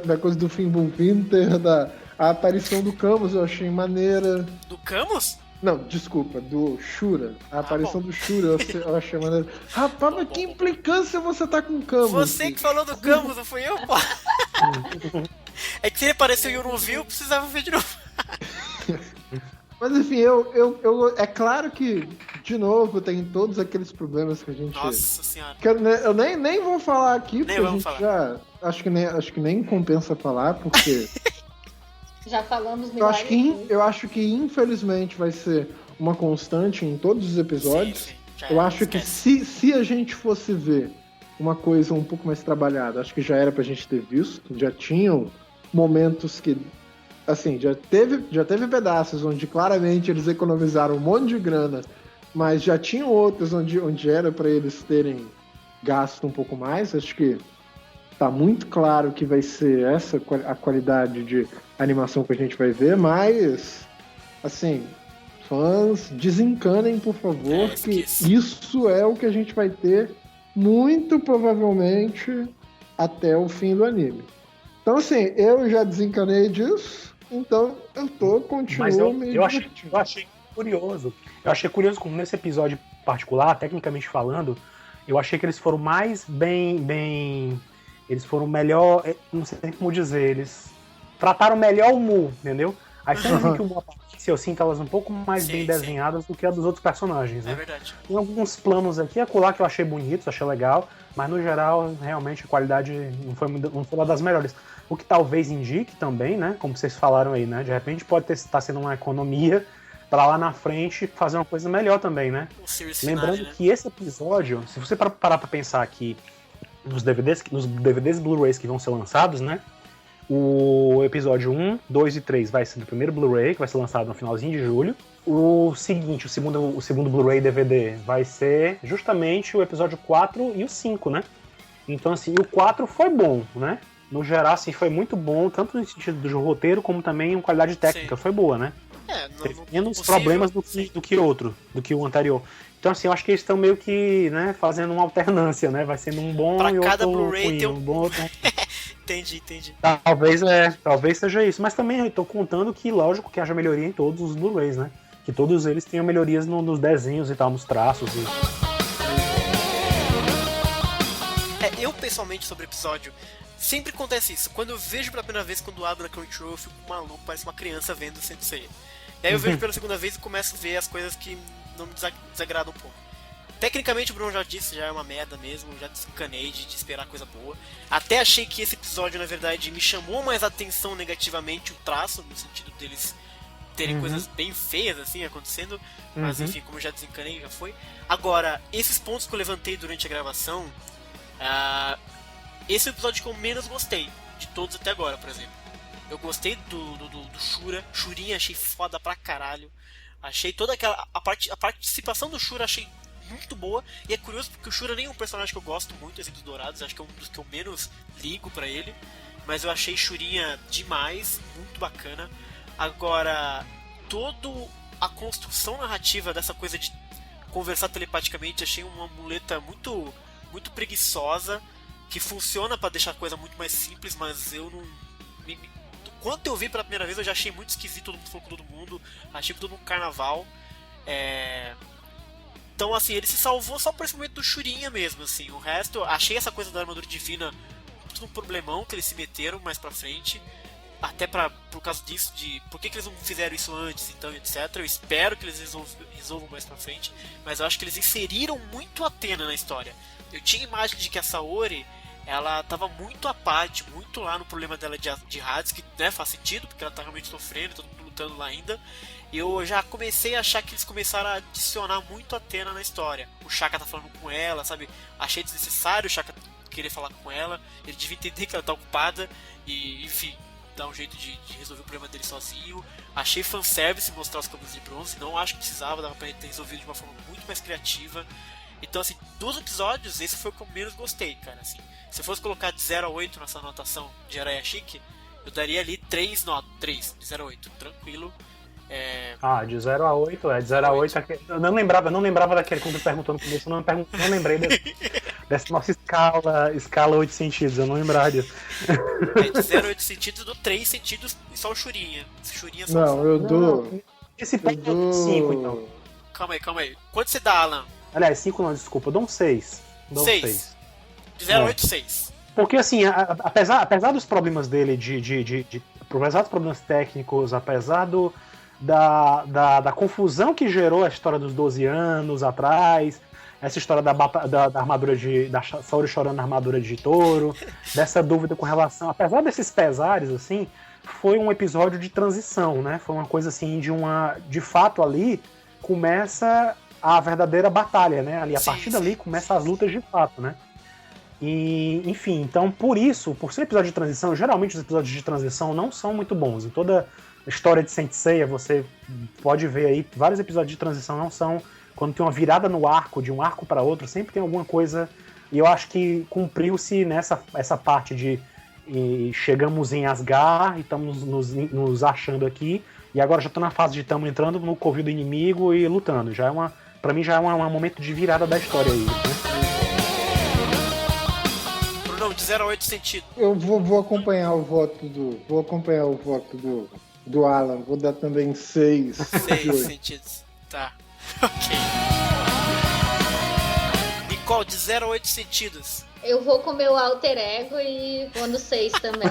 da coisa do Finn Wolfhunter, a aparição do Camus, eu achei maneira. Do Camus? Não, desculpa, do Shura. A aparição do Shura eu achei maneira. Rapaz, mas que implicância você tá com o Camus? Você que falou do Camus, não fui eu, pô. É que se ele apareceu e eu não vi, eu precisava ver de novo. Mas enfim, é claro que, de novo, tem todos aqueles problemas que a gente... Nossa senhora. Que eu nem vou falar aqui, nem porque a gente falar. Já... Acho que nem compensa falar, porque... Já falamos eu acho que infelizmente vai ser uma constante em todos os episódios. Sim. Eu acho que se a gente fosse ver uma coisa um pouco mais trabalhada, acho que já era pra gente ter visto. Já tinham momentos que... Assim, já teve pedaços onde claramente eles economizaram um monte de grana, mas já tinham outros onde era para eles terem gasto um pouco mais. Acho que tá muito claro que vai ser essa a qualidade de animação que a gente vai ver, mas, assim, fãs, desencanem, por favor, que isso é o que a gente vai ter muito provavelmente até o fim do anime. Então, assim, eu já desencanei disso. Então, continuo eu achei curioso. Eu achei curioso como nesse episódio particular, tecnicamente falando, eu achei que eles foram mais bem... Eles foram melhor... Não sei como dizer. Eles trataram melhor o Mu, entendeu? As cenas em que o Mu aparece, eu sinto elas um pouco mais bem desenhadas do que a dos outros personagens, né? É verdade. Tem alguns planos aqui e acolá que eu achei bonitos, achei legal, mas no geral, realmente, a qualidade não foi uma das melhores. O que talvez indique também, né? Como vocês falaram aí, né? De repente pode estar sendo uma economia para lá na frente fazer uma coisa melhor também, né? Lembrando que esse episódio, se você parar pra pensar aqui nos DVDs Blu-rays que vão ser lançados, né? O episódio 1, 2 e 3 vai ser do primeiro Blu-ray, que vai ser lançado no finalzinho de julho. O segundo Blu-ray DVD vai ser justamente o episódio 4 e o 5, né? Então, assim, o 4 foi bom, né? No geral, assim, foi muito bom, tanto no sentido do roteiro, como também em qualidade técnica, foi boa, né? Teve menos problemas do que o anterior. Então, assim, eu acho que eles estão meio que, né, fazendo uma alternância, né? Vai sendo um bom pra e cada outro Blu-ray ruim, tem um bom outro... Entendi. Talvez seja isso. Mas também eu tô contando que, lógico, que haja melhoria em todos os Blu-rays, né? Que todos eles tenham melhorias nos desenhos e tal, nos traços. Eu, pessoalmente, sobre o episódio, sempre acontece isso. Quando eu vejo pela primeira vez, quando abro na Crunchyroll, eu fico maluco, parece uma criança vendo Sensei. E aí eu vejo pela segunda vez e começo a ver as coisas que não me desagradam um pouco. Tecnicamente o Bruno já disse, já é uma merda mesmo, já desencanei de esperar coisa boa. Até achei que esse episódio, na verdade, me chamou mais atenção negativamente o traço, no sentido deles terem coisas bem feias, assim, acontecendo. Mas enfim, como eu já desencanei, já foi. Agora, esses pontos que eu levantei durante a gravação, esse é o episódio que eu menos gostei, de todos até agora, por exemplo. Eu gostei do Shura, Shurinha achei foda pra caralho. Achei toda aquela... A participação do Shura achei muito boa, e é curioso porque o Shura nem é um personagem que eu gosto muito, assim, dos Dourados, acho que é um dos que eu menos ligo pra ele, mas eu achei Shurinha demais, muito bacana. Agora, toda a construção narrativa dessa coisa de conversar telepaticamente, achei uma muleta muito, muito preguiçosa, que funciona pra deixar a coisa muito mais simples, mas eu não... Quando eu vi pela primeira vez, eu já achei muito esquisito, todo mundo falou com todo mundo, achei tudo um carnaval. Então, assim, ele se salvou só por esse momento do Shurinha mesmo, assim. O resto, achei essa coisa da armadura divina tudo um problemão que eles se meteram mais pra frente. Até por causa disso, de por que eles não fizeram isso antes, então, etc. Eu espero que eles resolvam mais pra frente. Mas eu acho que eles inseriram muito a Athena na história. Eu tinha imagem de que a Saori, ela tava muito à parte, muito lá no problema dela de Hades, que, né, faz sentido, porque ela tá realmente sofrendo, todo mundo lutando lá ainda. E eu já comecei a achar que eles começaram a adicionar muito a Athena na história. O Shaka tá falando com ela, sabe? Achei desnecessário o Shaka querer falar com ela. Ele devia entender que ela tá ocupada e, enfim, dar um jeito de resolver o problema dele sozinho. Achei fanservice mostrar os cabelos de bronze, não acho que precisava, dava pra ele ter resolvido de uma forma muito mais criativa. Então, assim, dos episódios, esse foi o que eu menos gostei, cara, assim. Se eu fosse colocar de 0 a 8 nessa anotação de Jiraiya Chique, eu daria ali 3 de 0 a 8, tranquilo. De 0 a 8, de 0 a 8. Eu não lembrava daquele, quando tu perguntou no começo, eu não lembrei dessa nossa escala 8 sentidos, eu não lembrava disso. De 0 a 8 sentidos, eu dou 3 sentidos e só o Churinha. Churinha só. Não, eu dou. Esse ponto é 5, então. Calma aí. Quanto você dá, Alan? Aliás, 5 não, desculpa, eu dou um 6. 6. De 0 a 8, 6. Porque assim, apesar dos problemas dele, apesar dos problemas técnicos, apesar da confusão que gerou a história dos 12 anos atrás, essa história da armadura da Saori chorando na armadura de touro, dessa dúvida com relação, apesar desses pesares, assim, foi um episódio de transição, né? Foi uma coisa assim, de fato ali começa a verdadeira batalha, né? Ali, a partir dali começa as lutas de fato, né? E, enfim, então por ser episódio de transição, geralmente os episódios de transição não são muito bons. Em toda a história de Saint Seiya, você pode ver aí, vários episódios de transição não são, quando tem uma virada no arco, de um arco para outro, sempre tem alguma coisa, e eu acho que cumpriu-se essa parte de chegamos em Asgard e estamos nos achando aqui, e agora já tô na fase de estamos entrando no covil do inimigo e lutando. Pra mim já é um momento de virada da história aí, né? Não, de 0 a 8 sentidos. Eu vou acompanhar o voto do Alan. Vou dar também 6. 6 sentidos. Tá. Ok. Nicole, de 0 a 8 sentidos. Eu vou com meu alter ego e vou no 6 também.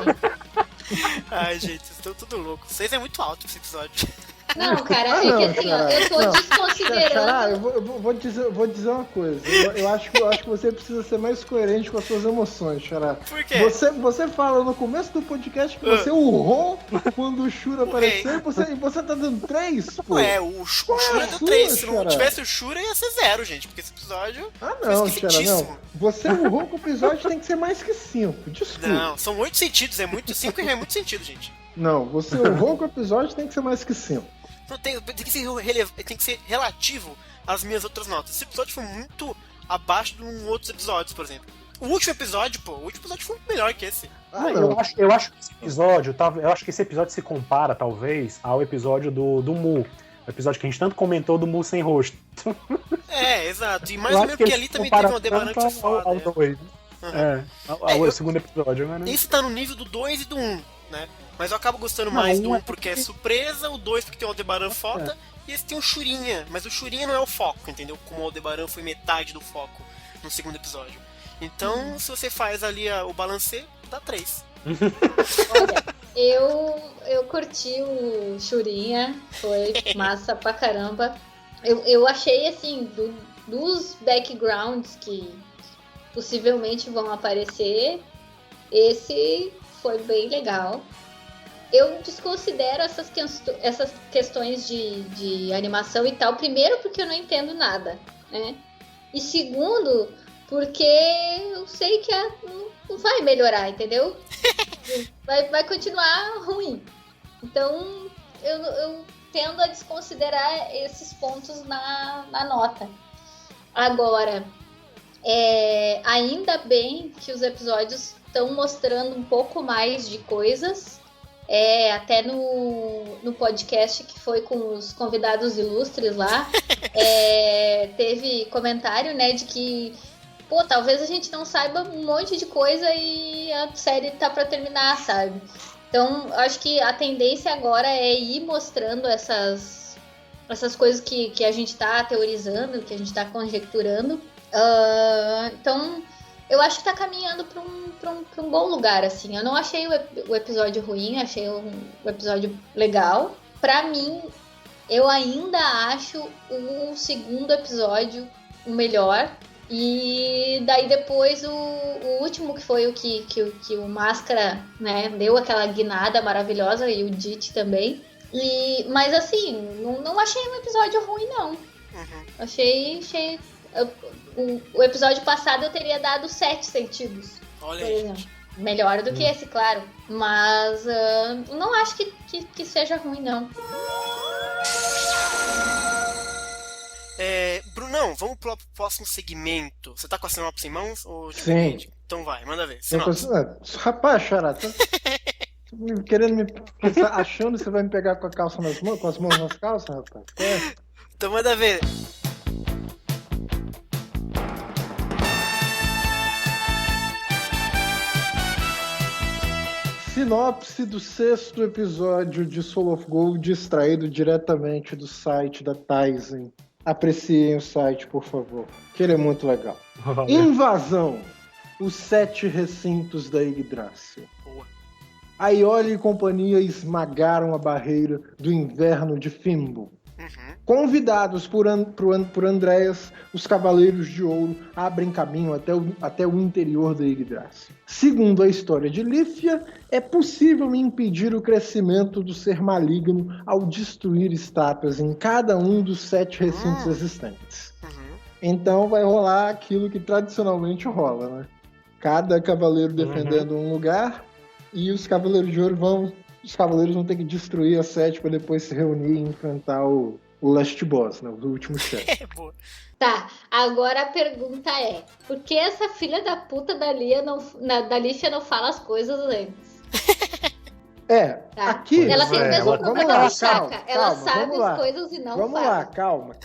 Ai, gente, vocês estão tudo loucos. 6 é muito alto esse episódio. Não, cara, que assim, eu tô desconsiderando. Xará, eu vou dizer uma coisa. Eu acho que você precisa ser mais coerente com as suas emoções, Xará. Por quê? Você fala no começo do podcast que você urrou quando o Shura apareceu e você tá dando 3, pô. O Shura deu 3. Se não tivesse o Shura, ia ser 0, gente. Porque esse episódio. Não, Xará, não. Você urrou que o episódio tem que ser mais que 5. Desculpa. Não, são 8 sentidos. 5 é muito sentido, gente. Não, você urrou que o episódio tem que ser mais que 5. Não, tem que ser relativo às minhas outras notas. Esse episódio foi muito abaixo de outros episódios, por exemplo. O último episódio foi melhor que esse. Eu acho que esse episódio se compara, talvez, ao episódio do Mu. O episódio que a gente tanto comentou do Mu sem rosto. Exato. E mais ou menos porque ali também teve uma Aldebaran que foi foda. O segundo episódio. Né? Esse tá no nível do 2 e do 1, né? Mas eu acabo gostando mais do 1 porque é surpresa, o 2 porque tem o Aldebaran foda, e esse tem o Churinha. Mas o Churinha não é o foco, entendeu? Como o Aldebaran foi metade do foco no segundo episódio. Então, se você faz ali o balancê, dá 3. Olha, eu curti o Churinha, foi massa pra caramba. Eu achei, assim, dos backgrounds que possivelmente vão aparecer, esse foi bem legal. Eu desconsidero essas questões de animação e tal. Primeiro, porque eu não entendo nada, né? E segundo, porque eu sei que não vai melhorar, entendeu? Vai continuar ruim. Então, eu tendo a desconsiderar esses pontos na nota. Agora, ainda bem que os episódios estão mostrando um pouco mais de coisas. Até no podcast que foi com os convidados ilustres lá, teve comentário, né, de que talvez a gente não saiba um monte de coisa e a série tá pra terminar, sabe? Então, acho que a tendência agora é ir mostrando essas coisas que a gente tá teorizando, que a gente tá conjecturando. Então, eu acho que tá caminhando pra um bom lugar, assim. Eu não achei o episódio ruim, achei o episódio legal. Pra mim, eu ainda acho o segundo episódio o melhor. E daí depois o último, que foi o que o Máscara, né, deu aquela guinada maravilhosa, e o Dit também. Mas assim, não achei um episódio ruim, não. Uhum. Achei... O episódio passado eu teria dado 7 sentidos. Olha aí, gente. Melhor do que esse, claro. Mas não acho que seja ruim, não. Brunão, vamos pro próximo segmento. Você tá com a sinopse em mãos? Ou Sim. Então vai, manda ver. Sinopse. Rapaz, Xará, querendo me pensar, achando que você vai me pegar com a calça nas mãos, com as mãos nas calças, rapaz? Então manda ver. Sinopse do 6º episódio de Soul of Gold, extraído diretamente do site da Tizen. Apreciem o site, por favor, que ele é muito legal. Valeu. Invasão. Os 7 recintos da Yggdrasil. Boa. Aioli e companhia esmagaram a barreira do inverno de Fimbul. Convidados por Andreas, os Cavaleiros de Ouro abrem caminho até o interior da Yggdrasil. Segundo a história de Lífia, é possível impedir o crescimento do ser maligno ao destruir estátuas em cada um dos 7 recintos existentes. Então vai rolar aquilo que tradicionalmente rola, né? Cada cavaleiro defendendo um lugar e os Cavaleiros de Ouro os Cavaleiros vão ter que destruir as 7 para depois se reunir e enfrentar o Last Boss, né? O último chefe. Tá, agora a pergunta é: por que essa filha da puta da Lífia não fala as coisas antes? Tá. Aqui... Ela tem o mesmo problema da Chaka. Ela sabe as coisas e não Vamos fala. lá, calma.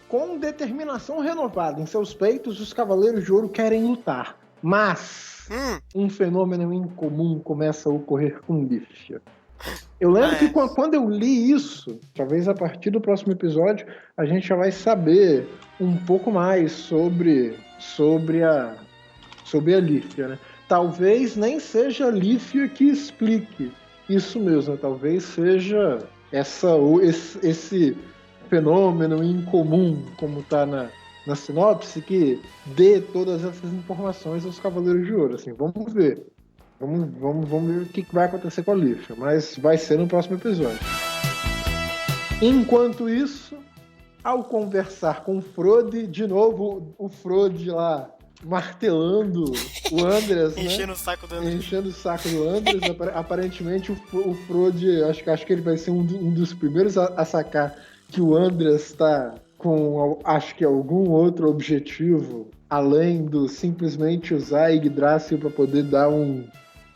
Com determinação renovada em seus peitos, os Cavaleiros de Ouro querem lutar. Mas um fenômeno incomum começa a ocorrer com Lífia. Eu lembro que quando eu li isso, talvez a partir do próximo episódio, a gente já vai saber um pouco mais sobre a Lífia, né? Talvez nem seja a Lífia que explique isso mesmo, né? Talvez seja esse fenômeno incomum, como está na sinopse, que dê todas essas informações aos Cavaleiros de Ouro. Assim, vamos ver. Vamos ver o que vai acontecer com a Lífia, mas vai ser no próximo episódio. Enquanto isso, ao conversar com o Frode, de novo o Frode lá martelando o Andreas, né? Enchendo o saco do Andreas. Enchendo o saco do Andreas. Aparentemente o Frode, acho que ele vai ser um dos primeiros a sacar que o Andreas está com, acho que algum outro objetivo, além do simplesmente usar a Yggdrasil para poder dar um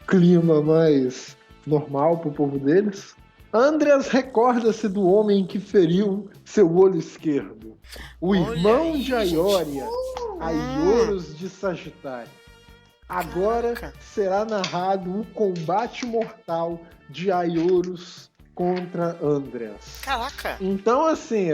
clima mais normal pro povo deles. Andreas recorda-se do homem que feriu seu olho esquerdo. O irmão de Aioria, Aioros de Sagitário. Agora será narrado o combate mortal de Aioros contra Andreas. Caraca! Então, assim,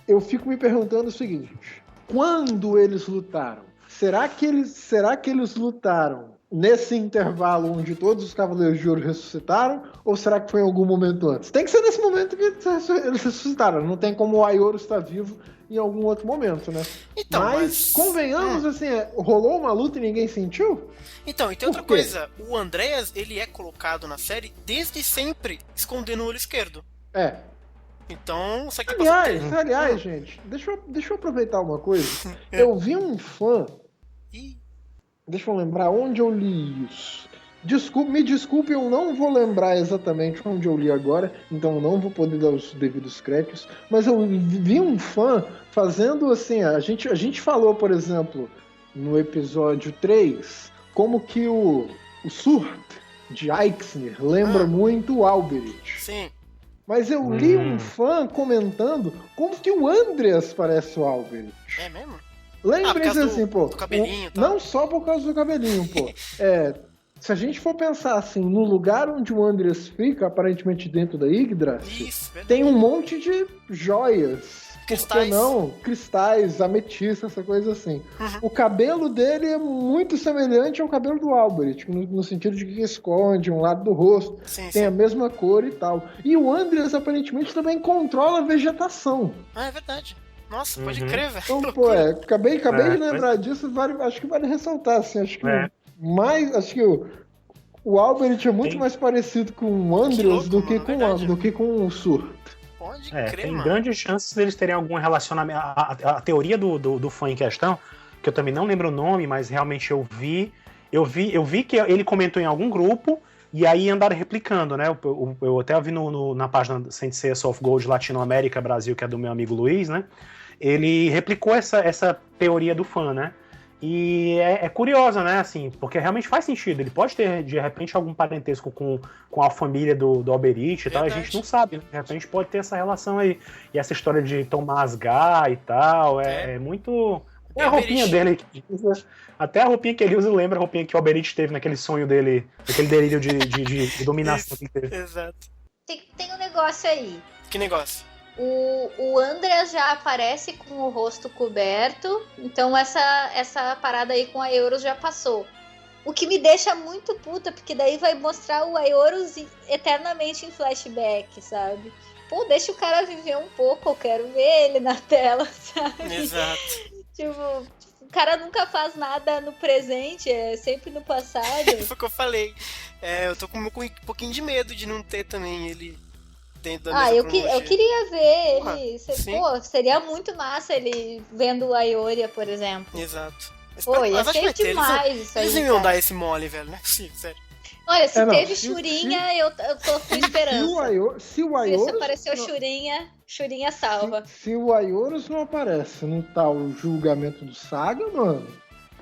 eu fico me perguntando o seguinte: quando eles lutaram? Será que eles lutaram nesse intervalo onde todos os Cavaleiros de Ouro ressuscitaram? Ou será que foi em algum momento antes? Tem que ser nesse momento que eles ressuscitaram. Não tem como o Aioros estar vivo em algum outro momento, né? Então, mas convenhamos, assim, rolou uma luta e ninguém sentiu? Então, e tem outra coisa. O Andreas, ele é colocado na série desde sempre escondendo o olho esquerdo. Então, isso aqui aliás, gente, deixa eu aproveitar uma coisa. Eu vi um fã. Deixa eu lembrar onde eu li isso. Me desculpe, eu não vou lembrar exatamente onde eu li agora, então eu não vou poder dar os devidos créditos, mas eu vi um fã fazendo assim, a gente falou, por exemplo, no episódio 3, como que o Surt de Eixnir lembra muito o Alberich. Sim. Mas eu li um fã comentando como que o Andreas parece o Alberich. É mesmo? Lembrem-se assim, do cabelinho, tá? Não só por causa do cabelinho, pô. Se a gente for pensar assim, no lugar onde o Andreas fica, aparentemente dentro da Yggdrasil, tem um monte de joias. Cristais. Por que não? Cristais, ametista, essa coisa assim. O cabelo dele é muito semelhante ao cabelo do Alberich, no sentido de que esconde um lado do rosto, tem a mesma cor e tal. E o Andreas, aparentemente, também controla a vegetação. É verdade. Nossa, pode crer, velho. Então, pô, acabei de lembrar disso, acho que vale ressaltar, assim, acho que o Albert é muito mais parecido com o Andreas do que com o Surt. Pode crer, tem mano. grandes chances deles terem algum relacionamento. A teoria do fã em questão, que eu também não lembro o nome, mas realmente eu vi que ele comentou em algum grupo. E aí andaram replicando, né? Eu até vi na página Sensei of Gold Latinoamérica Brasil, que é do meu amigo Luiz, né? Ele replicou essa teoria do fã, né? E é curiosa, né, assim, porque realmente faz sentido. Ele pode ter, de repente, algum parentesco com a família do Alberich e tal, a gente não sabe, né? De repente pode ter essa relação aí. E essa história de tomar asgar e tal, é muito... É a roupinha dele, até a roupinha que ele usa lembra a roupinha que o Alberich teve naquele sonho dele, aquele delírio de dominação que ele teve. Exato. Tem um negócio aí. Que negócio? O Andreas já aparece com o rosto coberto, então essa parada aí com a Aeolus já passou. O que me deixa muito puta, porque daí vai mostrar o Aeolus eternamente em flashback, sabe? Pô, deixa o cara viver um pouco, eu quero ver ele na tela, sabe? Exato. Tipo, o cara nunca faz nada no presente, é sempre no passado. Foi o que eu falei. Eu tô com um pouquinho de medo de não ter também ele dentro da eu queria ver ele. Sim. Seria muito massa ele vendo a Ioria, por exemplo. Exato. Pô, ia ser demais isso aí. Eles iam dar esse mole, velho, não é possível, sério. Olha, se teve Churinha, eu tô com esperança. Se apareceu Churinha salva. Se o Aeolus não aparece no tal julgamento do Saga, mano,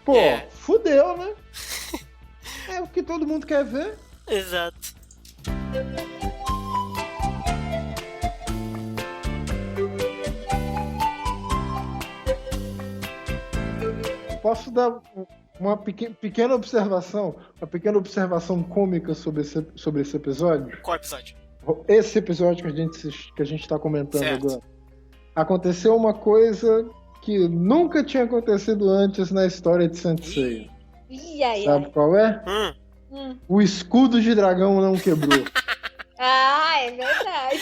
pô, fudeu, né? É o que todo mundo quer ver. Exato. Posso dar uma pequena observação cômica sobre esse episódio? Qual episódio? Esse episódio que a gente tá comentando certo. agora. Aconteceu uma coisa que nunca tinha acontecido antes na história de Saint Seiya. Sabe qual é? O escudo de dragão não quebrou. Ah, é verdade.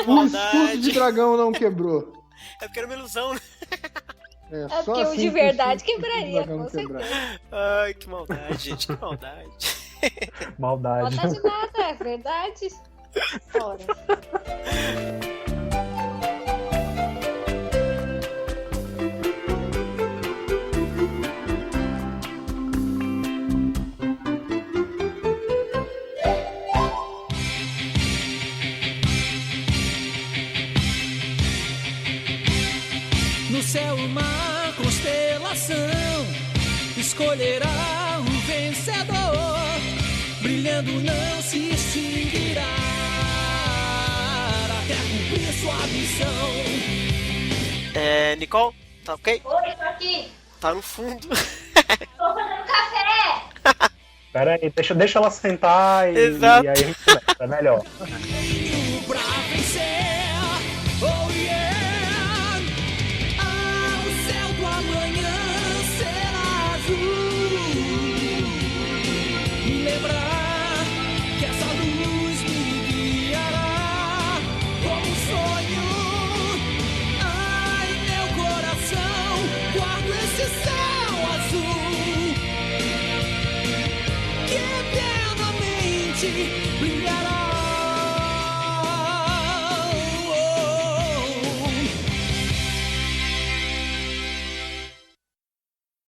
O escudo de dragão não quebrou. É porque era uma ilusão, né? Porque o de verdade quebraria, com certeza. Ai, que maldade, gente, que maldade. Maldade. Maldade nada, é verdade. Ora. No céu uma constelação escolherá o vencedor, brilhando não se extinguirá até cumprir sua missão. Nicole, tá ok? Oi, tô aqui. Tá no fundo. Tô fazendo café. Pera aí, deixa ela sentar e aí a gente começa, é melhor. Pra vencer, oh yeah, o céu do amanhã será azul. Lembrar que essa luz me guiará como um sonho. Ai, meu coração, guardo esse céu azul que eternamente brilhará.